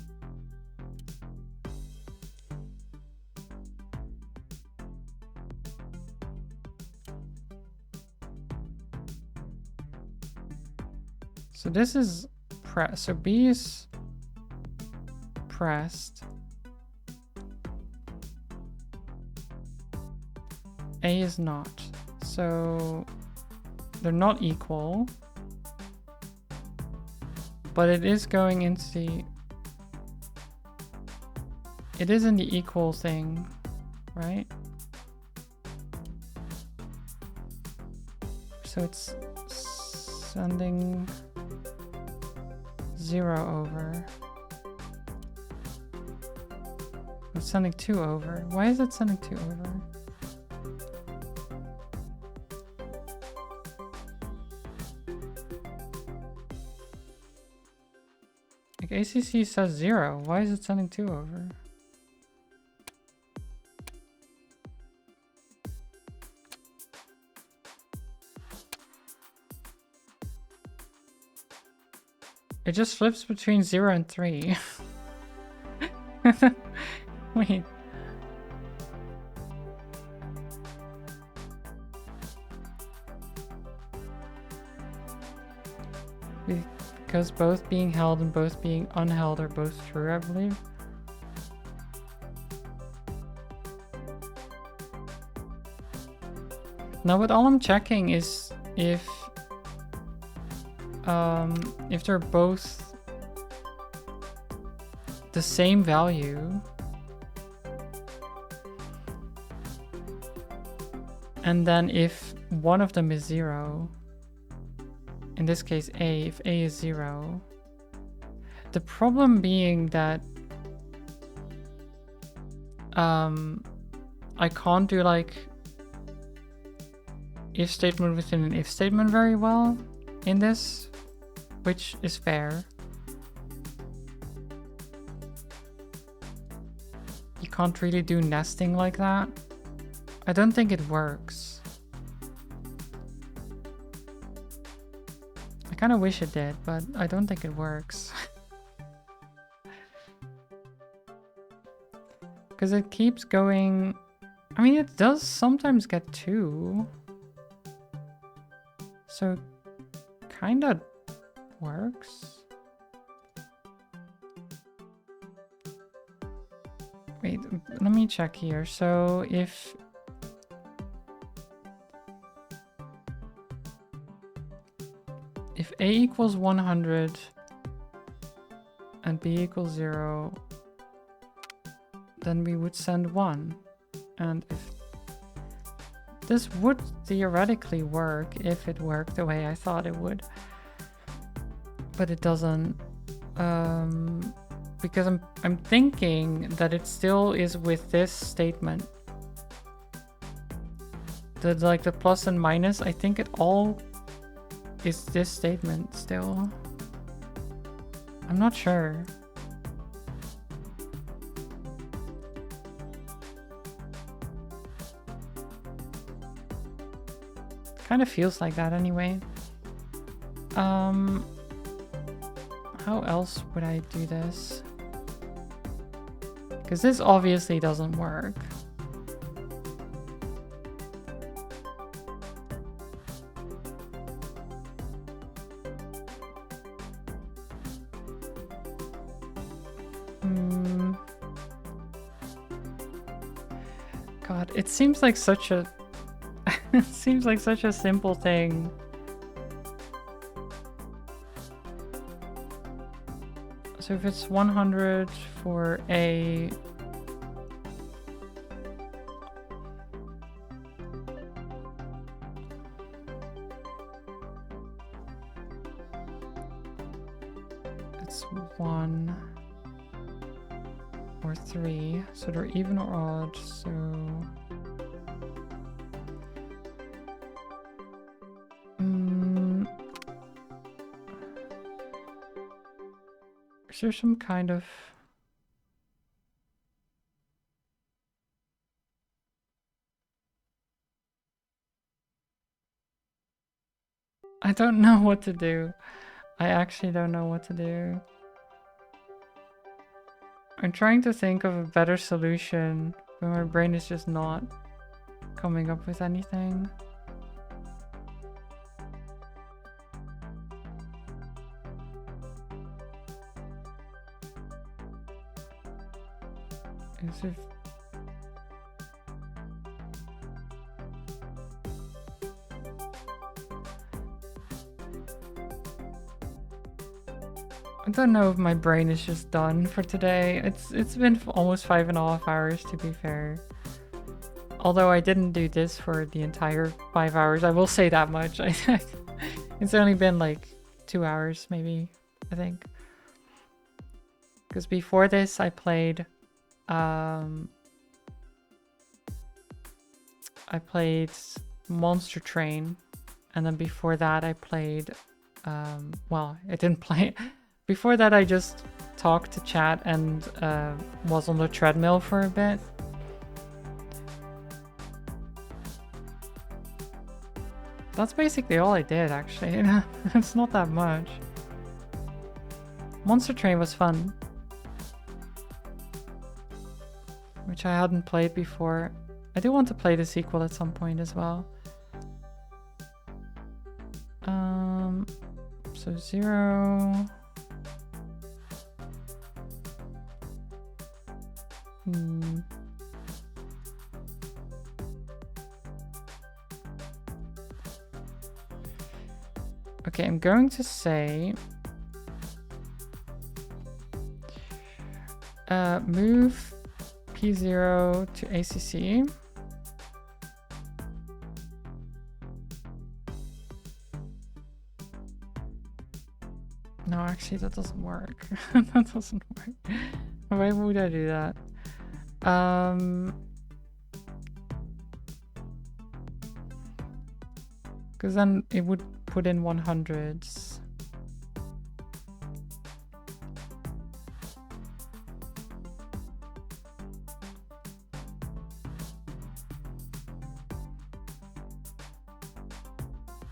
So this is press. So B is pressed. A is not. So they're not equal. But it is going into the... It is in the equal thing, right? So it's sending 0 over. It's sending 2 over. Why is it sending 2 over? Like ACC says 0. Why is it sending 2 over? It just flips between 0 and 3. Wait. Because both being held and both being unheld are both true, I believe. Now what all I'm checking is if they're both the same value, and then if one of them is 0, in this case A, if A is 0, the problem being that I can't do like if statement within an if statement very well in this, which is fair. You can't really do nesting like that. I don't think it works. I kind of wish it did, but I don't think it works. Because it keeps going... I mean, it does sometimes get 2. So, kind of works. Wait, let me check here. So, if A equals 100 and B equals 0, then we would send 1. And if this would theoretically work if it worked the way I thought it would, but it doesn't, because I'm thinking that it still is with this statement. Like the plus and minus, I think it all is this statement still. I'm not sure. Kind of feels like that anyway. How else would I do this? Because this obviously doesn't work. God, it seems like such a it seems like such a simple thing. So if it's 100 for A, it's 1 or 3. So they're even or odd, so... Is there some kind of... I don't know what to do. I actually don't know what to do. I'm trying to think of a better solution, but my brain is just not coming up with anything. As if... I don't know if my brain is just done for today. It's been almost 5.5 hours, to be fair. Although I didn't do this for the entire 5 hours, I will say that much. It's only been like 2 hours, maybe, I think. Because before this, I played Monster Train, and then before that I played well, I didn't play. Before that I just talked to chat and was on the treadmill for a bit. That's basically all I did, actually. It's not that much. Monster Train was fun, which I hadn't played before. I do want to play the sequel at some point as well. So 0. Okay, I'm going to say move P0 to ACC. No, actually that doesn't work. That doesn't work. Why would I do that? Because then it would put in 100s.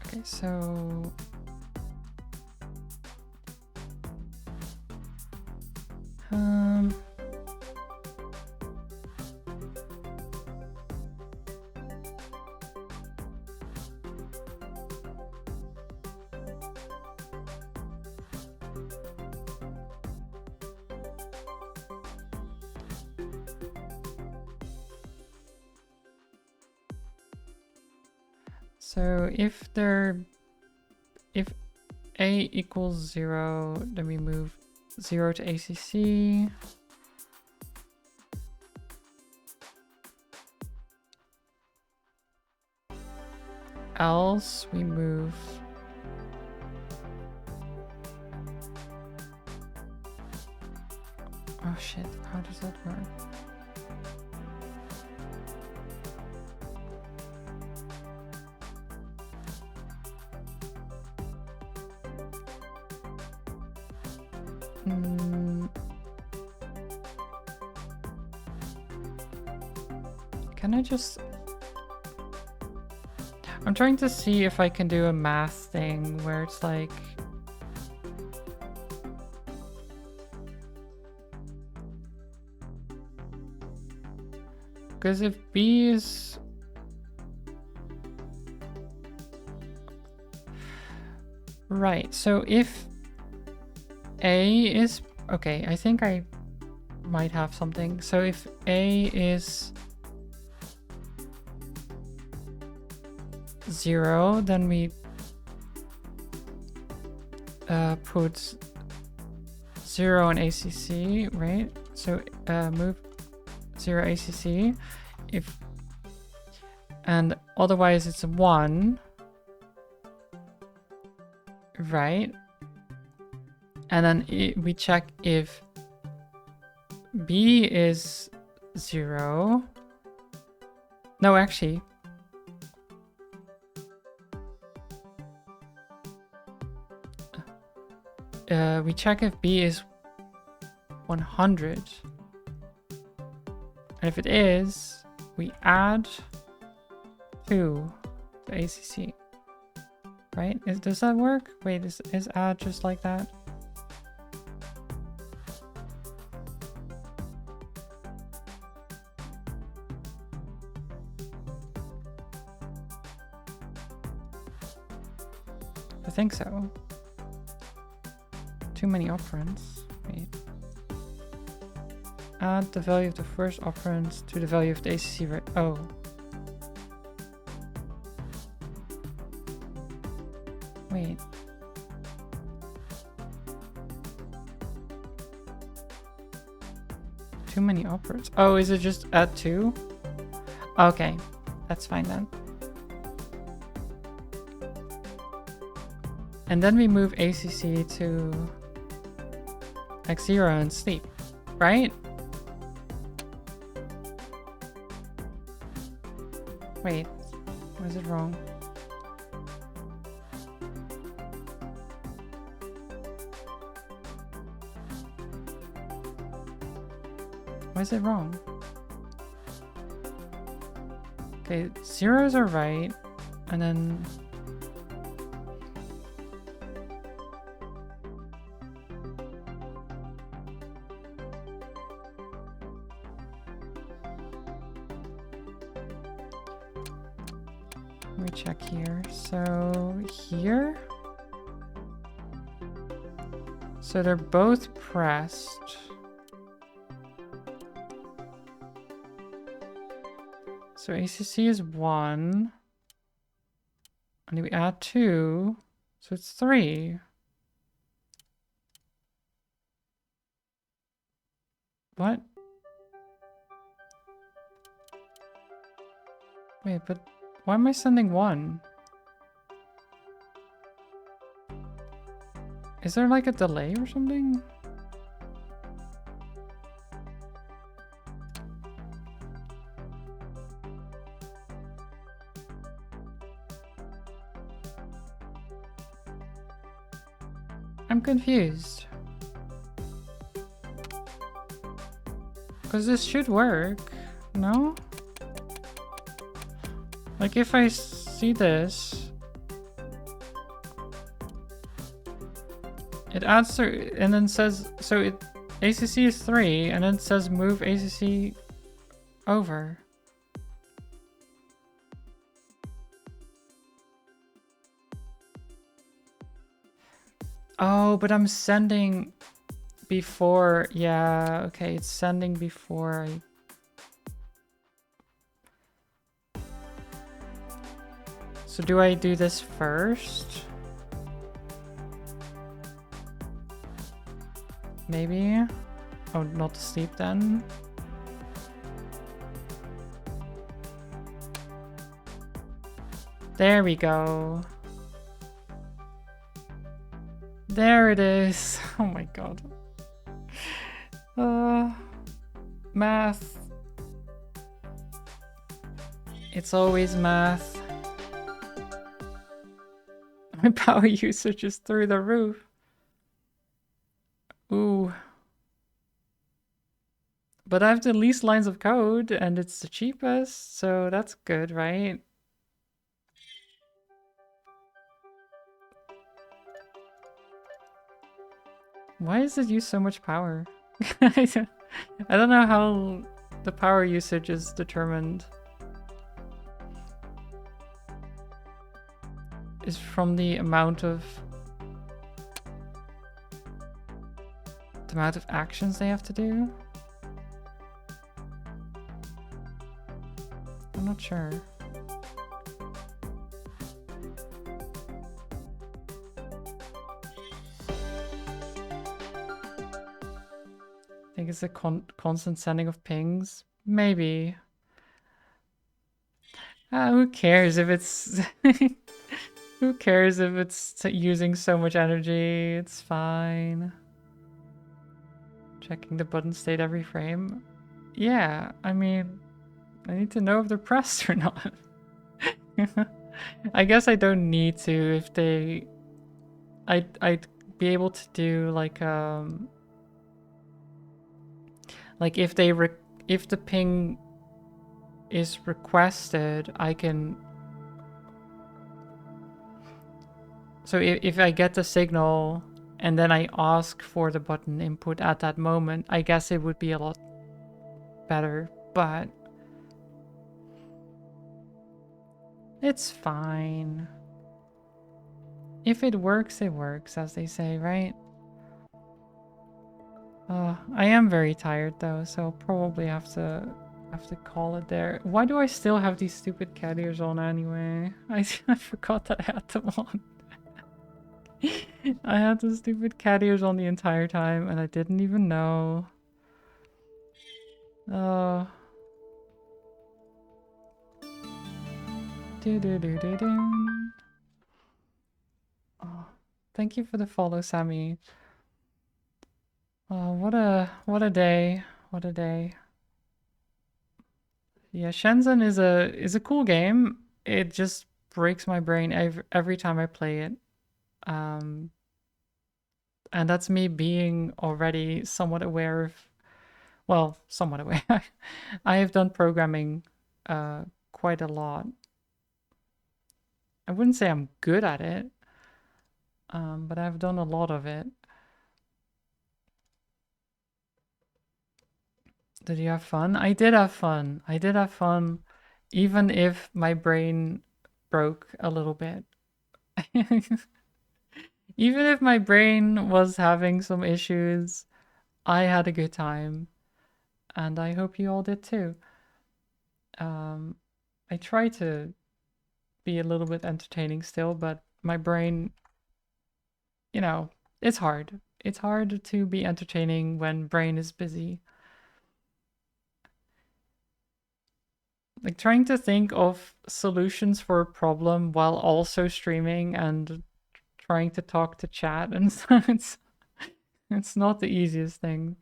Okay, so... So if A equals 0, then we move 0 to ACC. Else we move oh shit, how does that work? Can I just... I'm trying to see if I can do a math thing where it's like... Because if B is... Right, so if A is... Okay, I think I might have something. So if A is 0, then we put 0 in ACC, right? So move 0 ACC. If and otherwise it's 1, right? And then we check if B is 0. No, actually. We check if B is 100. And if it is, we add 2 to ACC. Right? Does that work? Wait, is add just like that? I think so. Too many operands. Wait. Add the value of the first operand to the value of the ACC rate. Oh. Wait. Too many operands. Oh, is it just add 2? Okay. That's fine then. And then we move ACC to X0 and sleep, right? Wait, was it wrong? Why is it wrong? Okay, zeros are right, and then let me check here. So here, so they're both pressed. So ACC is 1, and we add 2, so it's 3. What? Wait, but why am I sending 1? Is there like a delay or something? I'm confused. Because this should work, no? Like if I see this, it adds and then says, so it ACC is 3 and then it says move ACC over. Oh, but I'm sending before. Yeah, okay, it's sending before I... So do I do this first? Maybe? Oh, not to sleep then? There we go. There it is. Oh my god. Math. It's always math. My power usage is through the roof. Ooh. But I have the least lines of code and it's the cheapest, so that's good, right? Why does it use so much power? I don't know how the power usage is determined. Is from the amount of actions they have to do? I'm not sure. I think it's a constant sending of pings. Maybe. Who cares if it's... Who cares if it's using so much energy? It's fine. Checking the button state every frame. Yeah, I mean, I need to know if they're pressed or not. I guess I don't need to if they... I'd be able to do like if if the ping is requested, I can... So if I get the signal and then I ask for the button input at that moment, I guess it would be a lot better, but it's fine. If it works, as they say, right? I am very tired though, so I'll probably have to call it there. Why do I still have these stupid cat ears on anyway? I forgot that I had them on. I had the stupid cat ears on the entire time and I didn't even know. Oh. Do do do do do. Oh, thank you for the follow, Sammy. Oh, what a day. What a day. Yeah, Shenzhen is a cool game. It just breaks my brain every time I play it. Um, and that's me being already somewhat aware of, well, somewhat aware. I have done programming quite a lot. I wouldn't say I'm good at it, but I've done a lot of it. Did you have fun? I did have fun. I did have fun, even if my brain broke a little bit. Even if my brain was having some issues, I had a good time. And I hope you all did too. I try to be a little bit entertaining still, but my brain, you know, it's hard. It's hard to be entertaining when brain is busy. Like trying to think of solutions for a problem while also streaming and trying to talk to chat, and so it's not the easiest thing.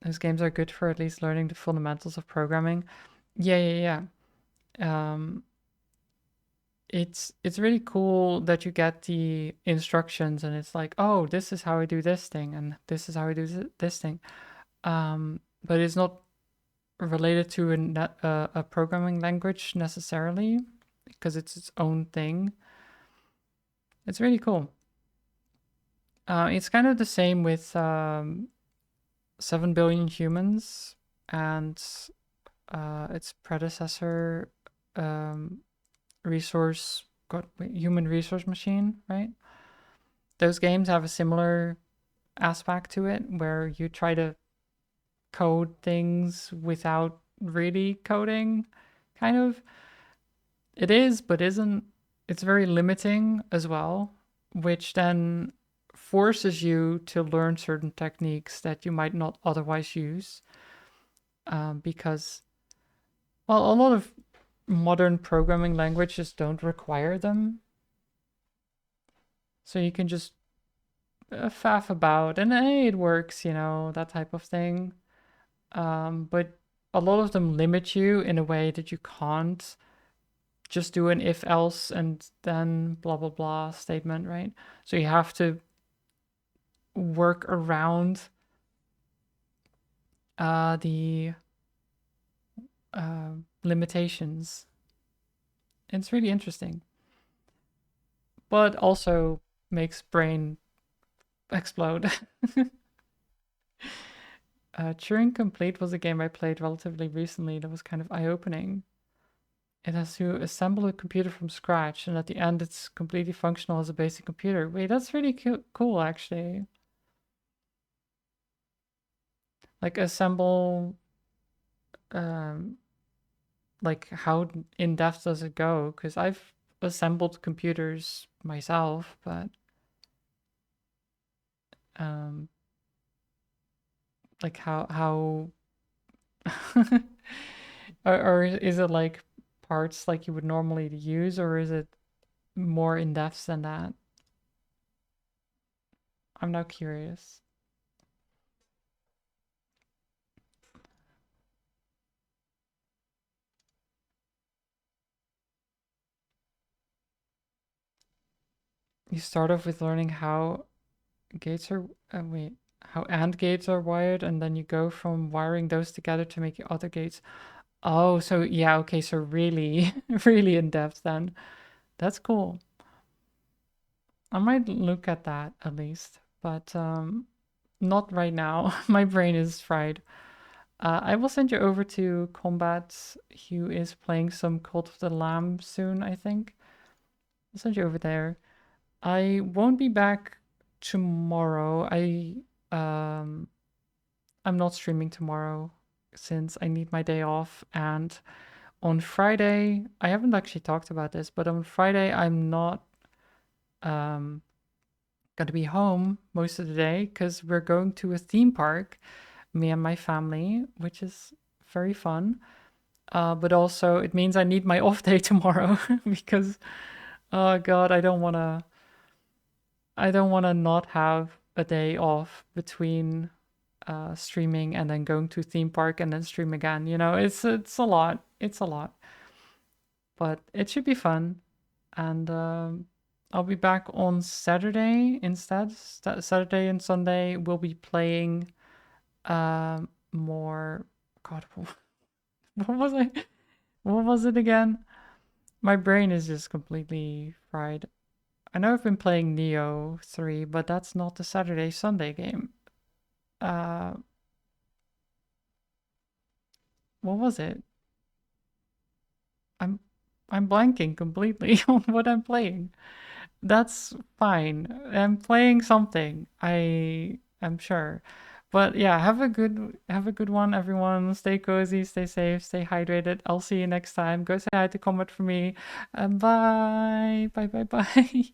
Those games are good for at least learning the fundamentals of programming. Yeah. It's really cool that you get the instructions and it's like, oh, this is how I do this thing and this is how I do this thing. But it's not related to a programming language necessarily because it's its own thing. It's really cool. It's kind of the same with 7 Billion Humans and its predecessor, Human Resource Machine, right? Those games have a similar aspect to it where you try to code things without really coding, kind of. It is, but isn't. It's very limiting as well, which then forces you to learn certain techniques that you might not otherwise use, because, well, a lot of modern programming languages don't require them. So you can just faff about and hey, it works, that type of thing. But a lot of them limit you in a way that you can't just do an if else and then blah blah blah statement, right? So you have to work around the limitations. It's really interesting, but also makes brain explode. Turing Complete was a game I played relatively recently that was kind of eye-opening. It has to assemble a computer from scratch, and at the end it's completely functional as a basic computer. Wait, that's really cool, actually. Like assemble, like how in depth does it go? Because I've assembled computers myself, but like how or is it like parts like you would normally use, or is it more in depth than that? I'm now curious. You start off with learning how gates are wait, how AND gates are wired, and then you go from wiring those together to make your other gates. Oh, so yeah, okay, so really, really in depth then. That's cool. I might look at that at least, but not right now. My brain is fried. I will send you over to Combat, who is playing some Cult of the Lamb soon, I think. I'll send you over there. I won't be back tomorrow. Um I'm not streaming tomorrow since I need my day off. And on Friday, I haven't actually talked about this, but on Friday I'm not um gonna be home most of the day because we're going to a theme park, me and my family, which is very fun. But also it means I need my off day tomorrow because oh god, I don't wanna not have a day off between streaming and then going to theme park and then stream again. You know, it's a lot. It's a lot, but it should be fun. And I'll be back on Saturday instead. Saturday and Sunday we'll be playing more. God, what was I? What was it again? My brain is just completely fried. I know I've been playing Neo 3, but that's not the Saturday Sunday game. Uh, what was it? I'm I'm blanking completely on what I'm playing. That's fine. I'm playing something. I'm sure. But yeah, have a good one, everyone. Stay cozy, stay safe, stay hydrated. I'll see you next time. Go say hi to Comet for me. And bye. Bye bye bye.